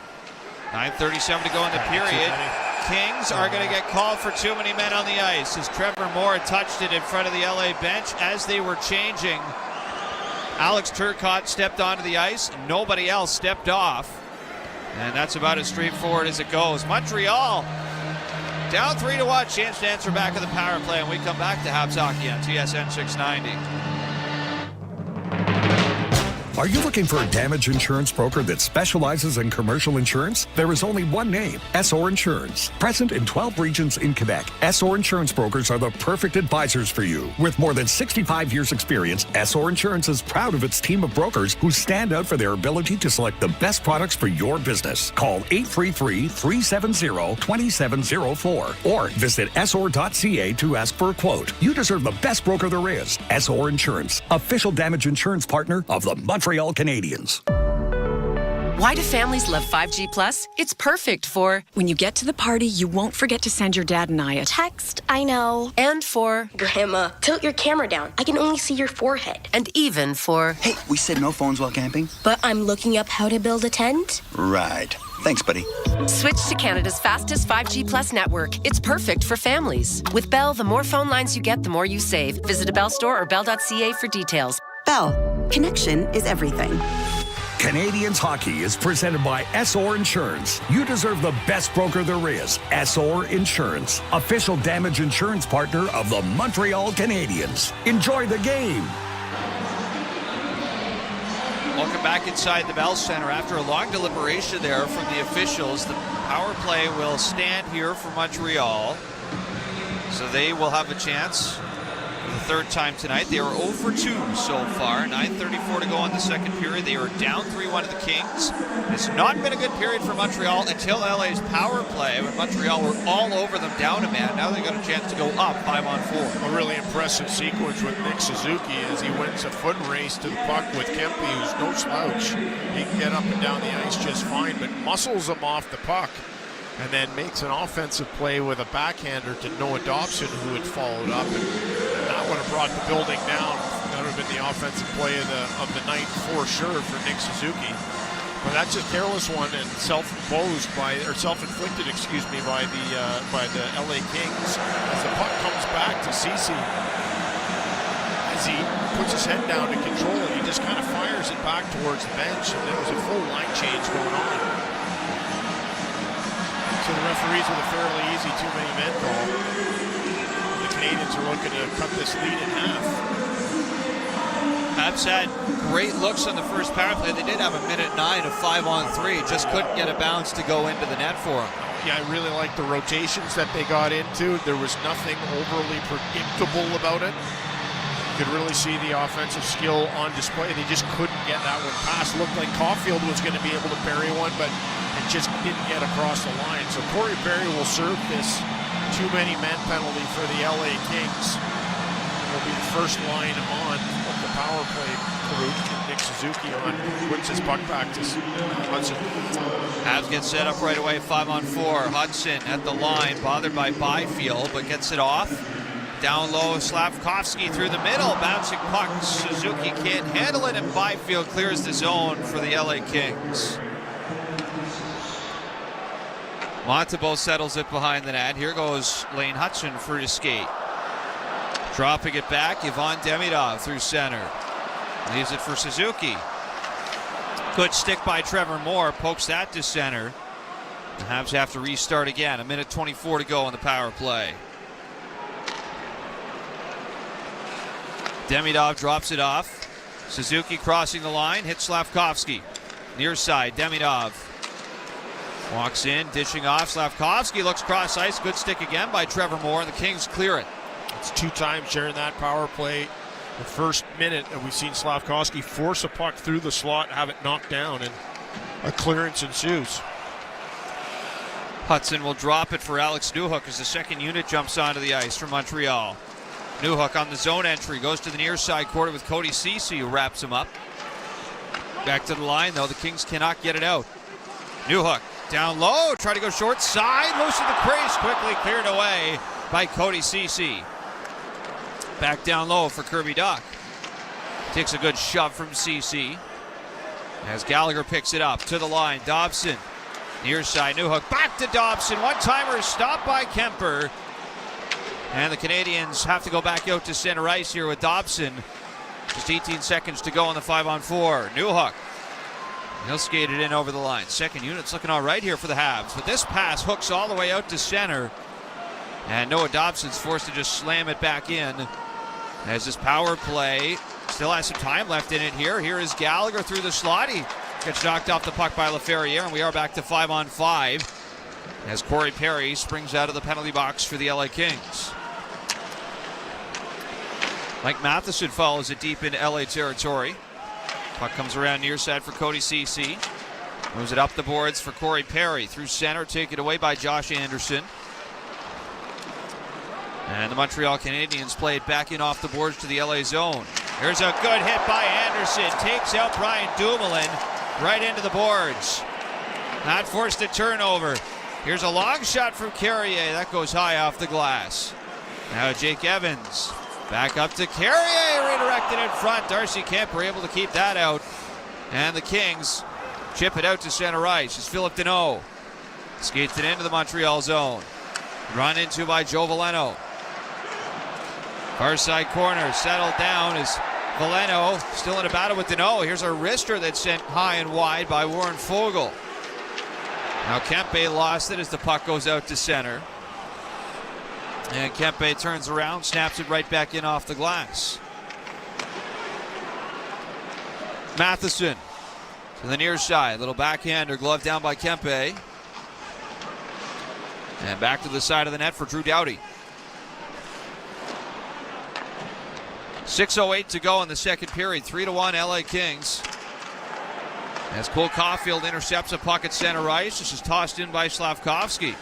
9:37 to go in the period. Kings are going to get called for too many men on the ice as Trevor Moore touched it in front of the LA bench as they were changing. Alex Turcotte stepped onto the ice. Nobody else stepped off. And that's about as straightforward as it goes. Montreal down 3-1. Chance to answer back in the power play. And we come back to Habs Hockey on TSN 690. Are you looking for a damage insurance broker that specializes in commercial insurance? There is only one name, SOR Insurance. Present in 12 regions in Quebec, SOR Insurance brokers are the perfect advisors for you. With more than 65 years experience, SOR Insurance is proud of its team of brokers who stand out for their ability to select the best products for your business. Call 833-370-2704 or visit SOR.ca to ask for a quote. You deserve the best broker there is. SOR Insurance, official damage insurance partner of the Montreal Canadiens. Why do families love 5G Plus? It's perfect for when you get to the party, you won't forget to send your dad and I a text. I know. And for Grandma, tilt your camera down. I can only see your forehead. And even for hey, we said no phones while camping. But I'm looking up how to build a tent. Right. Thanks, buddy. Switch to Canada's fastest 5G Plus network. It's perfect for families. With Bell, the more phone lines you get, the more you save. Visit a Bell store or bell.ca for details. Bell. Connection is everything. Canadiens hockey is presented by SOR Insurance. You deserve the best broker there is. SOR Insurance, official damage insurance partner of the Montreal Canadiens. Enjoy the game. Welcome back inside the Bell Center. After a long deliberation there from the officials, the power play will stand here for Montreal. So they will have a chance for the third time tonight. They are 0 for 2 so far. 9:34 to go in the second period. They are down 3-1 to the Kings. It's not been a good period for Montreal until LA's power play when Montreal were all over them down a man. Now they got a chance to go up 5-on-4. A really impressive sequence with Nick Suzuki as he wins a foot race to the puck with Kempe, who's no slouch. He can get up and down the ice just fine, but muscles him off the puck and then makes an offensive play with a backhander to Noah Dobson, who had followed up, and that would have brought the building down. That would have been the offensive play of the night for sure for Nick Suzuki. But that's a careless one and self-inflicted, by the LA Kings as the puck comes back to Ceci. As he puts his head down to control it, he just kind of fires it back towards the bench, and there was a full line change going on. So the referees with a fairly easy too-many-men call. The Canadiens are looking to cut this lead in half. Habs had great looks on the first power play. They did have a minute 9 of 5-on-3. Just couldn't get a bounce to go into the net for them. Yeah, I really like the rotations that they got into. There was nothing overly predictable about it. You could really see the offensive skill on display. They just couldn't get that one past. Looked like Caulfield was going to be able to bury one, but it just didn't get across the line. So Corey Perry will serve this too many men penalty for the LA Kings. Will be the first line on of the power play group. Nick Suzuki on puts his puck back to Hudson. Habs get set up right away, 5-on-4. Hudson at the line, bothered by Byfield, but gets it off. Down low, Slavkovsky through the middle, bouncing puck. Suzuki can't handle it, and Byfield clears the zone for the LA Kings. Montembeault settles it behind the net. Here goes Lane Hudson for his skate. Dropping it back, Ivan Demidov through center. Leaves it for Suzuki. Good stick by Trevor Moore, pokes that to center. The Habs have to restart again. 1:24 to go on the power play. Demidov drops it off. Suzuki crossing the line, hits Slavkovsky. Near side, Demidov walks in, dishing off. Slavkovsky looks cross ice. Good stick again by Trevor Moore, and the Kings clear it. It's 2 times during that power play. The first minute that we've seen Slavkovsky force a puck through the slot, have it knocked down, and a clearance ensues. Hudson will drop it for Alex Newhook as the second unit jumps onto the ice from Montreal. Newhook on the zone entry, goes to the near side quarter with Cody Ceci, who wraps him up. Back to the line, though. The Kings cannot get it out. Newhook down low, try to go short side, loose in the crease, quickly cleared away by Cody Ceci. Back down low for Kirby Dach. Takes a good shove from Ceci. As Gallagher picks it up to the line, Dobson. Near side, Newhook back to Dobson. One-timer stopped by Kemper. And the Canadiens have to go back out to center ice here with Dobson. Just 18 seconds to go on the 5-on-4. Newhook. He'll skate it in over the line. Second unit's looking all right here for the Habs. But this pass hooks all the way out to center. And Noah Dobson's forced to just slam it back in. As this power play still has some time left in it here. Here is Gallagher through the slot. He gets knocked off the puck by LaFerriere, and we are back to 5-on-5 as Corey Perry springs out of the penalty box for the LA Kings. Mike Matheson follows it deep into LA territory. Puck comes around near side for Cody Ceci. Moves it up the boards for Corey Perry. Through center, taken away by Josh Anderson. And the Montreal Canadiens play it back in off the boards to the LA zone. Here's a good hit by Anderson. Takes out Brian Dumoulin right into the boards. Not forced a turnover. Here's a long shot from Carrier. That goes high off the glass. Now Jake Evans. Back up to Carrier. Redirected in front. Darcy Kemper able to keep that out. And the Kings chip it out to center ice. It's Philip Deneau. Skates it into the Montreal zone. Run into by Joe Veleno. Far side corner, settled down is Veleno, still in a battle with Deneau. Here's a wrister that's sent high and wide by Warren Foegele. Now Kempe lost it as the puck goes out to center. And Kempe turns around, snaps it right back in off the glass. Matheson to the near side, little backhander, glove down by Kempe. And back to the side of the net for Drew Doughty. 6:08 to go in the second period. 3-1 LA Kings. As Cole Caulfield intercepts a puck at center ice. This is tossed in by Slavkovsky.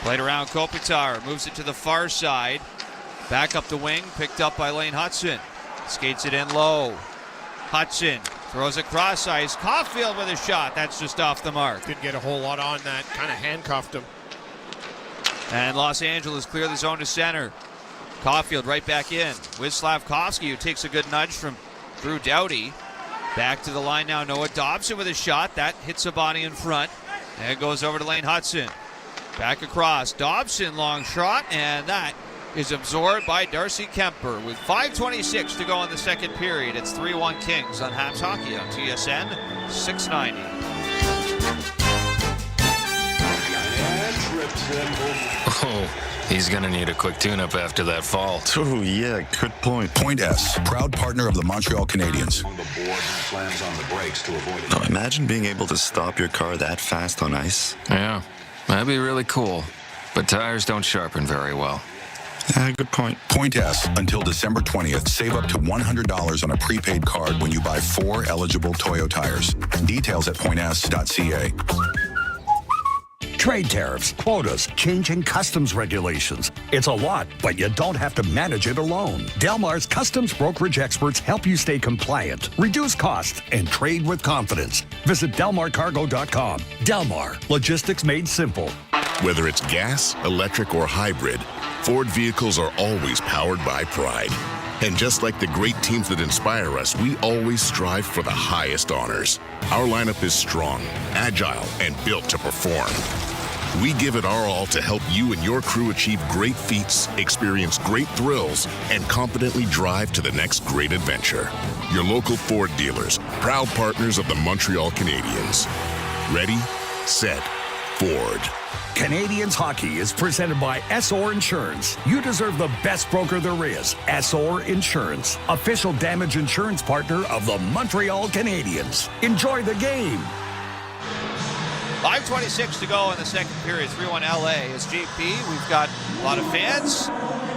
Played around Kopitar. Moves it to the far side. Back up the wing. Picked up by Lane Hudson. Skates it in low. Hudson throws it cross ice. Caulfield with a shot. That's just off the mark. Didn't get a whole lot on that. Kind of handcuffed him. And Los Angeles clear the zone to center. Caulfield right back in with Slavkovsky, who takes a good nudge from Drew Doughty. Back to the line now, Noah Dobson with a shot. That hits a body in front. And it goes over to Lane Hudson. Back across. Dobson, long shot, and that is absorbed by Darcy Kemper. With 5:26 to go in the second period, it's 3-1 Kings on Habs Hockey on TSN 690. Oh, he's going to need a quick tune-up after that fall. Oh, yeah, good point. Point S, proud partner of the Montreal Canadiens. Now, imagine being able to stop your car that fast on ice. Yeah, that'd be really cool. But tires don't sharpen very well. Good point. Point S, until December 20th, save up to $100 on a prepaid card when you buy 4 eligible Toyo tires. Details at points.ca. Trade tariffs, quotas, changing customs regulations. It's a lot, but you don't have to manage it alone. Delmar's customs brokerage experts help you stay compliant, reduce costs, and trade with confidence. Visit delmarcargo.com. Delmar, logistics made simple. Whether it's gas, electric, or hybrid, Ford vehicles are always powered by pride. And just like the great teams that inspire us, we always strive for the highest honors. Our lineup is strong, agile, and built to perform. We give it our all to help you and your crew achieve great feats, experience great thrills, and confidently drive to the next great adventure. Your local Ford dealers, proud partners of the Montreal Canadiens. Ready, set, Ford. Canadiens hockey is presented by SOR Insurance. You deserve the best broker there is. SOR Insurance, official damage insurance partner of the Montreal Canadiens. Enjoy the game. 5:26 to go in the second period. 3-1 LA is GP. We've got a lot of fans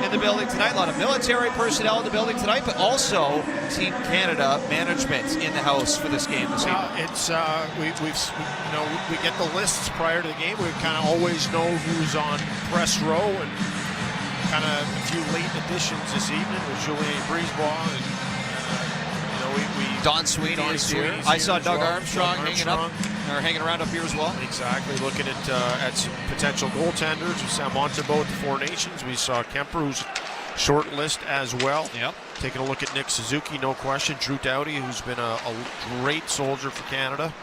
in the building tonight, a lot of military personnel in the building tonight, but also Team Canada management in the house for this game this evening. It's we get the lists prior to the game. We kind of always know who's on press row, and kind of a few late additions this evening with Julien Brisebois and Don Sweeney is here. I saw Doug Armstrong hanging around up here as well. Exactly. Looking at some potential goaltenders. We saw Montembeault at the Four Nations. We saw Kemper, who's short list as well. Yep. Taking a look at Nick Suzuki, no question. Drew Doughty, who's been a great soldier for Canada.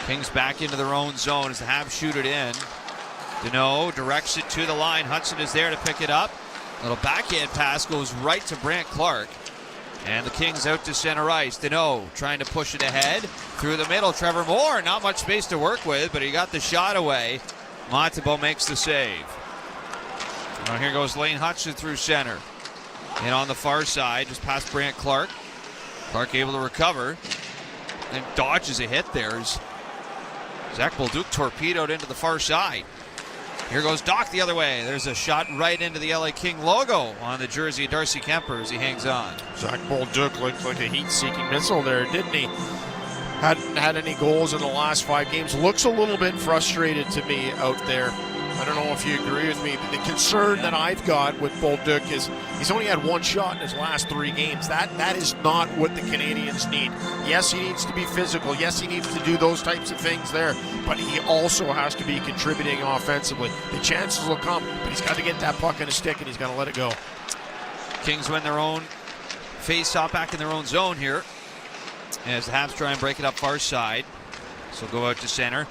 Kings back into their own zone as the Habs shoot it in. Deneau directs it to the line. Hudson is there to pick it up. A little backhand pass goes right to Brant Clark. And the Kings out to center ice. Deneau trying to push it ahead. Through the middle, Trevor Moore. Not much space to work with, but he got the shot away. Montembeault makes the save. Now here goes Lane Hudson through center. And on the far side, just past Brant Clark. Clark able to recover. And dodges a hit there. Zach Bolduc torpedoed into the far side. Here goes Doc the other way. There's a shot right into the LA King logo on the jersey of Darcy Kemper as he hangs on. Zach Bolduc looked like a heat-seeking missile there, didn't he? Hadn't had any goals in the last 5 games. Looks a little bit frustrated to me out there. I don't know if you agree with me. The concern that I've got with Bolduc is he's only had 1 shot in his last 3 games. That is not what the Canadiens need. Yes, he needs to be physical. Yes, he needs to do those types of things there. But he also has to be contributing offensively. The chances will come, but he's got to get that puck in his stick, and he's got to let it go. Kings win their own face-off back in their own zone here as the Habs try and break it up far side. So go out to center.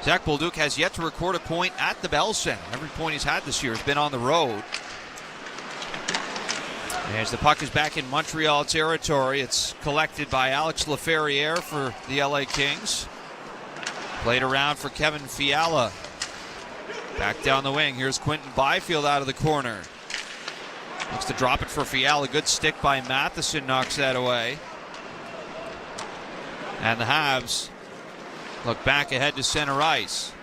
Zach Bolduc has yet to record a point at the Bell Center. Every point he's had this year has been on the road. As the puck is back in Montreal territory, it's collected by Alex Laferriere for the LA Kings. Played around for Kevin Fiala. Back down the wing. Here's Quinton Byfield out of the corner. Looks to drop it for Fiala. Good stick by Matheson, knocks that away. And the Habs look back ahead to center ice.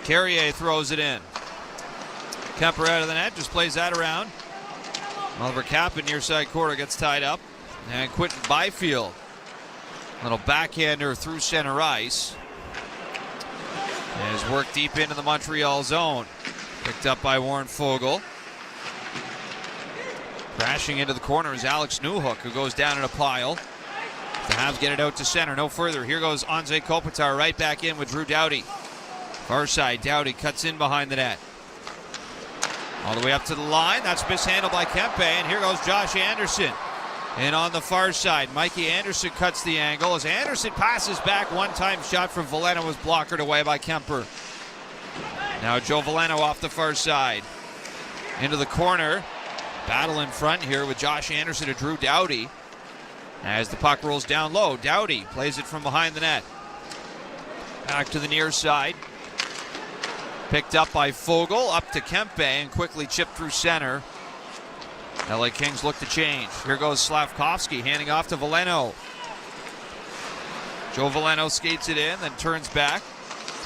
Carrier throws it in. Kemper out of the net, just plays that around. Oliver Kappen near side corner gets tied up. And Quinton Byfield. Little backhander through center ice. And his work deep into the Montreal zone. Picked up by Warren Foegele. Crashing into the corner is Alex Newhook, who goes down in a pile. The Habs get it out to center, no further. Here goes Anze Kopitar right back in with Drew Doughty. Far side, Doughty cuts in behind the net. All the way up to the line, that's mishandled by Kempe, and here goes Josh Anderson. And on the far side, Mikey Anderson cuts the angle. As Anderson passes back, one-time shot from Veleno was blockered away by Kemper. Now Joe Veleno off the far side. Into the corner. Battle in front here with Josh Anderson to Drew Doughty. As the puck rolls down low, Doughty plays it from behind the net. Back to the near side. Picked up by Fogle, up to Kempe, and quickly chipped through center. LA Kings look to change. Here goes Slavkovsky, handing off to Veleno. Joe Veleno skates it in, then turns back.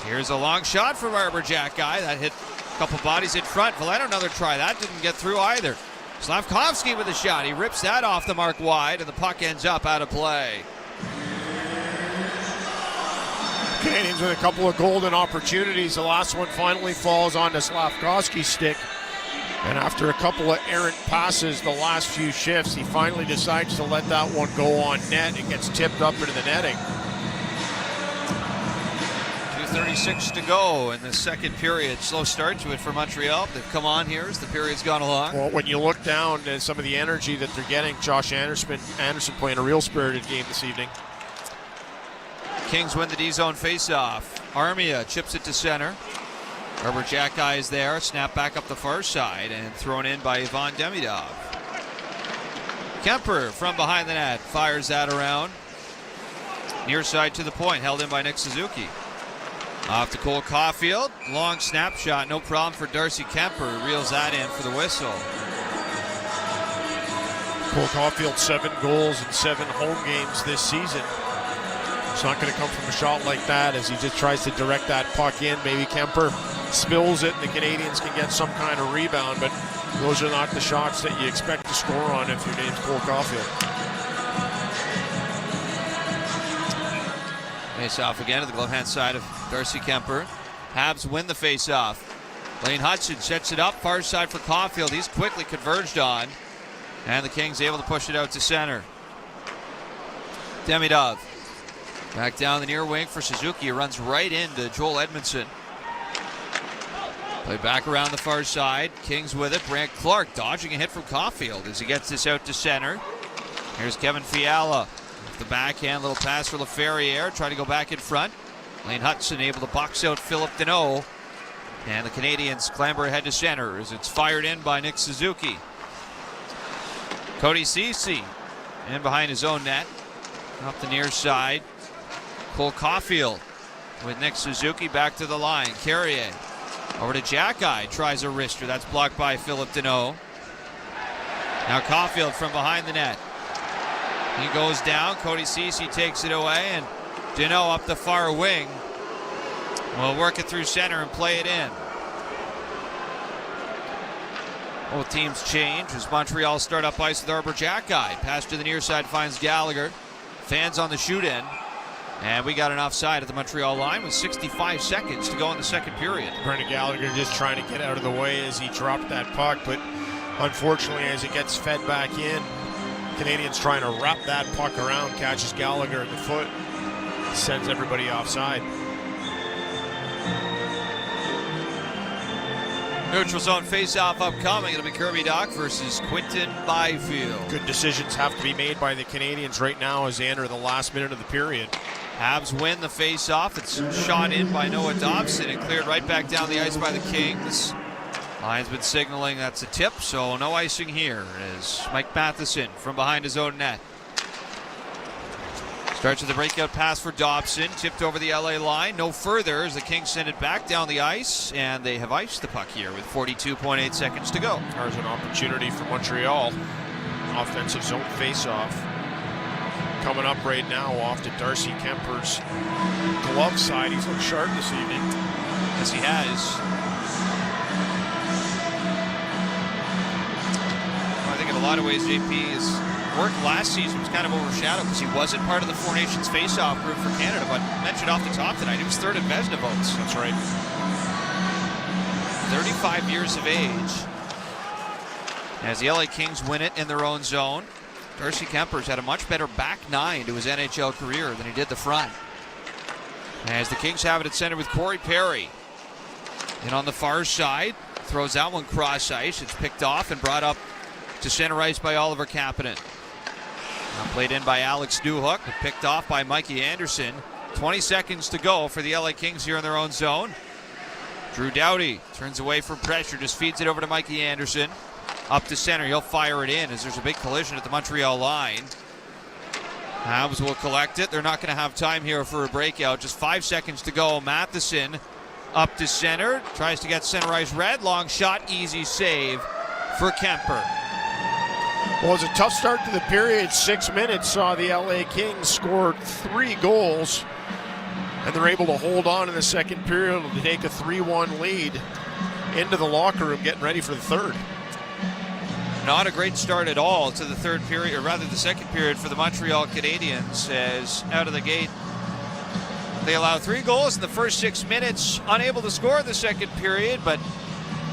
Here's a long shot from Arbor-Jack guy. That hit a couple bodies in front. Veleno, another try. That didn't get through either. Slavkovsky with a shot. He rips that off the mark wide, and the puck ends up out of play. Canadians with a couple of golden opportunities. The last one finally falls onto Slavkovsky's stick. And after a couple of errant passes the last few shifts, he finally decides to let that one go on net. It gets tipped up into the netting. 2:36 to go in the second period. Slow start to it for Montreal. They've come on here as the period's gone along. Well, when you look down at some of the energy that they're getting, Josh Anderson playing a real spirited game this evening. Kings win the D-zone faceoff. Armia chips it to center. Arbor-Jack guy is there. Snap back up the far side and thrown in by Ivan Demidov. Kemper from behind the net fires that around. Near side to the point, held in by Nick Suzuki. Off to Cole Caulfield. Long snapshot, no problem for Darcy Kemper. Reels that in for the whistle. Cole Caulfield, 7 goals in 7 home games this season. It's not going to come from a shot like that as he just tries to direct that puck in. Maybe Kemper spills it and the Canadians can get some kind of rebound, but those are not the shots that you expect to score on if your name's Cole Caulfield. Face-off again to the glove hand side of Darcy Kemper. Habs win the face-off. Lane Hudson sets it up, far side for Caulfield. He's quickly converged on, and the Kings able to push it out to center. Demidov back down the near wing for Suzuki. He runs right into Joel Edmondson. Play back around the far side. Kings with it. Brant Clark dodging a hit from Caulfield as he gets this out to center. Here's Kevin Fiala. With the backhand, little pass for LaFerriere. Trying to go back in front. Lane Hudson able to box out Philip Deneau. And the Canadians clamber ahead to center as it's fired in by Nick Suzuki. Cody Ceci in behind his own net. Up the near side. Cole Caulfield with Nick Suzuki back to the line. Carrier over to Jack-Eye. Tries a wrister. That's blocked by Philip Deneau. Now Caulfield from behind the net. He goes down. Cody Ceci takes it away, and Deneau up the far wing will work it through center and play it in. Both teams change as Montreal start up ice with Arbor-Jack guy. Pass to the near side finds Gallagher. Fans on the shoot-in. And we got an offside at the Montreal line with 65 seconds to go in the second period. Brendan Gallagher just trying to get out of the way as he dropped that puck, but unfortunately as it gets fed back in, Canadians trying to wrap that puck around, catches Gallagher at the foot, sends everybody offside. Neutral zone face-off upcoming. It'll be Kirby Doc versus Quinton Byfield. Good decisions have to be made by the Canadians right now as they enter the last minute of the period. Habs win the face-off. It's shot in by Noah Dobson and cleared right back down the ice by the Kings. Linesman signaling that's a tip, so no icing here as Mike Matheson from behind his own net. Starts with the breakout pass for Dobson, tipped over the LA line. No further as the Kings send it back down the ice, and they have iced the puck here with 42.8 seconds to go. There's an opportunity for Montreal. Offensive zone face-off. Coming up right now off to Darcy Kemper's glove side. He's looked sharp this evening. Yes, he has. I think in a lot of ways, JP's work last season was kind of overshadowed because he wasn't part of the Four Nations face-off group for Canada, but mentioned off the top tonight, he was third in Vezina votes. That's right. 35 years of age. As the LA Kings win it in their own zone, Darcy Kemper's had a much better back nine to his NHL career than he did the front. As the Kings have it at center with Corey Perry. And on the far side, throws that one cross ice. It's picked off and brought up to center ice by Oliver Kapanen. Now played in by Alex Newhook, but picked off by Mikey Anderson. 20 seconds to go for the LA Kings here in their own zone. Drew Doughty turns away from pressure, just feeds it over to Mikey Anderson. Up to center, he'll fire it in as there's a big collision at the Montreal line. Habs will collect it. They're not going to have time here for a breakout. Just 5 seconds to go. Matheson Up to center, tries to get center ice red. Long shot, easy save for Kemper. Well, it was a tough start to the period. 6 minutes saw the LA Kings scored 3 goals, and they're able to hold on in the second period to take a 3-1 lead into the locker room, getting ready for the third. Not a great start at all to the third period, or rather the second period for the Montreal Canadiens, as out of the gate they allow 3 goals in the first 6 minutes, unable to score in the second period, but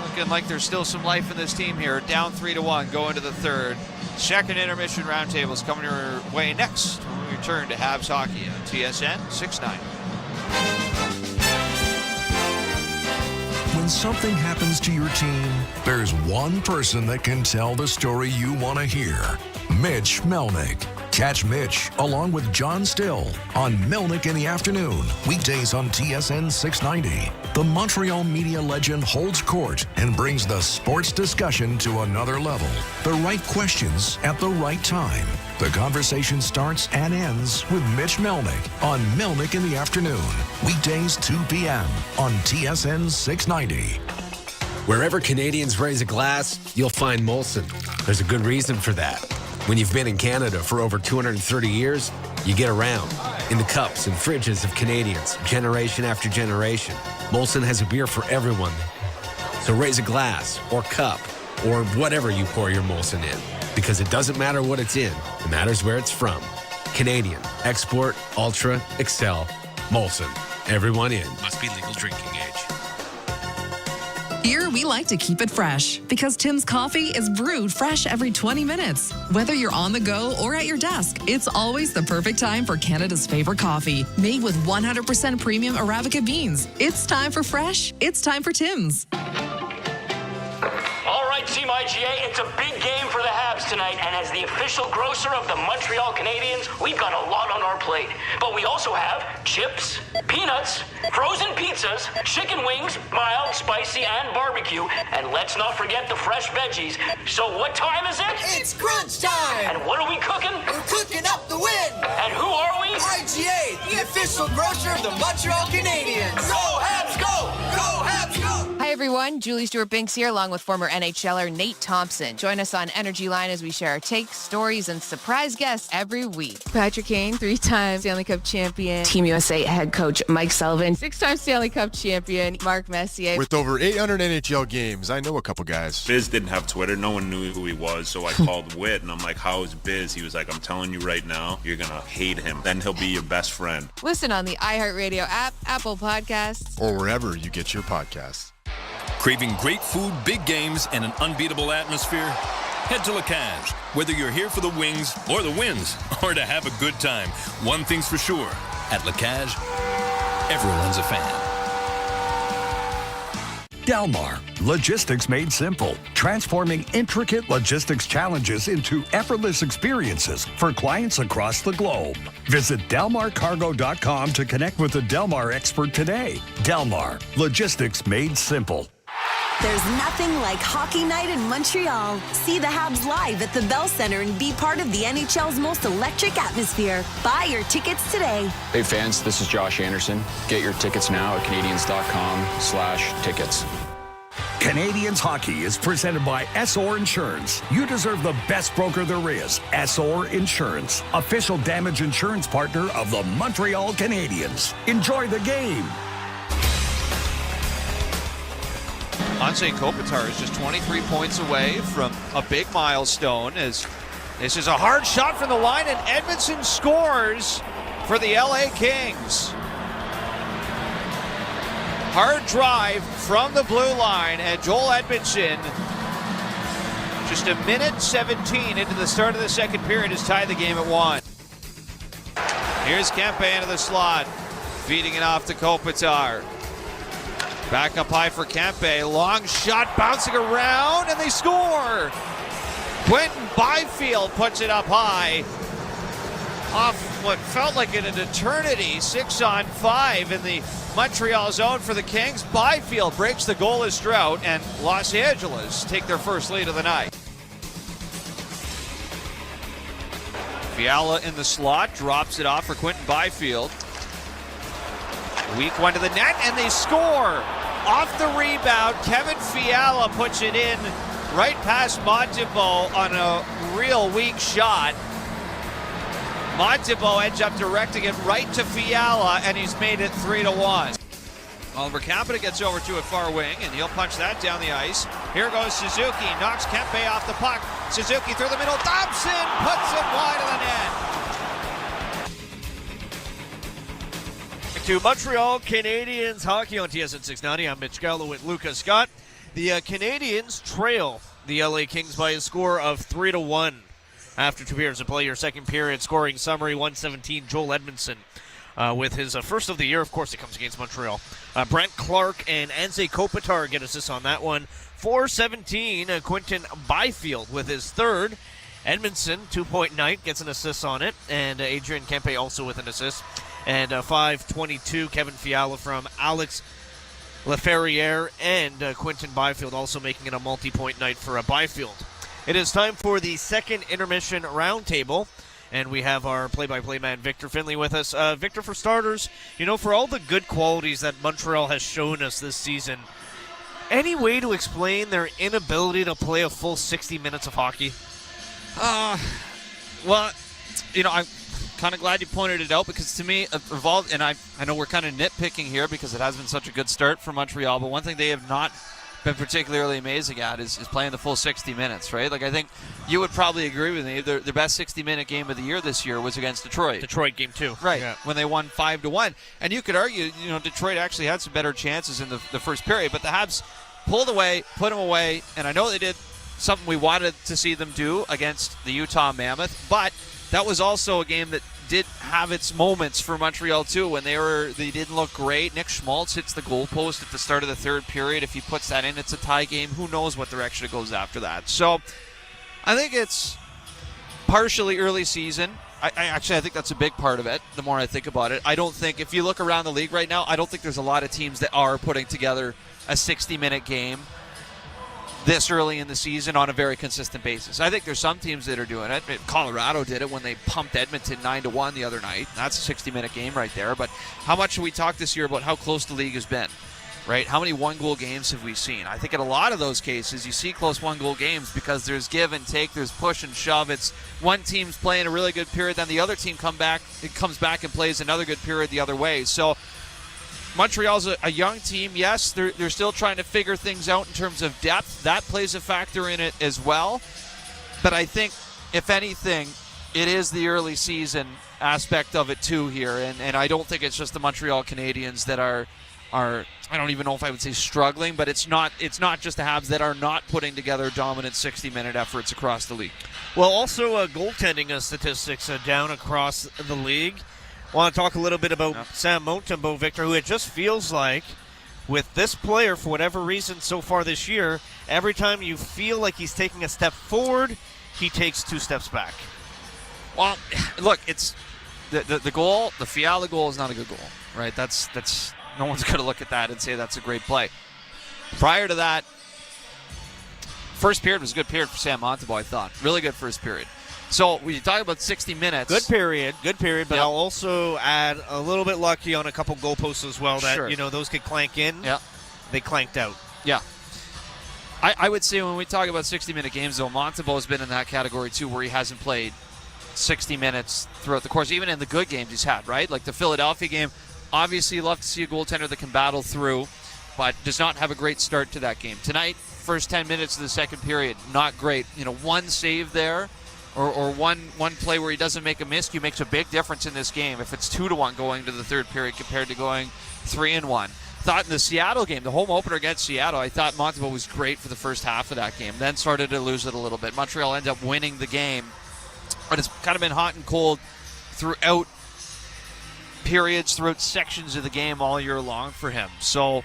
looking like there's still some life in this team here. Down 3-1 going to the third. Second intermission roundtables coming your way next when we return to Habs Hockey on TSN 690. When something happens to your team, there's one person that can tell the story you want to hear. Mitch Melnick. Catch Mitch along with John Still on Melnick in the Afternoon, weekdays on TSN 690. The Montreal media legend holds court and brings the sports discussion to another level. The right questions at the right time. The conversation starts and ends with Mitch Melnick on Melnick in the Afternoon, weekdays 2 p.m. on TSN 690. Wherever Canadians raise a glass, you'll find Molson. There's a good reason for that. When you've been in Canada for over 230 years, you get around in the cups and fridges of Canadians, generation after generation. Molson has a beer for everyone. So raise a glass or cup or whatever you pour your Molson in, because it doesn't matter what it's in, it matters where it's from. Canadian, export, ultra, excel, Molson. Everyone in. Must be legal drinking age. Here, we like to keep it fresh because Tim's coffee is brewed fresh every 20 minutes. Whether you're on the go or at your desk, it's always the perfect time for Canada's favorite coffee. Made with 100% premium Arabica beans. It's time for fresh. It's time for Tim's. All right, CMIGA, it's a big game for the Habs tonight, and as the official grocer of the Montreal Canadiens, we've got a lot on our plate. But we also have chips, peanuts, frozen pizzas, chicken wings, mild, spicy, and barbecue, and let's not forget the fresh veggies. So what time is it? It's crunch time! And what are we cooking? We're cooking up the win! And who are we? IGA, the official grocer of the Montreal Canadiens. Go Habs, go! Go Habs, go! Hi everyone, Julie Stewart-Binks here along with former NHLer Nate Thompson. Join us on Energy Line as we share our takes, stories, and surprise guests every week. Patrick Kane, 3-time Stanley Cup champion. Team USA head coach Mike Sullivan, 6-time Stanley Cup champion Mark Messier. With over 800 NHL games, I know a couple guys. Biz didn't have Twitter. No one knew who he was, so I called Whit, and I'm like, how is Biz? He was like, I'm telling you right now, you're going to hate him. Then he'll be your best friend. Listen on the iHeartRadio app, Apple Podcasts, or wherever you get your podcasts. Craving great food, big games, and an unbeatable atmosphere? Head to La Cage. Whether you're here for the wings or the wins, or to have a good time, one thing's for sure. At La Cage, everyone's a fan. Delmar, logistics made simple, transforming intricate logistics challenges into effortless experiences for clients across the globe. Visit DelmarCargo.com to connect with the Delmar expert today. Delmar, logistics made simple. There's nothing like hockey night in Montreal. See the Habs live at the Bell Center and be part of the NHL's most electric atmosphere. Buy your tickets today. Hey fans, this is Josh Anderson. Get your tickets now at Canadiens.com/tickets. Canadiens hockey is presented by SOR Insurance. You deserve the best broker there is. SOR Insurance, official damage insurance partner of the Montreal Canadiens. Enjoy the game. Anze Kopitar is just 23 points away from a big milestone, as this is a hard shot from the line, and Edmondson scores for the LA Kings. Hard drive from the blue line, and Joel Edmondson, just a minute 17 into the start of the second period, has tied the game at 1. Here's Kempe into the slot, feeding it off to Kopitar. Back up high for Kempe. Long shot bouncing around, and they score! Quentin Byfield puts it up high off what felt like an eternity. 6-on-5 in the Montreal zone for the Kings. Byfield breaks the goalless drought, and Los Angeles take their first lead of the night. Fiala in the slot, drops it off for Quentin Byfield. Weak one to the net, and they score. Off the rebound, Kevin Fiala puts it in right past Montembeault on a real weak shot. Montembeault ends up directing it right to Fiala, and he's made it 3-1. Oliver Capita gets over to a far wing, and he'll punch that down the ice. Here goes Suzuki, knocks Kempe off the puck. Suzuki through the middle, Thompson puts it wide of the net. To Montreal Canadiens hockey on TSN 690. I'm Mitch Gallo with Lucas Scott. The Canadiens trail the LA Kings by a score of 3-1 after 2 periods of play. Your second period scoring summary: 117. Joel Edmondson with his first of the year. Of course, it comes against Montreal. Brent Clark and Anze Kopitar get assists on that one. 4:17. Quinton Byfield with his third. Edmondson, 2-point night, gets an assist on it, and Adrian Kempe also with an assist. And 5:22, Kevin Fiala from Alex Laferriere, and Quinton Byfield also making it a multi-point night for Byfield. It is time for the second intermission roundtable, and we have our play-by-play man Victor Finley with us. Victor, for starters, for all the good qualities that Montreal has shown us this season, any way to explain their inability to play a full 60 minutes of hockey? Well, I'm kind of glad you pointed it out, because to me, and I know we're kind of nitpicking here because it has been such a good start for Montreal, but one thing they have not been particularly amazing at is playing the full 60 minutes, right? Like, I think you would probably agree with me. Their best 60-minute game of the year this year was against Detroit. Detroit game 2. Right, yeah. When they won 5-1. And you could argue, Detroit actually had some better chances in the first period, but the Habs pulled away, put them away, and I know they did something we wanted to see them do against the Utah Mammoth, but that was also a game that did have its moments for Montreal too, when they didn't look great. Nick Schmaltz hits the goalpost at the start of the third period. If he puts that in, it's a tie game. Who knows what direction it goes after that? So I think it's partially early season. I think that's a big part of it, the more I think about it. I don't think, if you look around the league right now, I don't think there's a lot of teams that are putting together a 60-minute game this early in the season on a very consistent basis. I think there's some teams that are doing it. Colorado did it when they pumped Edmonton 9-1 the other night. That's a 60-minute game right there. But how much have we talked this year about how close the league has been, right? How many one-goal games have we seen? I think in a lot of those cases, you see close one-goal games because there's give and take, there's push and shove. It's one team's playing a really good period, then the other team comes back and plays another good period the other way. So Montreal's a young team. Yes, they're still trying to figure things out in terms of depth. That plays a factor in it as well. But I think, if anything, it is the early season aspect of it too here. And I don't think it's just the Montreal Canadiens that are I don't even know if I would say struggling, but it's not just the Habs that are not putting together dominant 60-minute efforts across the league. Well, also goaltending statistics down across the league. I want to talk a little bit about Sam Montembeault, Victor, who it just feels like with this player, for whatever reason so far this year, every time you feel like he's taking a step forward, he takes 2 steps back. Well, look, it's the goal, the Fiala goal is not a good goal, right? That's no one's going to look at that and say that's a great play. Prior to that, first period was a good period for Sam Montembeault, I thought. Really good first period. So when you talk about 60 minutes. Good period, but yep. I'll also add a little bit lucky on a couple goalposts as well that, sure, those could clank in. Yeah. They clanked out. Yeah. I would say when we talk about 60-minute games, though, Montembeault has been in that category, too, where he hasn't played 60 minutes throughout the course, even in the good games he's had, right? Like the Philadelphia game, obviously you love to see a goaltender that can battle through, but does not have a great start to that game. Tonight, first 10 minutes of the second period, not great. One save there, or one play where he doesn't make a miscue makes a big difference in this game if it's 2-1 going to the third period compared to going 3-1. Thought in the Seattle game, the home opener against Seattle, I thought Montembeault was great for the first half of that game, then started to lose it a little bit. Montreal ended up winning the game, but it's kind of been hot and cold throughout periods, throughout sections of the game all year long for him. So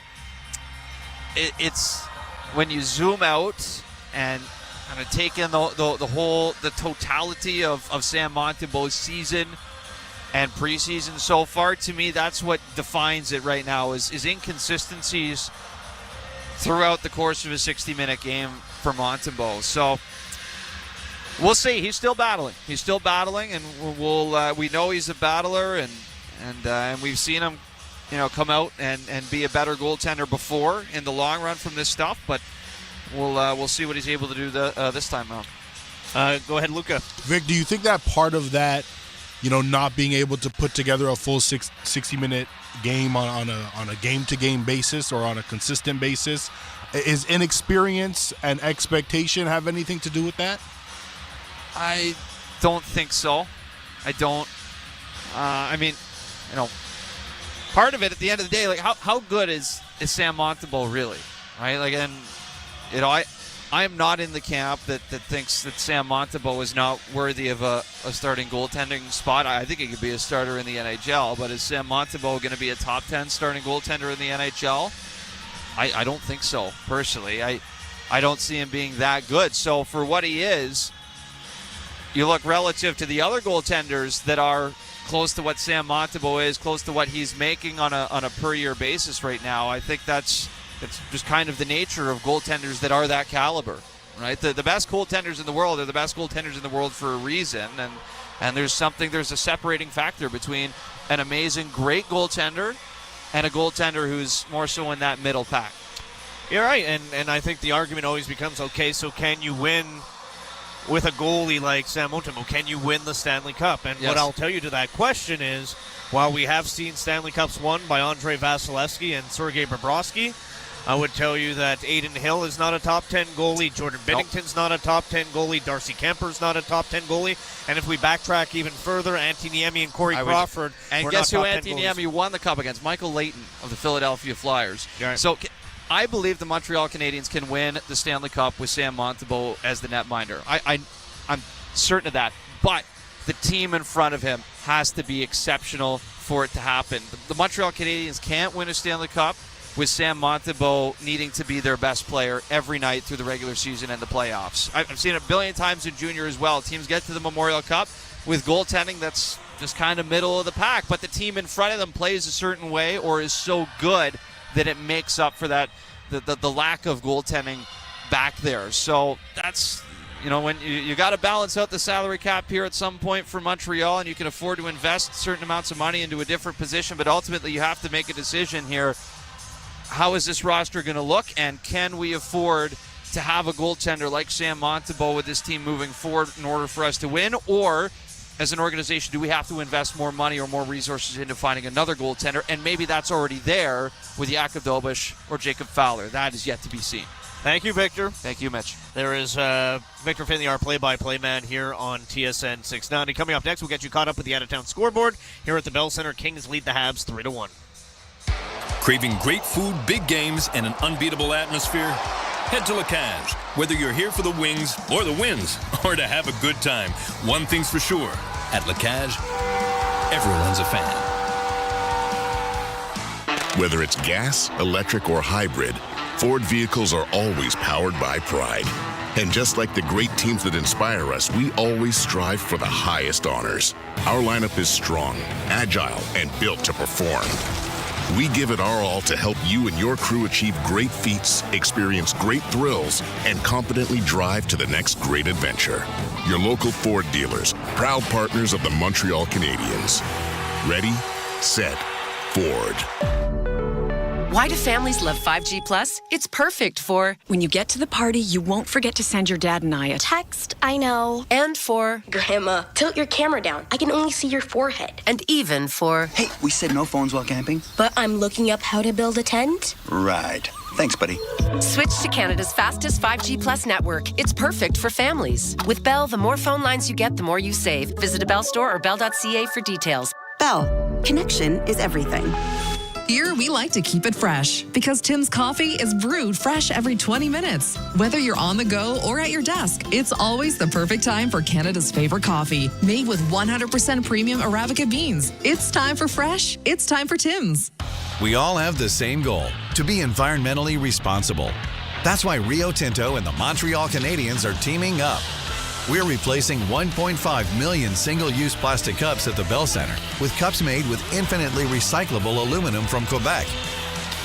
it's when you zoom out and kind of take in the totality of Sam Montembeault's season and preseason so far, to me, that's what defines it right now is inconsistencies throughout the course of a 60-minute game for Montembeault. So we'll see. He's still battling. And we know he's a battler, and we've seen him come out and be a better goaltender before in the long run from this stuff, but we'll see what he's able to do this time around. Go ahead, Luca. Vic, do you think that part of that, not being able to put together a full 60-minute game on a game-to-game basis or on a consistent basis, is inexperience and expectation have anything to do with that? I don't think so. I don't. Part of it at the end of the day, like how good is Sam Montembeault really, right? Like, and I am not in the camp that thinks that Sam Montembeault is not worthy of a starting goaltending spot. I think he could be a starter in the NHL, but is Sam Montembeault going to be a top 10 starting goaltender in the NHL? I don't think so, personally. I don't see him being that good. So for what he is, you look relative to the other goaltenders that are close to what Sam Montembeault is, close to what he's making on a per-year basis right now. I think that's just kind of the nature of goaltenders that are that caliber, right? The best goaltenders in the world are the best goaltenders in the world for a reason, and there's a separating factor between an amazing, great goaltender and a goaltender who's more so in that middle pack. You're right, and I think the argument always becomes, okay, so can you win with a goalie like Sam Montembeault? Can you win the Stanley Cup? And Yes. What I'll tell you to that question is, while we have seen Stanley Cups won by Andrei Vasilevsky and Sergei Bobrovsky, I would tell you that Aiden Hill is not a top 10 goalie. Jordan Binnington's not a top 10 goalie. Darcy Kemper's not a top 10 goalie. And if we backtrack even further, Antti Niemi and Corey Crawford And were guess not who top 10 Antti goalies. Niemi won the Cup against? Michael Leighton of the Philadelphia Flyers. Right. So I believe the Montreal Canadiens can win the Stanley Cup with Sam Montembeault as the netminder. I'm certain of that. But the team in front of him has to be exceptional for it to happen. The Montreal Canadiens can't win a Stanley Cup with Sam Montembeault needing to be their best player every night through the regular season and the playoffs. I've seen it a billion times in junior as well. Teams get to the Memorial Cup with goaltending that's just kind of middle of the pack, but the team in front of them plays a certain way or is so good that it makes up for that the lack of goaltending back there. So that's, when you got to balance out the salary cap here at some point for Montreal, and you can afford to invest certain amounts of money into a different position, but ultimately you have to make a decision here. How is this roster going to look, and can we afford to have a goaltender like Sam Montembeault with this team moving forward in order for us to win? Or, as an organization, do we have to invest more money or more resources into finding another goaltender? And maybe that's already there with Jakub Dobeš or Jacob Fowler. That is yet to be seen. Thank you, Victor. Thank you, Mitch. There is Victor Finley, our play-by-play man here on TSN 690. Coming up next, we'll get you caught up with the out-of-town scoreboard. Here at the Bell Center, Kings lead the Habs 3-1. Craving great food, big games, and an unbeatable atmosphere? Head to Lacage. Whether you're here for the wings or the wins, or to have a good time, one thing's for sure. At Lacage, everyone's a fan. Whether it's gas, electric, or hybrid, Ford vehicles are always powered by pride. And just like the great teams that inspire us, we always strive for the highest honors. Our lineup is strong, agile, and built to perform. We give it our all to help you and your crew achieve great feats, experience great thrills, and confidently drive to the next great adventure. Your local Ford dealers, proud partners of the Montreal Canadiens. Ready, set, Ford. Why do families love 5G Plus? It's perfect for when you get to the party, you won't forget to send your dad and I a text. I know. And for Grandma, tilt your camera down. I can only see your forehead. And even for Hey, we said no phones while camping? But I'm looking up how to build a tent. Right. Thanks, buddy. Switch to Canada's fastest 5G Plus network. It's perfect for families. With Bell, the more phone lines you get, the more you save. Visit a Bell store or bell.ca for details. Bell. Connection is everything. Here, we like to keep it fresh because Tim's coffee is brewed fresh every 20 minutes. Whether you're on the go or at your desk, it's always the perfect time for Canada's favorite coffee. Made with 100% premium Arabica beans. It's time for fresh. It's time for Tim's. We all have the same goal, to be environmentally responsible. That's why Rio Tinto and the Montreal Canadiens are teaming up. We're replacing 1.5 million single-use plastic cups at the Bell Center with cups made with infinitely recyclable aluminum from Quebec.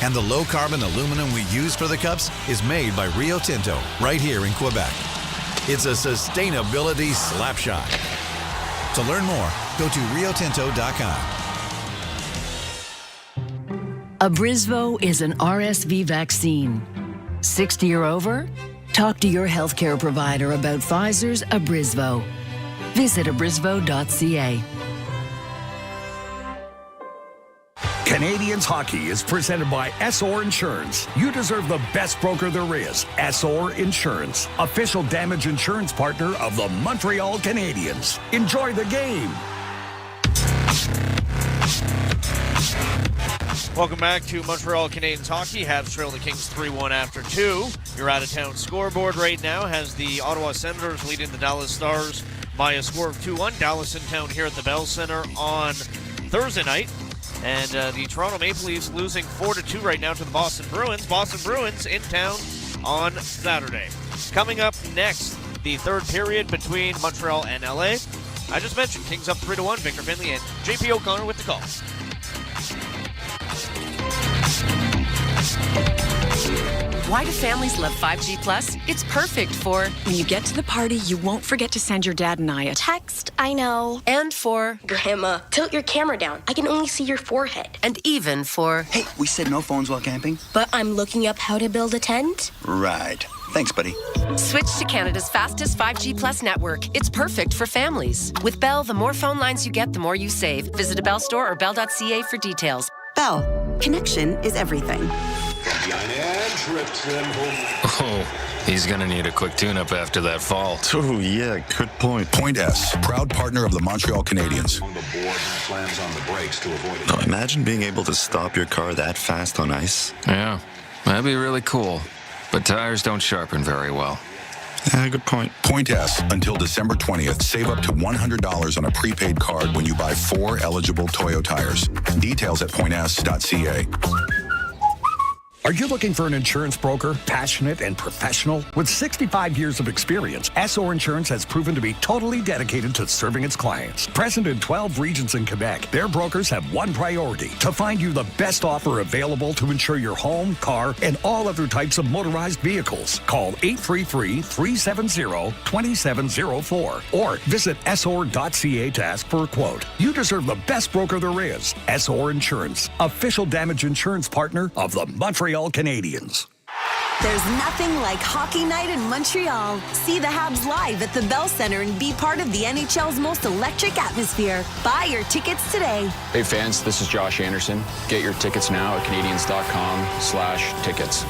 And the low-carbon aluminum we use for the cups is made by Rio Tinto right here in Quebec. It's a sustainability slapshot. To learn more, go to riotinto.com. Abrysvo is an RSV vaccine. 60 or over? Talk to your healthcare provider about Pfizer's Abrysvo. Visit abrysvo.ca. Canadiens hockey is presented by SOR Insurance. You deserve the best broker there is. SOR Insurance, official damage insurance partner of the Montreal Canadiens. Enjoy the game. Welcome back to Montreal Canadiens hockey. Habs trail the Kings 3-1 after 2. Your out-of-town scoreboard right now has the Ottawa Senators leading the Dallas Stars by a score of 2-1. Dallas in town here at the Bell Center on Thursday night. And the Toronto Maple Leafs losing 4-2 right now to the Boston Bruins. Boston Bruins in town on Saturday. Coming up next, the third period between Montreal and LA. I just mentioned Kings up 3-1. Victor Finley and JP O'Connor with the call. Why do families love 5G Plus? It's perfect for when you get to the party, you won't forget to send your dad and I a Text, I know. And for Grandma, tilt your camera down. I can only see your forehead. And even for Hey, we said no phones while camping. But I'm looking up how to build a tent. Right. Thanks, buddy. Switch to Canada's fastest 5G Plus network. It's perfect for families. With Bell, the more phone lines you get, the more you save. Visit a Bell store or bell.ca for details. Bell. Connection is everything. Oh, he's going to need a quick tune-up after that fall. Oh, yeah, good point. Point S, proud partner of the Montreal Canadiens. Now, imagine being able to stop your car that fast on ice. Yeah, that'd be really cool. But tires don't sharpen very well. Good point. Point S, until December 20th, save up to $100 on a prepaid card when you buy 4 eligible Toyo tires. Details at points.ca. Are you looking for an insurance broker, passionate and professional? With 65 years of experience, SOR Insurance has proven to be totally dedicated to serving its clients. Present in 12 regions in Quebec, their brokers have one priority: to find you the best offer available to insure your home, car, and all other types of motorized vehicles. Call 833-370-2704 or visit SOR.ca to ask for a quote. You deserve the best broker there is. SOR Insurance, official damage insurance partner of the Montreal Canadiens. There's nothing like hockey night in Montreal. See the Habs live at the Bell Center and be part of the NHL's most electric atmosphere. Buy your tickets today. Hey fans, this is Josh Anderson. Get your tickets now at Canadiens.com/tickets.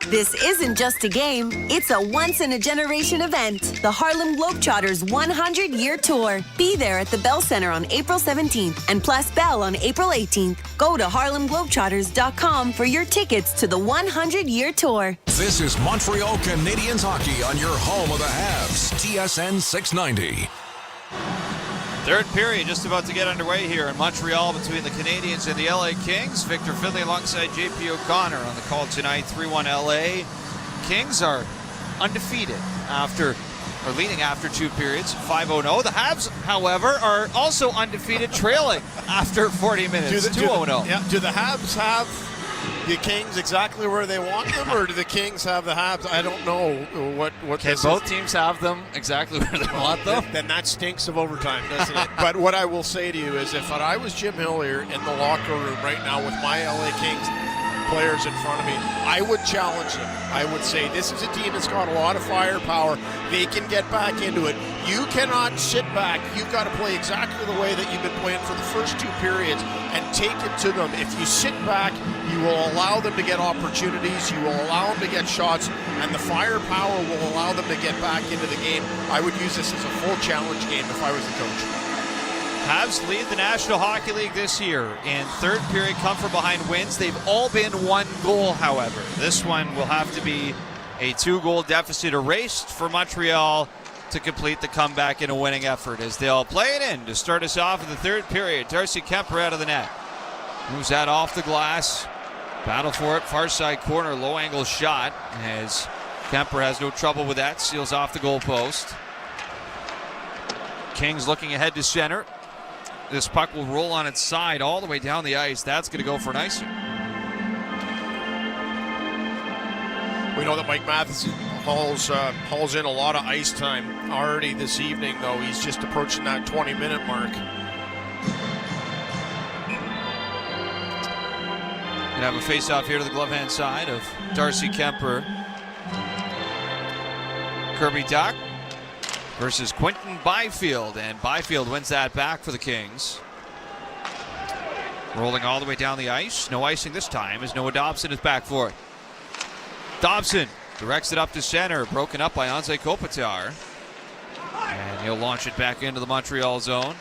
This isn't just a game, it's a once-in-a-generation event. The Harlem Globetrotters 100-year tour. Be there at the Bell Center on April 17th and Plus Bell on April 18th. Go to harlemglobetrotters.com for your tickets to the 100-year tour. This is Montreal Canadiens hockey on your home of the Habs, TSN 690. Third period just about to get underway here in Montreal between the Canadiens and the LA Kings. Victor Finley alongside JP O'Connor on the call tonight, 3-1 LA. Kings are undefeated leading after 2 periods, 5-0. The Habs, however, are also undefeated, trailing after 40 minutes, 2-0. Do the Habs have the Kings exactly where they want them, or do the Kings have the Habs? I don't know what Can both teams have them exactly where they want them? Then that stinks of overtime, doesn't it? But what I will say to you is, if I was Jim Hillier in the locker room right now with my LA Kings players in front of me, I would challenge them. I would say, this is a team that's got a lot of firepower. They can get back into it. You cannot sit back. You've got to play exactly the way that you've been playing for the first 2 periods and take it to them. If you sit back, you will allow them to get opportunities. You will allow them to get shots, and the firepower will allow them to get back into the game. I would use this as a full challenge game if I was the coach. Habs lead the National Hockey League this year in third period come from behind wins. They've all been 1 goal, however. This one will have to be a 2-goal deficit erased for Montreal to complete the comeback in a winning effort, as they'll play it in to start us off in the third period. Darcy Kemper out of the net. Moves that off the glass. Battle for it. Far side corner, low angle shot, as Kemper has no trouble with that. Seals off the goal post. Kings looking ahead to center. This puck will roll on its side all the way down the ice. That's going to go for an icing. We know that Mike Matheson hauls in a lot of ice time already this evening, though. He's just approaching that 20-minute mark. Gonna have a face-off here to the glove-hand side of Darcy Kemper. Kirby Dach versus Quinton Byfield, and Byfield wins that back for the Kings. Rolling all the way down the ice. No icing this time as Noah Dobson is back for it. Dobson directs it up to center, broken up by Anze Kopitar. And he'll launch it back into the Montreal zone.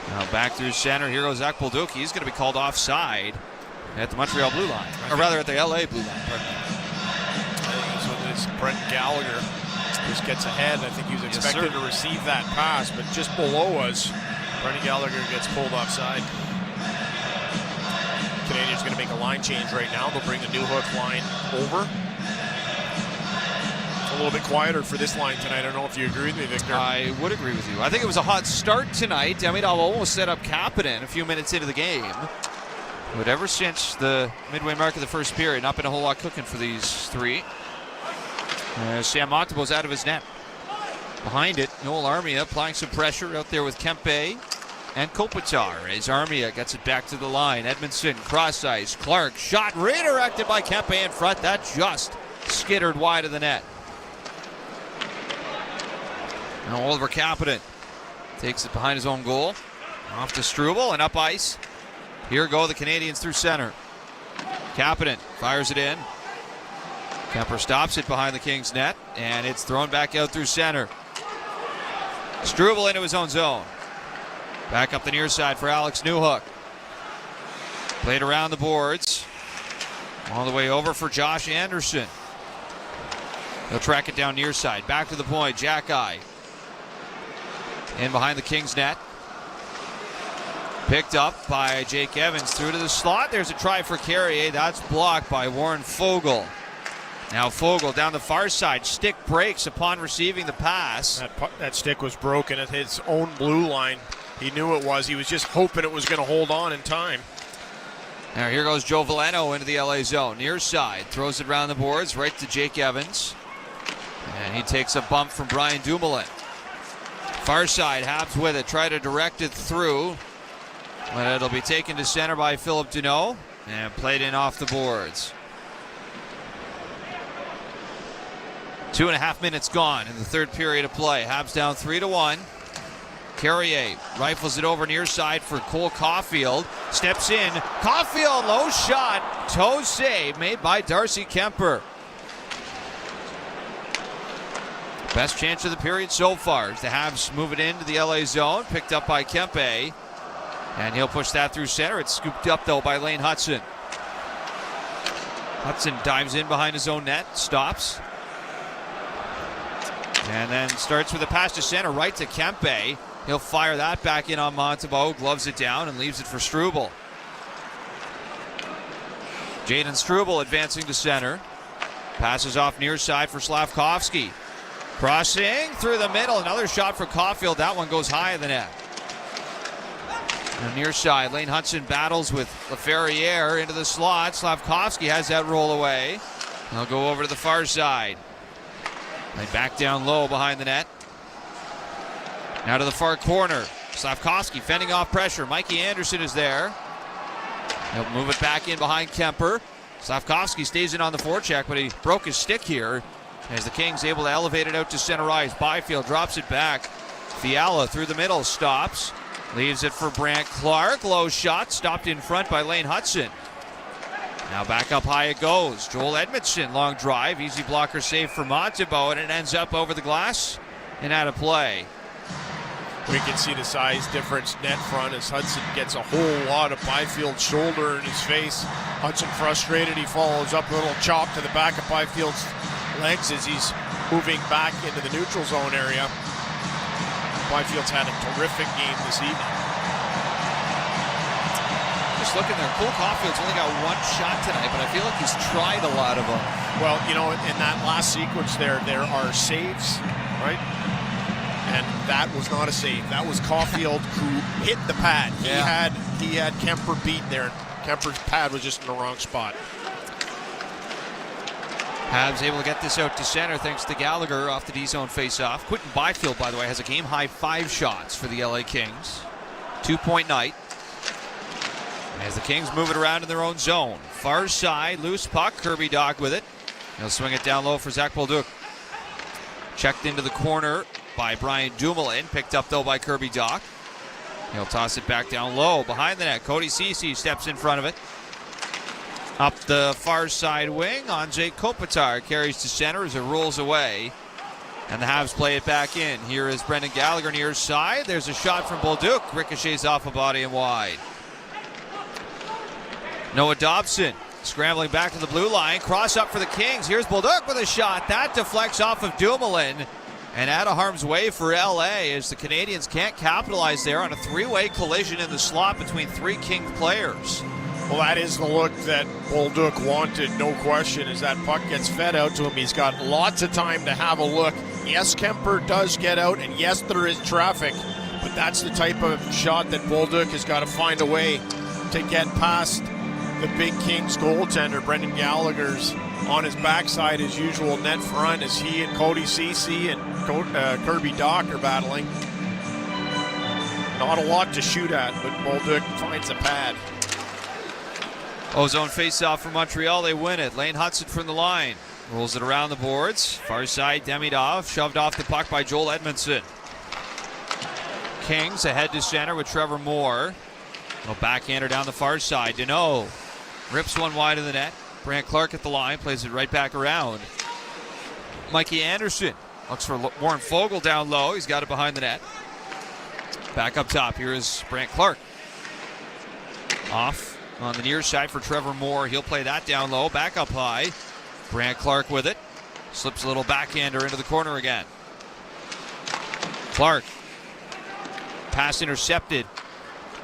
Now back through center. Here goes Zach Bolducki. He's going to be called offside at the Montreal blue line. Or rather at the LA blue line. So this Brent Gallagher just gets ahead. I think he was expected to receive that pass, but just below us, Brent Gallagher gets pulled offside. Canadians going to make a line change right now. They'll bring the New Hook line over. A little bit quieter for this line tonight. I don't know if you agree with me, Victor. I would agree with you. I think it was a hot start tonight. I mean, I'll almost set up Kapanen a few minutes into the game. But ever since the midway mark of the first period, not been a whole lot cooking for these three. Sam Montembeault's out of his net. Behind it, Noel Armia applying some pressure out there with Kempe and Kopitar as Armia gets it back to the line. Edmondson, cross ice. Clark, shot redirected by Kempe in front. That just skittered wide of the net. Now Oliver Kapanen takes it behind his own goal. Off to Struble and up ice. Here go the Canadians through center. Kapanen fires it in. Kemper stops it behind the Kings net, and it's thrown back out through center. Struble into his own zone. Back up the near side for Alex Newhook. Played around the boards. All the way over for Josh Anderson. He'll track it down near side. Back to the point, Jack-Eye. In behind the Kings net. Picked up by Jake Evans through to the slot. There's a try for Carrier. That's blocked by Warren Foegele. Now Foegele down the far side. Stick breaks upon receiving the pass. That stick was broken at his own blue line. He knew it was. He was just hoping it was going to hold on in time. Now here goes Joe Veleno into the LA zone. Near side. Throws it around the boards right to Jake Evans. And he takes a bump from Brian Dumoulin. Far side, Habs with it. Try to direct it through. But it'll be taken to center by Philip Deneau and played in off the boards. 2.5 minutes gone in the third period of play. Habs down 3-1. Carrier rifles it over near side for Cole Caulfield. Steps in. Caulfield, low shot. Toe save made by Darcy Kemper. Best chance of the period so far as the Habs move it into the LA zone. Picked up by Kempe. And he'll push that through center. It's scooped up, though, by Lane Hudson. Hudson dives in behind his own net. Stops. And then starts with a pass to center, right to Kempe. He'll fire that back in on Montembeault. Gloves it down and leaves it for Struble. Jaden Struble advancing to center. Passes off near side for Slavkovsky. Crossing through the middle. Another shot for Caulfield. That one goes high in the net. Near side, Lane Hudson battles with Laferriere into the slot. Slavkovsky has that roll away. He'll go over to the far side. They back down low behind the net. Now to the far corner. Slavkovsky fending off pressure. Mikey Anderson is there. He'll move it back in behind Kemper. Slavkovsky stays in on the forecheck, but he broke his stick here as the Kings able to elevate it out to center ice. Byfield drops it back. Fiala through the middle, stops. Leaves it for Brant Clark. Low shot, stopped in front by Lane Hudson. Now back up high it goes. Joel Edmondson, long drive. Easy blocker save for Montembeault, and it ends up over the glass and out of play. We can see the size difference net front as Hudson gets a whole lot of Byfield's shoulder in his face. Hudson frustrated. He follows up a little chop to the back of Byfield's legs as he's moving back into the neutral zone area. Byfield's had a terrific game this evening. Just looking there, Cole Caulfield's only got one shot tonight, but I feel like he's tried a lot of them. Well, you know, in that last sequence there are saves, right? And that was not a save. That was Caulfield who hit the pad. He had Kemper beat there. Kemper's pad was just in the wrong spot. Habs able to get this out to center thanks to Gallagher off the D-zone face-off. Quinton Byfield, by the way, has a game-high 5 shots for the LA Kings. 2-point night. As the Kings move it around in their own zone. Far side, loose puck. Kirby Dach with it. He'll swing it down low for Zach Bolduc. Checked into the corner by Brian Dumoulin. Picked up, though, by Kirby Dach. He'll toss it back down low behind the net. Cody Ceci steps in front of it. Up the far side wing, Andrzej Kopitar carries to center as it rolls away. And the Habs play it back in. Here is Brendan Gallagher near side. There's a shot from Bolduc. Ricochets off a body and wide. Noah Dobson scrambling back to the blue line. Cross up for the Kings. Here's Bolduc with a shot. That deflects off of Dumoulin. And out of harm's way for LA as the Canadiens can't capitalize there on a three-way collision in the slot between three King players. Well, that is the look that Bolduc wanted, no question, as that puck gets fed out to him. He's got lots of time to have a look. Yes, Kemper does get out, and yes, there is traffic, but that's the type of shot that Bolduc has got to find a way to get past the big Kings goaltender. Brendan Gallagher's on his backside as usual, net front, as he and Cody Ceci and Kirby Dach are battling. Not a lot to shoot at, but Bolduc finds a pad. Ozone faceoff for Montreal. They win it. Lane Hudson from the line. Rolls it around the boards. Far side, Demidov. Shoved off the puck by Joel Edmondson. Kings ahead to center with Trevor Moore. Little backhander down the far side. Deneau rips one wide of the net. Brant Clark at the line. Plays it right back around. Mikey Anderson looks for Warren Fogle down low. He's got it behind the net. Back up top. Here is Brant Clark. Off on the near side for Trevor Moore. He'll play that down low. Back up high. Brant Clark with it. Slips a little backhander into the corner again. Clark. Pass intercepted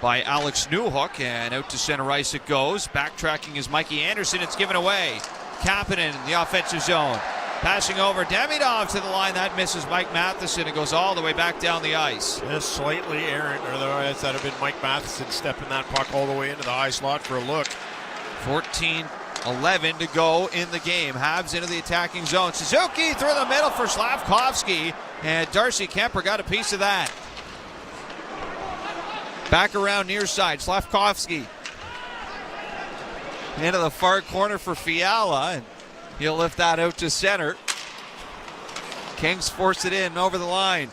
by Alex Newhook, and out to center ice it goes. Backtracking is Mikey Anderson. It's given away. Kapanen in the offensive zone. Passing over Demidov to the line. That misses Mike Matheson. It goes all the way back down the ice. Just slightly errant, or otherwise that would have been Mike Matheson stepping that puck all the way into the high slot for a look. 14-11 to go in the game. Habs into the attacking zone. Suzuki through the middle for Slavkovsky, and Darcy Kemper got a piece of that. Back around near side, Slavkovsky into the far corner for Fiala, and he'll lift that out to center. Kings force it in over the line.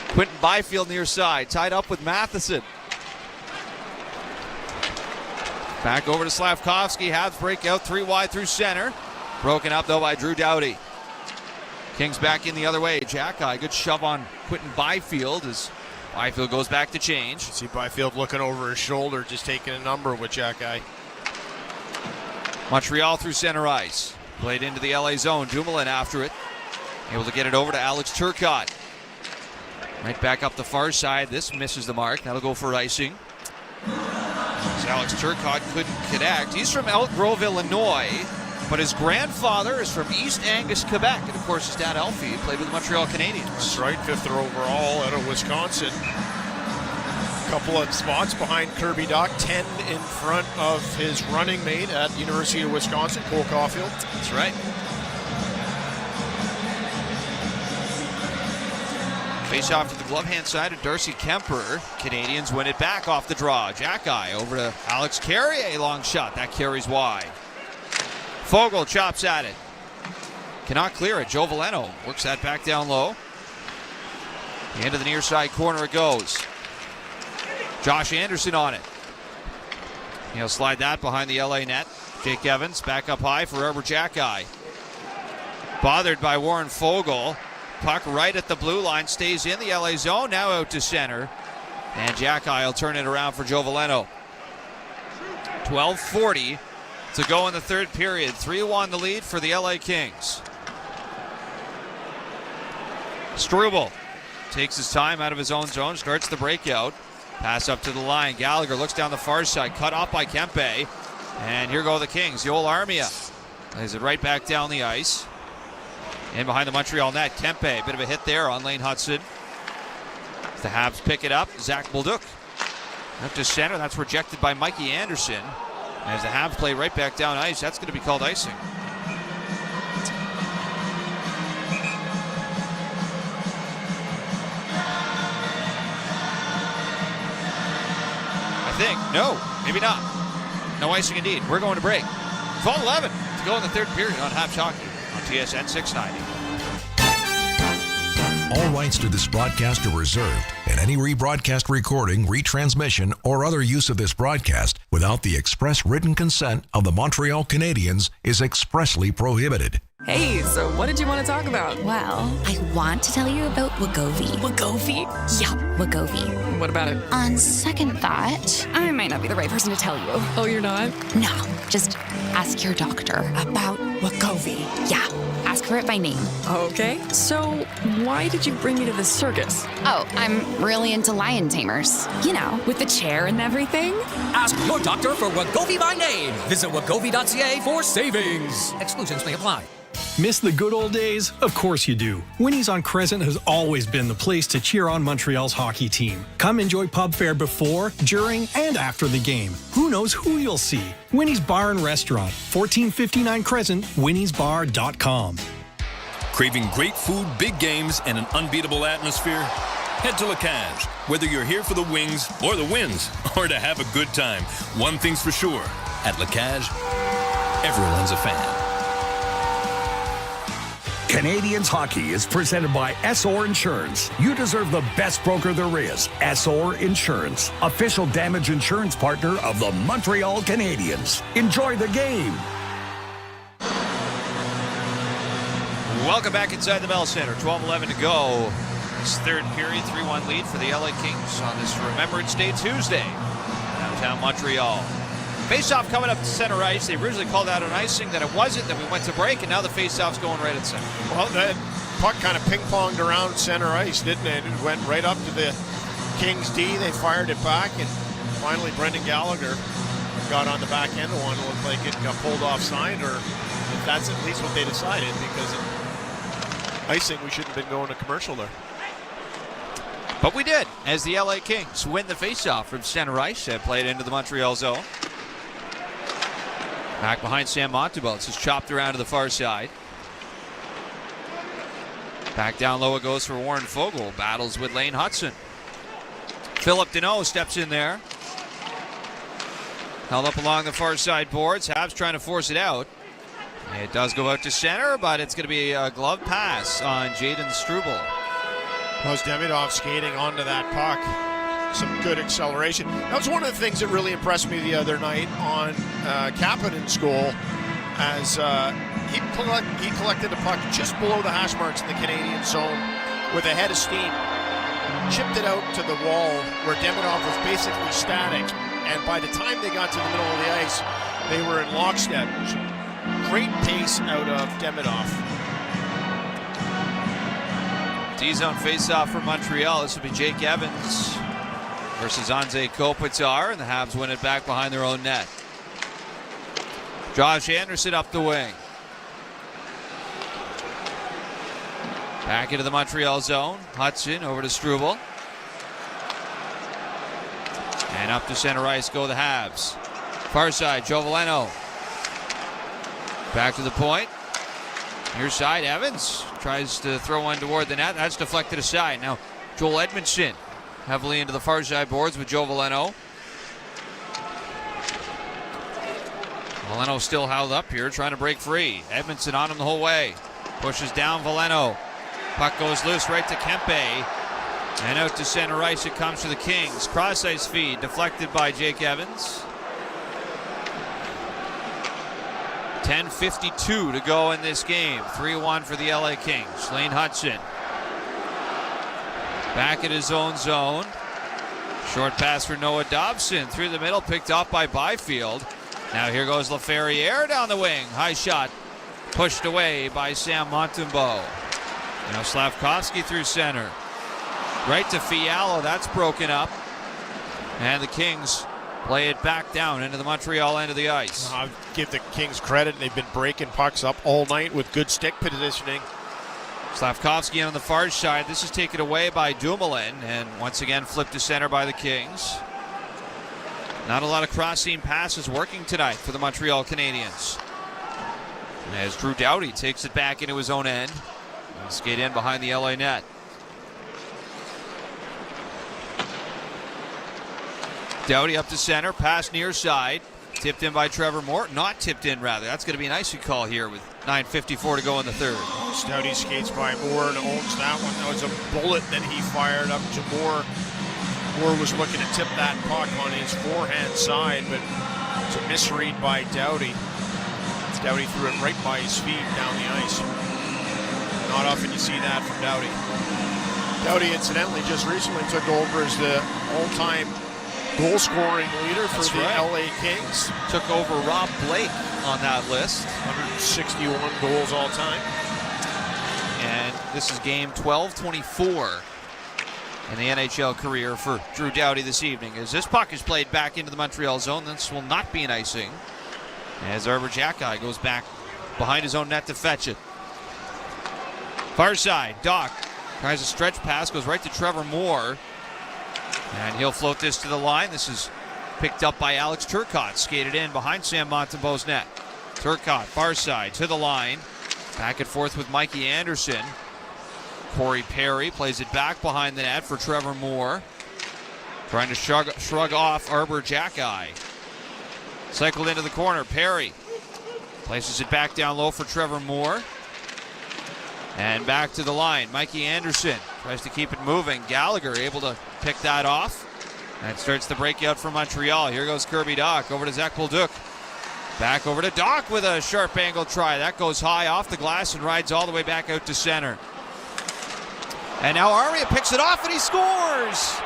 Quentin Byfield near side, tied up with Matheson. Back over to Slavkovsky. Habs break out 3 wide through center. Broken up though by Drew Doughty. Kings back in the other way. Jack-Eye, good shove on Quentin Byfield as Byfield goes back to change. See Byfield looking over his shoulder, just taking a number with Jack-Eye. Montreal through center ice. Played into the LA zone. Dumoulin after it. Able to get it over to Alex Turcotte. Right back up the far side. This misses the mark. That'll go for icing. As Alex Turcotte couldn't connect. He's from Elk Grove, Illinois, but his grandfather is from East Angus, Quebec. And of course his dad, Alfie, played with the Montreal Canadiens. That's right, 5th overall out of Wisconsin. Couple of spots behind Kirby Dach, 10 in front of his running mate at University of Wisconsin, Cole Caulfield. That's right. Face off to the glove hand side of Darcy Kemper. Canadians win it back off the draw. Jack-Eye over to Alex Carrier. Long shot. That carries wide. Fogle chops at it. Cannot clear it. Joe Veleno works that back down low. Into the near side corner it goes. Josh Anderson on it. He'll slide that behind the LA net. Jake Evans back up high for Robert Jack-Eye. Bothered by Warren Fogle. Puck right at the blue line, stays in the LA zone, now out to center. And Jack-Eye will turn it around for Joe Veleno. 12:40 to go in the third period. 3-1 the lead for the LA Kings. Struble takes his time out of his own zone, starts the breakout. Pass up to the line. Gallagher looks down the far side, cut off by Kempe. And here go the Kings. Joel Armia lays it right back down the ice. In behind the Montreal net, Kempe, bit of a hit there on Lane Hudson. The Habs pick it up. Zach Bolduc up to center. That's rejected by Mikey Anderson. As the Habs play right back down ice, that's going to be called icing. think. No, maybe not. No icing indeed. We're going to break. 12-11 to go in the third period on Habs Hockey on TSN 690. All rights to this broadcast are reserved, and any rebroadcast recording, retransmission, or other use of this broadcast without the express written consent of the Montreal Canadiens is expressly prohibited. Hey, so what did you want to talk about? Well, I want to tell you about Wegovy. Wegovy? Yeah, Wegovy. What about it? On second thought, I might not be the right person to tell you. Oh, you're not? No, just ask your doctor about Wegovy. Yeah, ask for it by name. Okay, so why did you bring me to the circus? Oh, I'm really into lion tamers. You know, with the chair and everything. Ask your doctor for Wegovy by name. Visit wegovy.ca for savings. Exclusions may apply. Miss the good old days? Of course you do. Winnie's on Crescent has always been the place to cheer on Montreal's hockey team. Come enjoy pub fare before, during, and after the game. Who knows who you'll see? Winnie's Bar and Restaurant, 1459 Crescent, winniesbar.com. Craving great food, big games, and an unbeatable atmosphere? Head to La Cage. Whether you're here for the wings or the wins, or to have a good time, one thing's for sure. At La Cage, everyone's a fan. Canadiens Hockey is presented by SOR Insurance. You deserve the best broker there is. SOR Insurance, official damage insurance partner of the Montreal Canadiens. Enjoy the game. Welcome back inside the Bell Center. 12-11 to go. This third period, 3-1 lead for the LA Kings on this Remembrance Day Tuesday. Downtown Montreal. Face-off coming up to center ice. They originally called out an icing, that it wasn't, then we went to break, and now the face-off's going right at center. Well, that puck kind of ping-ponged around center ice, didn't it? It went right up to the Kings D. They fired it back, and finally Brendan Gallagher got on the back end of one. It looked like it got pulled offside, or if that's at least what they decided, because icing, we shouldn't have been going to commercial there. But we did, as the LA Kings win the face-off from center ice and play it into the Montreal zone. Back behind Sam Montembeault. This is chopped around to the far side. Back down low it goes for Warren Foegele. Battles with Lane Hudson. Philip Deneau steps in there. Held up along the far side boards. Habs trying to force it out. It does go out to center, but it's going to be a glove pass on Jaden Struble. Was Demidov skating onto that puck. Some good acceleration. That was one of the things that really impressed me the other night on Kapanen's goal, as he collected the puck just below the hash marks in the Canadian zone with a head of steam, chipped it out to the wall where Demidov was basically static, and by the time they got to the middle of the ice, they were in lockstep. Great pace out of Demidov. D-zone face-off for Montreal. This will be Jake Evans versus Anze Kopitar, and the Habs win it back behind their own net. Josh Anderson up the wing. Back into the Montreal zone. Hudson over to Struble. And up to center ice go the Habs. Far side, Joe Veleno. Back to the point. Near side, Evans tries to throw one toward the net. That's deflected aside. Now, Joel Edmondson heavily into the far side boards with Joe Veleno. Veleno still held up here, trying to break free. Edmondson on him the whole way. Pushes down Veleno. Puck goes loose right to Kempe. And out to center ice it comes to the Kings. Cross ice feed deflected by Jake Evans. 10:52 to go in this game. 3-1 for the LA Kings. Lane Hudson. Back in his own zone. Short pass for Noah Dobson. Through the middle, picked up by Byfield. Now here goes LaFerriere down the wing. High shot. Pushed away by Sam Montembeault. Now Slavkovsky through center. Right to Fiala. That's broken up. And the Kings play it back down into the Montreal end of the ice. I'll give the Kings credit. They've been breaking pucks up all night with good stick positioning. Slavkovsky on the far side. This is taken away by Dumoulin, and once again flipped to center by the Kings. Not a lot of cross-seam passes working tonight for the Montreal Canadiens. As Drew Doughty takes it back into his own end. And skate in behind the LA net. Doughty up to center, pass near side. Tipped in by Trevor Moore. Not tipped in, rather. That's going to be an icing call here with 9:54 to go in the third. Stouty skates by Moore and owns that one. That was a bullet that he fired up to Moore. Moore was looking to tip that puck on his forehand side, but it's a misread by Doughty. Doughty threw it right by his feet down the ice. Not often you see that from Doughty. Doughty, incidentally, just recently took over as the all-time goal-scoring leader for the LA Kings. Took over Rob Blake on that list. 161 goals all-time. And this is game 12-24 in the NHL career for Drew Doughty this evening. As this puck is played back into the Montreal zone, this will not be an icing, as Arbor Jacki goes back behind his own net to fetch it. Far side, Doc tries a stretch pass, goes right to Trevor Moore, and he'll float this to the line. This is picked up by Alex Turcotte, skated in behind Sam Montembeault's net. Turcotte, far side, to the line, back and forth with Mikey Anderson. Corey Perry plays it back behind the net for Trevor Moore, trying to shrug off Arbor Jacki. Cycled into the corner, Perry places it back down low for Trevor Moore. And back to the line, Mikey Anderson tries to keep it moving. Gallagher able to pick that off. And starts the breakout for Montreal. Here goes Kirby Dach over to Zach Bolduc. Back over to Dach with a sharp angle try. That goes high off the glass and rides all the way back out to center. And now Armia picks it off and he scores!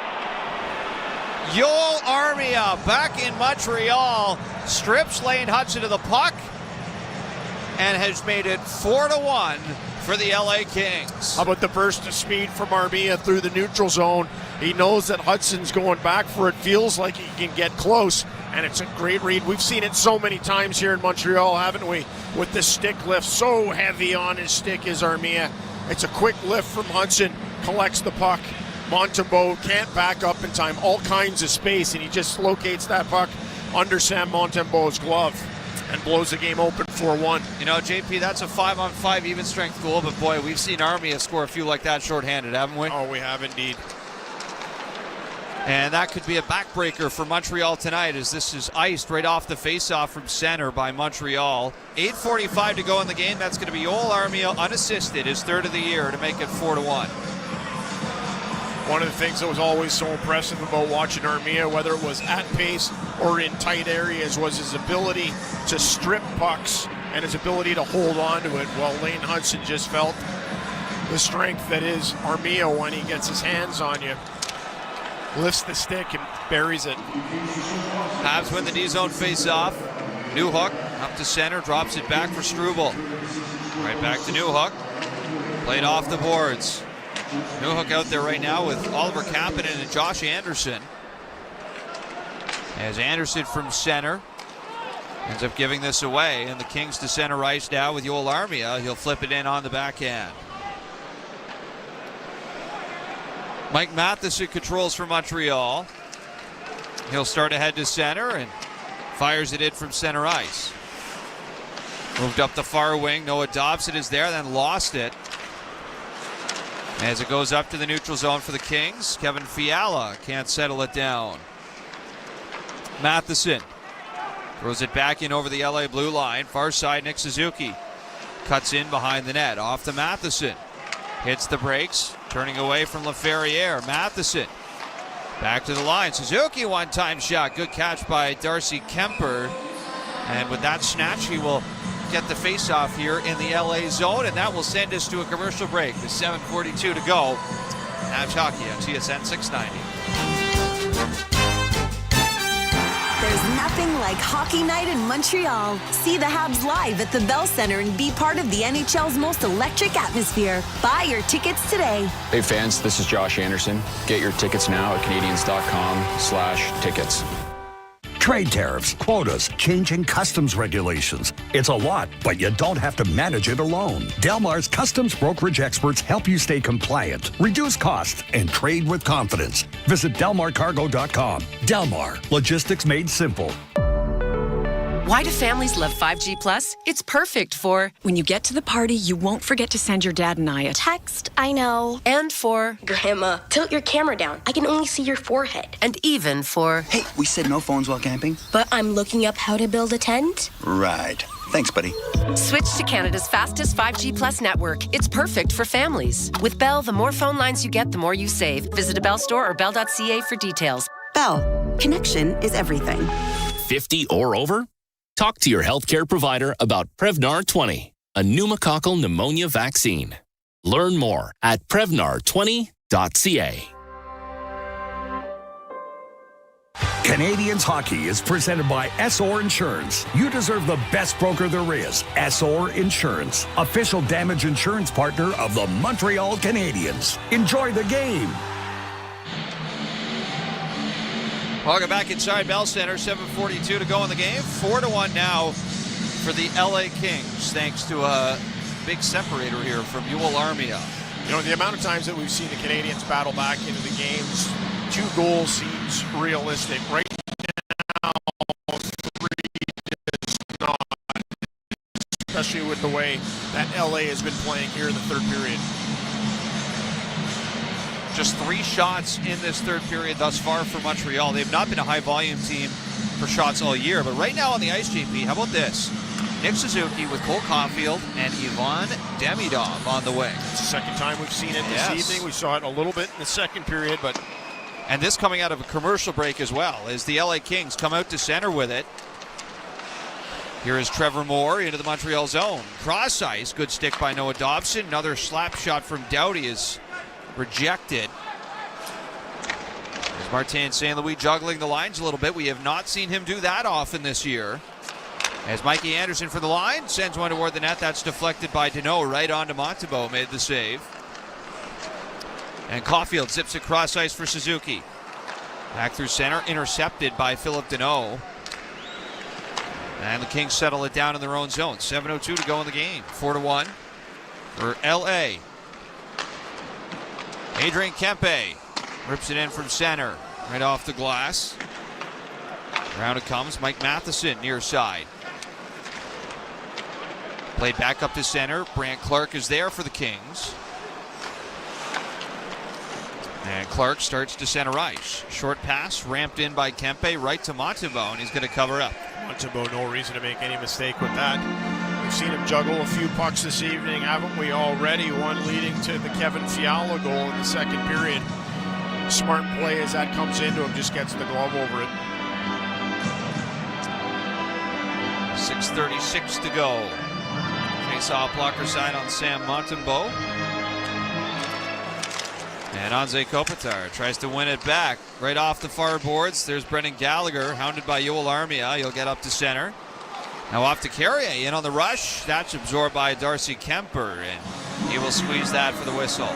Yoel Armia back in Montreal, strips Lane Hudson to the puck and has made it 4-1 for the LA Kings. How about the burst of speed from Armia through the neutral zone? He knows that Hudson's going back for it, feels like he can get close, and it's a great read. We've seen it so many times here in Montreal, haven't we? With the stick lift, so heavy on his stick is Armia. It's a quick lift from Hudson, collects the puck. Montembeault can't back up in time, all kinds of space, and he just locates that puck under Sam Montembeault's glove and blows the game open 4-1. You know, JP, that's a 5-on-5 even strength goal, but boy, we've seen Armia score a few like that shorthanded, haven't we? Oh, we have indeed. And that could be a backbreaker for Montreal tonight, as this is iced right off the faceoff from center by Montreal. 8:45 to go in the game. That's going to be Yoel Armia unassisted, his third of the year, to make it 4-1. One of the things that was always so impressive about watching Armia, whether it was at pace or in tight areas, was his ability to strip pucks and his ability to hold on to it, while Lane Hudson just felt the strength that is Armia when he gets his hands on you. Lifts the stick and buries it. Habs win the D-zone face-off. Newhook up to center, drops it back for Struble. Right back to Newhook. Played off the boards. Newhook out there right now with Oliver Kapanen and Josh Anderson. As Anderson from center ends up giving this away, and the Kings to center ice now with Yoel Armia. He'll flip it in on the backhand. Mike Matheson controls for Montreal. He'll start ahead to center and fires it in from center ice. Moved up the far wing. Noah Dobson is there, then lost it. As it goes up to the neutral zone for the Kings, Kevin Fiala can't settle it down. Matheson throws it back in over the LA blue line. Far side, Nick Suzuki cuts in behind the net. Off to Matheson. Hits the brakes, turning away from LaFerriere. Matheson back to the line. Suzuki one-time shot. Good catch by Darcy Kemper. And with that snatch, he will get the face-off here in the LA zone, and that will send us to a commercial break. With 7:42 to go. Habs Hockey on TSN 690. There's nothing like hockey night in Montreal. See the Habs live at the Bell Center and be part of the NHL's most electric atmosphere. Buy your tickets today. Hey fans, this is Josh Anderson. Get your tickets now at Canadiens.com/tickets. Trade tariffs, quotas, changing customs regulations. It's a lot, but you don't have to manage it alone. Delmar's customs brokerage experts help you stay compliant, reduce costs, and trade with confidence. Visit DelmarCargo.com. Delmar, logistics made simple. Why do families love 5G Plus? It's perfect for when you get to the party, you won't forget to send your dad and I a Text, I know. And for Grandma, tilt your camera down. I can only see your forehead. and even for Hey, we said no phones while camping? But I'm looking up how to build a tent. Right. Thanks, buddy. switch to Canada's fastest 5G Plus network. It's perfect for families. With Bell, the more phone lines you get, the more you save. Visit a Bell store or bell.ca for details. Bell. Connection is everything. 50 or over? Talk to your healthcare provider about Prevnar 20, a pneumococcal pneumonia vaccine. Learn more at Prevnar20.ca. Canadiens hockey is presented by SOR Insurance. You deserve the best broker there is. SOR Insurance, official damage insurance partner of the Montreal Canadiens. Enjoy the game. Welcome back inside Bell Center. 7:42 to go in the game. 4-1 now for the LA Kings, thanks to a big separator here from Ewell Armia. You know, the amount of times that we've seen the Canadiens battle back into the games, 2 goals seems realistic. Right now, 3 is not, especially with the way that LA has been playing here in the third period. Just 3 shots in this third period thus far for Montreal. They've not been a high-volume team for shots all year, but right now on the ice, JP, how about this? Nick Suzuki with Cole Caulfield and Ivan Demidov on the wing. It's the second time we've seen it this evening. We saw it a little bit in the second period, but... And this coming out of a commercial break as well, as the LA Kings come out to center with it. Here is Trevor Moore into the Montreal zone. Cross ice, good stick by Noah Dobson. Another slap shot from Doughty is rejected. There's Martin St. Louis juggling the lines a little bit. We have not seen him do that often this year. As Mikey Anderson for the line, sends one toward the net. That's deflected by Deneau right onto Montembeault, made the save. And Caulfield zips it cross ice for Suzuki. Back through center, intercepted by Philip Deneau. And the Kings settle it down in their own zone. 7:02 to go in the game. 4-1 for LA. Adrian Kempe rips it in from center, right off the glass. Around it comes Mike Matheson near side. Played back up to center. Brant Clark is there for the Kings. And Clark starts to center ice. Short pass ramped in by Kempe right to Montembeault, and he's going to cover up. Montembeault, no reason to make any mistake with that. We've seen him juggle a few pucks this evening, haven't we already? One leading to the Kevin Fiala goal in the second period. Smart play as that comes into him, just gets the glove over it. 6:36 to go. Face-off blocker side on Sam Montembeault. And Anze Kopitar tries to win it back. Right off the far boards, there's Brendan Gallagher, hounded by Ewell Armia. He'll get up to center. Now off to Carrier, in on the rush. That's absorbed by Darcy Kemper, and he will squeeze that for the whistle.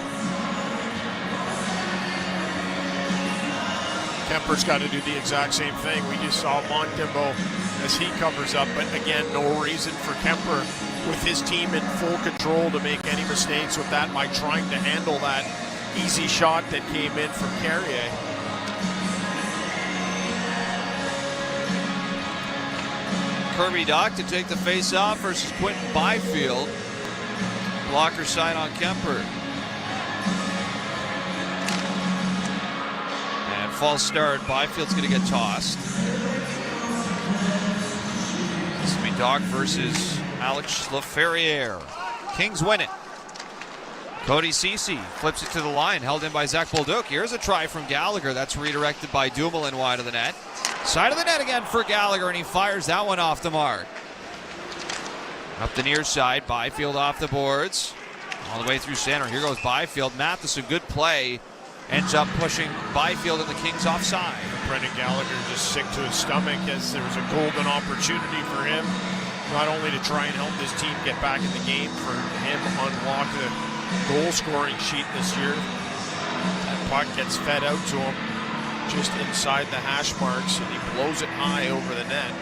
Kemper's got to do the exact same thing. We just saw Montembeault as he covers up, but again, no reason for Kemper with his team in full control to make any mistakes with that by trying to handle that easy shot that came in from Carrier. Kirby Dock to take the face-off versus Quentin Byfield. Blocker side on Kemper. And false start. Byfield's going to get tossed. This will be Dock versus Alex Laferriere. Kings win it. Cody Ceci flips it to the line, held in by Zach Bolduc. Here's a try from Gallagher. That's redirected by Dumoulin wide of the net. Side of the net again for Gallagher, and he fires that one off the mark. Up the near side, Byfield off the boards. All the way through center. Here goes Byfield. Matheson, good play. Ends up pushing Byfield and the Kings offside. Brendan Gallagher just sick to his stomach as there was a golden opportunity for him. Not only to try and help his team get back in the game, for him to unlock the goal scoring sheet this year. That puck gets fed out to him just inside the hash marks, and he blows it high over the net.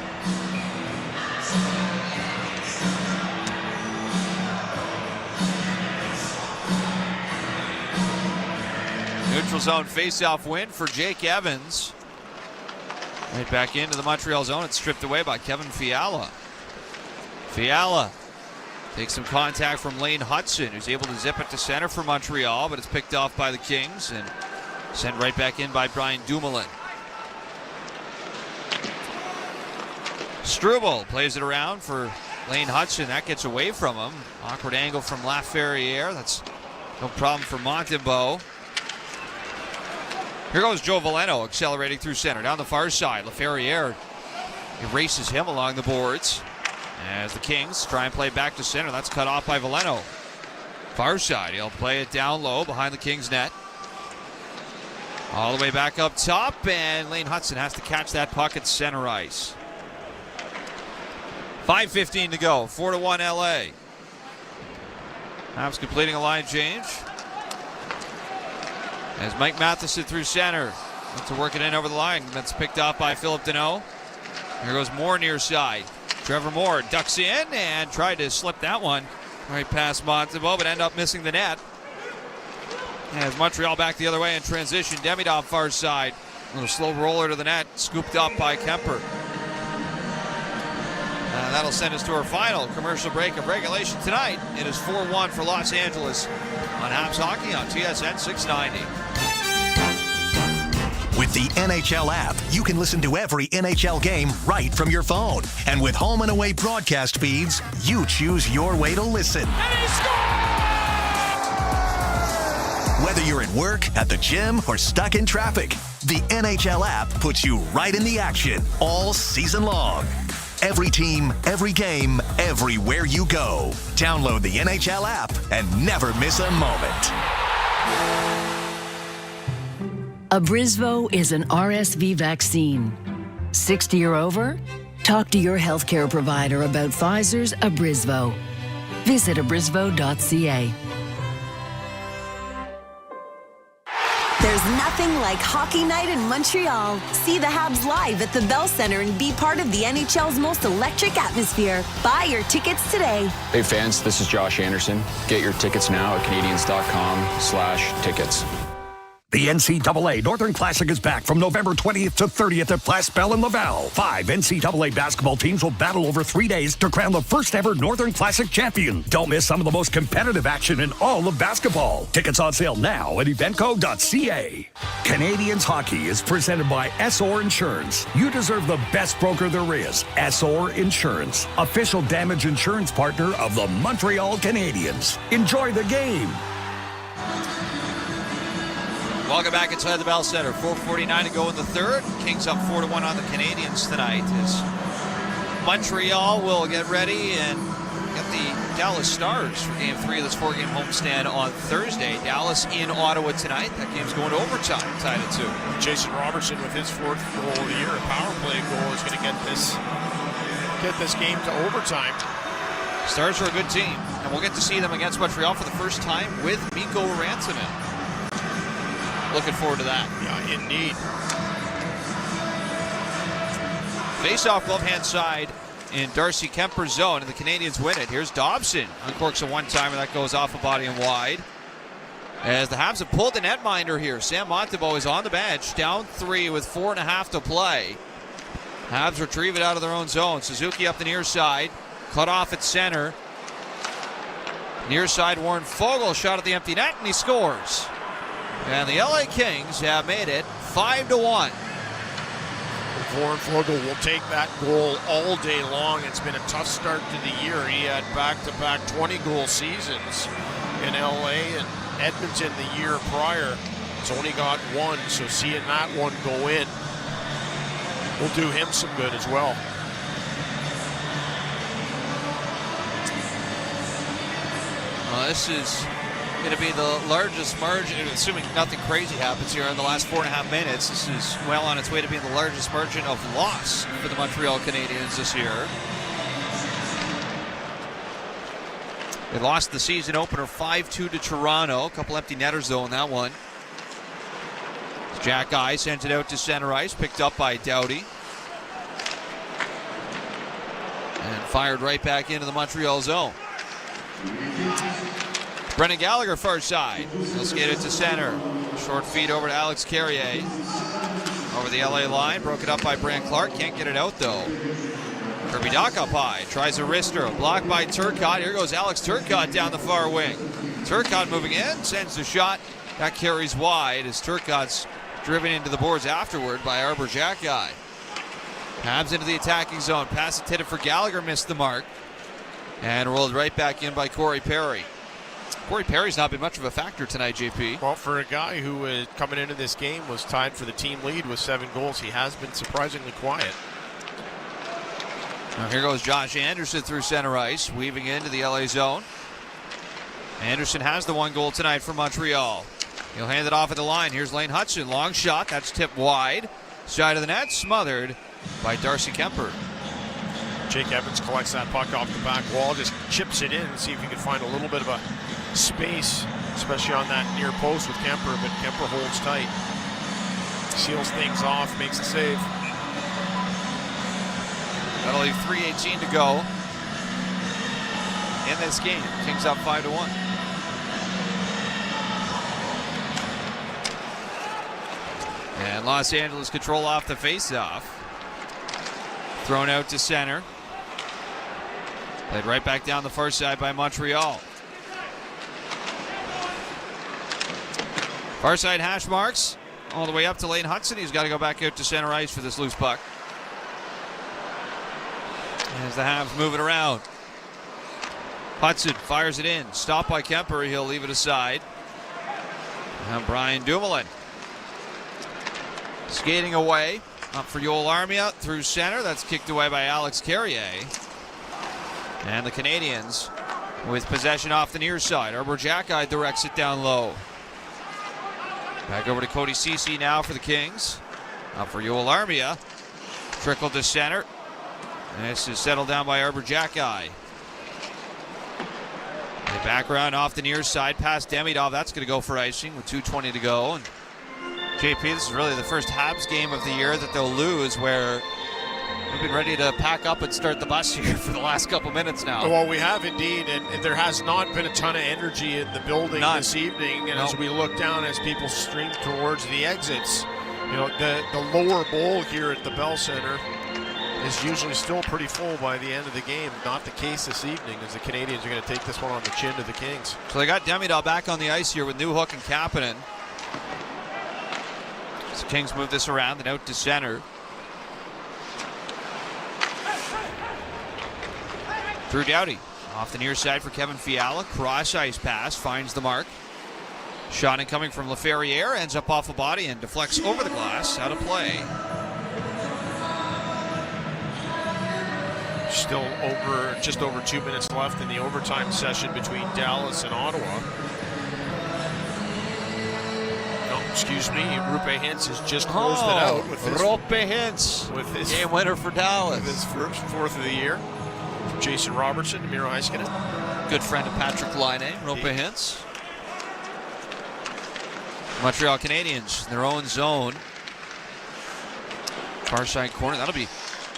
Neutral zone face-off win for Jake Evans. Right back into the Montreal zone. It's stripped away by Kevin Fiala. Fiala takes some contact from Lane Hudson, who's able to zip it to center for Montreal, but it's picked off by the Kings and sent right back in by Brian Dumoulin. Struble plays it around for Lane Hudson. That gets away from him. Awkward angle from Laferriere. That's no problem for Montembeault. Here goes Joe Veleno accelerating through center. Down the far side, Laferriere erases him along the boards. As the Kings try and play back to center, that's cut off by Veleno. Far side, he'll play it down low behind the Kings net. All the way back up top, and Lane Hudson has to catch that puck at center ice. 5:15 to go, 4-1 LA. Habs completing a line change. As Mike Matheson through center. Looks to work it in over the line. That's picked off by Philip Deneau. Here goes Moore near side. Trevor Moore ducks in and tried to slip that one right past Montembeault, but end up missing the net. As Montreal back the other way in transition. Demidov far side. A little slow roller to the net. Scooped up by Kemper. That'll send us to our final commercial break of regulation tonight. It is 4-1 for Los Angeles on Habs Hockey on TSN 690. With the NHL app, you can listen to every NHL game right from your phone. And with home and away broadcast feeds, you choose your way to listen. And he scored! Whether you're at work, at the gym, or stuck in traffic, the NHL app puts you right in the action all season long. Every team, every game, everywhere you go. Download the NHL app and never miss a moment. Abrysvo is an RSV vaccine. 60 or over? Talk to your healthcare provider about Pfizer's Abrysvo. Visit abrysvo.ca. There's nothing like hockey night in Montreal. See the Habs live at the Bell Center and be part of the NHL's most electric atmosphere. Buy your tickets today. Hey fans, this is Josh Anderson. Get your tickets now at Canadiens.com/tickets. The NCAA Northern Classic is back from November 20th to 30th at Place Bell in Laval. 5 NCAA basketball teams will battle over 3 days to crown the first ever Northern Classic champion. Don't miss some of the most competitive action in all of basketball. Tickets on sale now at eventco.ca. Canadiens hockey is presented by SOR Insurance. You deserve the best broker there is. SOR Insurance, official damage insurance partner of the Montreal Canadiens. Enjoy the game. Welcome back inside the Bell Center. 4:49 to go in the third. Kings up 4-1 on the Canadiens tonight. As Montreal will get ready and get the Dallas Stars for Game 3 of this 4-game homestand on Thursday. Dallas in Ottawa tonight. That game's going to overtime, tied at 2. Jason Robertson with his 4th goal of the year, a power play goal, is going to get this game to overtime. Stars are a good team, and we'll get to see them against Montreal for the first time with Mikko Rantanen. Looking forward to that. Yeah, indeed. Face-off glove-hand side in Darcy Kemper's zone, and the Canadiens win it. Here's Dobson. Uncorks a one-timer that goes off a body and wide. As the Habs have pulled the netminder here. Sam Montembeault is on the bench, down 3 with 4.5 to play. Habs retrieve it out of their own zone. Suzuki up the near side. Cut off at center. Near side, Warren Foegele shot at the empty net, and he scores. And the LA Kings have made it 5-1. Warren Foegele will take that goal all day long. It's been a tough start to the year. He had back-to-back 20-goal seasons in LA and Edmonton the year prior. He's only got one, so seeing that one go in will do him some good as well. This is going to be the largest margin, assuming nothing crazy happens here in the last 4.5 minutes. This is well on its way to being the largest margin of loss for the Montreal Canadiens this year. They lost the season opener 5-2 to Toronto. A couple empty netters though in that one. Jack Eye sent it out to center ice, picked up by Doughty. And fired right back into the Montreal zone. Brendan Gallagher far side. He'll skate it to center. Short feed over to Alex Carrier. Over the LA line, broken up by Brant Clark. Can't get it out, though. Kirby Dach up high. Tries a wrister. Blocked by Turcotte. Here goes Alex Turcotte down the far wing. Turcotte moving in. Sends the shot. That carries wide as Turcotte's driven into the boards afterward by Arbor Xhekaj. Habs into the attacking zone. Pass intended for Gallagher. Missed the mark. And rolled right back in by Corey Perry. Corey Perry's not been much of a factor tonight, JP. Well, for a guy who coming into this game was tied for the team lead with 7 goals, he has been surprisingly quiet. Now here goes Josh Anderson through center ice, weaving into the LA zone. Anderson has the 1 goal tonight for Montreal. He'll hand it off at the line. Here's Lane Hutson. Long shot. That's tipped wide. Side of the net, smothered by Darcy Kemper. Jake Evans collects that puck off the back wall, just chips it in and see if he can find a little bit of a space, especially on that near post with Kemper, but Kemper holds tight. Seals things off, makes the save. That'll leave 3:18 to go in this game. Kings up 5-1. And Los Angeles control off the faceoff. Thrown out to center. Played right back down the far side by Montreal. Far side hash marks all the way up to Lane Hutson. He's got to go back out to center ice for this loose puck. As the Habs move it around. Hutson fires it in. Stopped by Kemper. He'll leave it aside. Now Brian Dumoulin skating away. Up for Yoel Armia through center. That's kicked away by Alex Carrier. And the Canadiens with possession off the near side. Arbor Xhekaj directs it down low. Back over to Cody Ceci now for the Kings. Up for Yoel Armia. Trickled to center. And this is settled down by Arbor Xhekaj. The background off the near side past Demidov. That's going to go for icing with 2:20 to go. And JP, this is really the first Habs game of the year that they'll lose, where we've been ready to pack up and start the bus here for the last couple minutes now. Well, we have indeed, and there has not been a ton of energy in the building this evening. And as we look down, as people stream towards the exits, you know, the lower bowl here at the Bell Center is usually still pretty full by the end of the game. Not the case this evening, as the Canadiens are going to take this one on the chin to the Kings. So they got Demidov back on the ice here with Newhook and Kapanen. So Kings move this around and out to center. Drew Doughty off the near side for Kevin Fiala. Cross ice pass, finds the mark. Shot incoming from LaFerriere, ends up off a body and deflects over the glass, out of play. Still just over 2 minutes left in the overtime session between Dallas and Ottawa. Excuse me, Roope Hintz has just closed it out with his Roope Hintz with his game winner for Dallas. With his fourth of the year. Jason Robertson, Miro Heiskanen. Good friend of Patrick Laine, Roope Hintz. Montreal Canadiens, their own zone. Far side corner. That'll be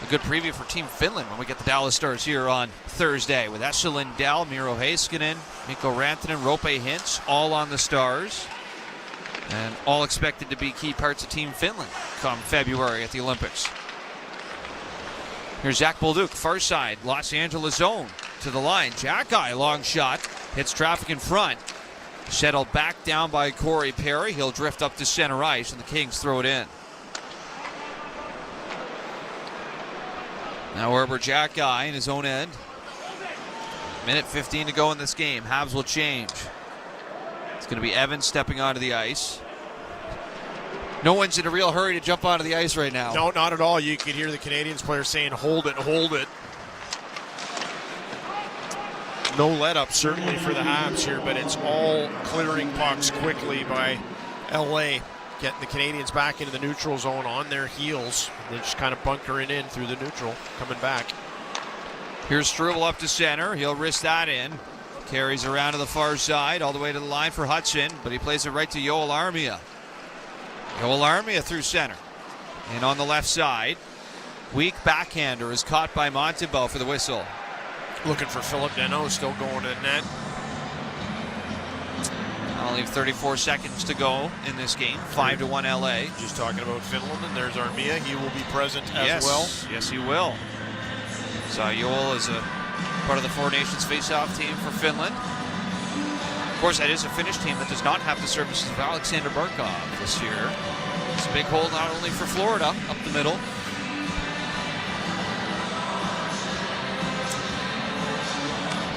a good preview for Team Finland when we get the Dallas Stars here on Thursday with Esa Lindell, Miro Heiskanen, Mikko Rantanen, Roope Hintz, all on the Stars. And all expected to be key parts of Team Finland come February at the Olympics. Here's Zach Bolduc, far side, Los Angeles zone to the line. Xhekaj, long shot, hits traffic in front. Settled back down by Corey Perry. He'll drift up to center ice, and the Kings throw it in. Now Arbor Xhekaj in his own end. Minute 15 to go in this game. Habs will change. It's going to be Evans stepping onto the ice. No one's in a real hurry to jump onto the ice right now. No, not at all. You can hear the Canadiens players saying, hold it, hold it. No let-up, certainly, for the Habs here, but it's all clearing pucks quickly by LA. Getting the Canadiens back into the neutral zone on their heels. They're just kind of bunkering in through the neutral, coming back. Here's Struble up to center. He'll wrist that in. Carries around to the far side, all the way to the line for Hutson, but he plays it right to Yoel Armia. Yoel Armia through center. And on the left side, weak backhander is caught by Montembeault for the whistle. Looking for Philip Deneau, still going to net. Only 34 seconds to go in this game. 5-1 LA. Just talking about Finland, and there's Armia. He will be present as well. Yes, he will. So Joel is a part of the Four Nations face-off team for Finland. Of course, that is a Finnish team that does not have the services of Alexander Barkov this year. It's a big hole not only for Florida, up the middle.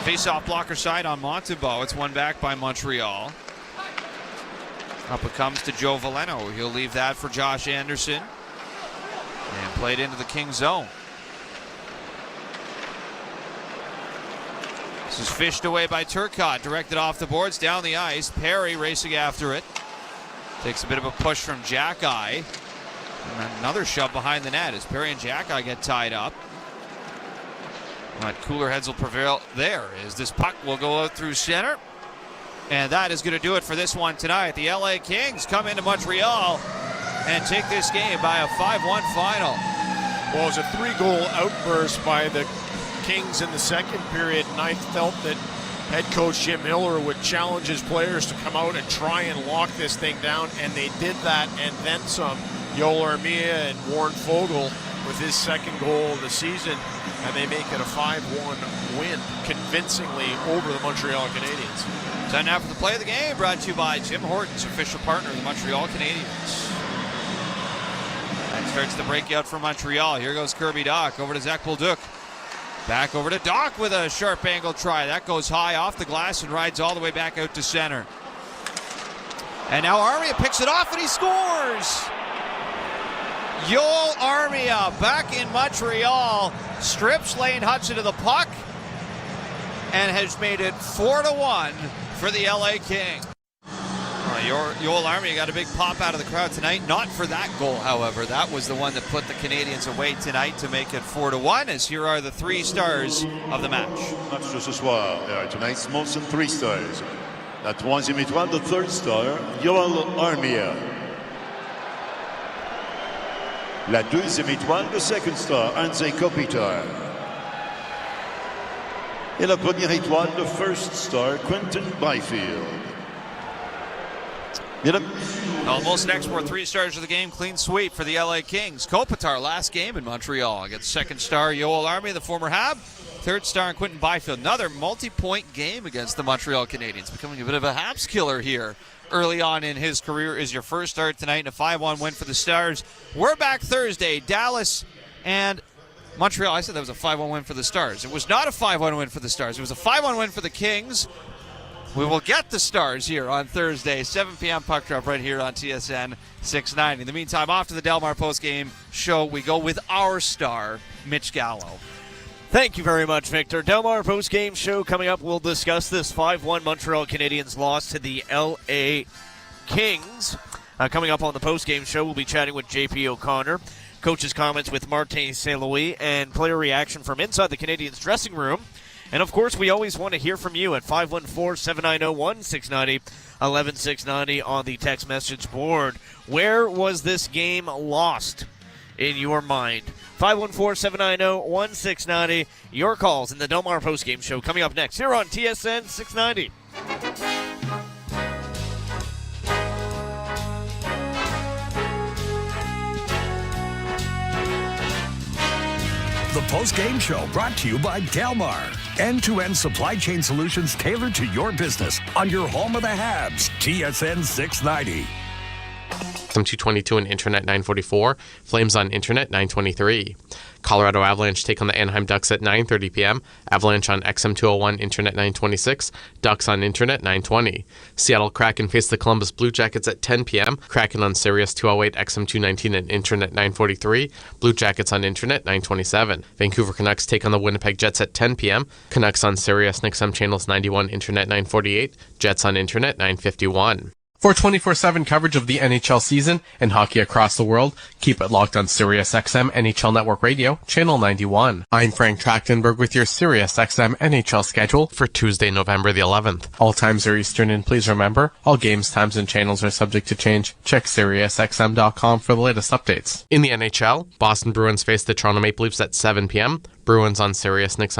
Face-off blocker side on Montembeault. It's won back by Montreal. Up it comes to Joe Veleno. He'll leave that for Josh Anderson. And played into the King zone. This is fished away by Turcotte. Directed off the boards, down the ice. Perry racing after it. Takes a bit of a push from Jack-Eye. And another shove behind the net as Perry and Jack-Eye get tied up. But cooler heads will prevail there as this puck will go out through center. And that is going to do it for this one tonight. The LA Kings come into Montreal and take this game by a 5-1 final. Well, it was a 3-goal outburst by the Kings in the second period, and I felt that head coach Jim Miller would challenge his players to come out and try and lock this thing down, and they did that and then some. Joel Armia and Warren Foegele with his second goal of the season, and they make it a 5-1 win convincingly over the Montreal Canadiens. Time now for the play of the game, brought to you by Tim Hortons, official partner of the Montreal Canadiens. That starts the breakout for Montreal. Here goes Kirby Dach over to Zach Bolduc. Back over to Dach with a sharp angle try. That goes high off the glass and rides all the way back out to center. And now Armia picks it off and he scores! Joel Armia back in Montreal. Strips Lane Hudson to the puck and has made it 4-1 for the LA Kings. Joel Armia got a big pop out of the crowd tonight. Not for that goal, however. That was the one that put the Canadiens away tonight to make it 4-1, as here are the 3 stars of the match. Match de ce soir. Tonight's most 3 stars. La troisième étoile, the 3rd star, Joel Armia. La deuxième étoile, the 2nd star, Andrzej Kopitar. Et la première étoile, the 1st star, Quentin Byfield. Almost an export 3 stars of the game. Clean sweep for the LA Kings. Kopitar last game in Montreal. Gets 2nd star Joel Armia, the former Hab. 3rd star Quentin Byfield. Another multi-point game against the Montreal Canadiens. Becoming a bit of a Habs killer here early on in his career. Is your first start tonight in a 5-1 win for the Stars. We're back Thursday. Dallas and Montreal. I said that was a 5-1 win for the Stars. It was not a 5-1 win for the Stars. It was a 5-1 win for the Kings. We will get the Stars here on Thursday, 7 p.m. puck drop right here on TSN 690. In the meantime, off to the Delmar postgame show, we go with our star, Mitch Gallo. Thank you very much, Victor. Delmar postgame show coming up. We'll discuss this 5-1 Montreal Canadiens loss to the LA Kings. Coming up on the postgame show, we'll be chatting with JP O'Connor, coach's comments with Martin St. Louis, and player reaction from inside the Canadiens dressing room. And, of course, we always want to hear from you at 514-790-1690, 11690 on the text message board. Where was this game lost in your mind? 514-790-1690. Your calls in the Delmar postgame show coming up next here on TSN 690. The post-game show brought to you by Delmar. End-to-end supply chain solutions tailored to your business on your home of the Habs. TSN 690. XM 222 and Internet 944. Flames on Internet 923. Colorado Avalanche take on the Anaheim Ducks at 9:30 p.m. Avalanche on XM 201, Internet 926. Ducks on Internet 920. Seattle Kraken face the Columbus Blue Jackets at 10 p.m. Kraken on Sirius 208, XM 219 and Internet 943. Blue Jackets on Internet 927. Vancouver Canucks take on the Winnipeg Jets at 10 p.m. Canucks on Sirius and XM channels 91, Internet 948. Jets on Internet 951. For 24/7 coverage of the NHL season and hockey across the world, keep it locked on SiriusXM NHL Network Radio, Channel 91. I'm Frank Trachtenberg with your SiriusXM NHL schedule for Tuesday, November the 11th. All times are Eastern, and please remember, all games, times, and channels are subject to change. Check SiriusXM.com for the latest updates. In the NHL, Boston Bruins face the Toronto Maple Leafs at 7 p.m. Bruins on Sirius and XM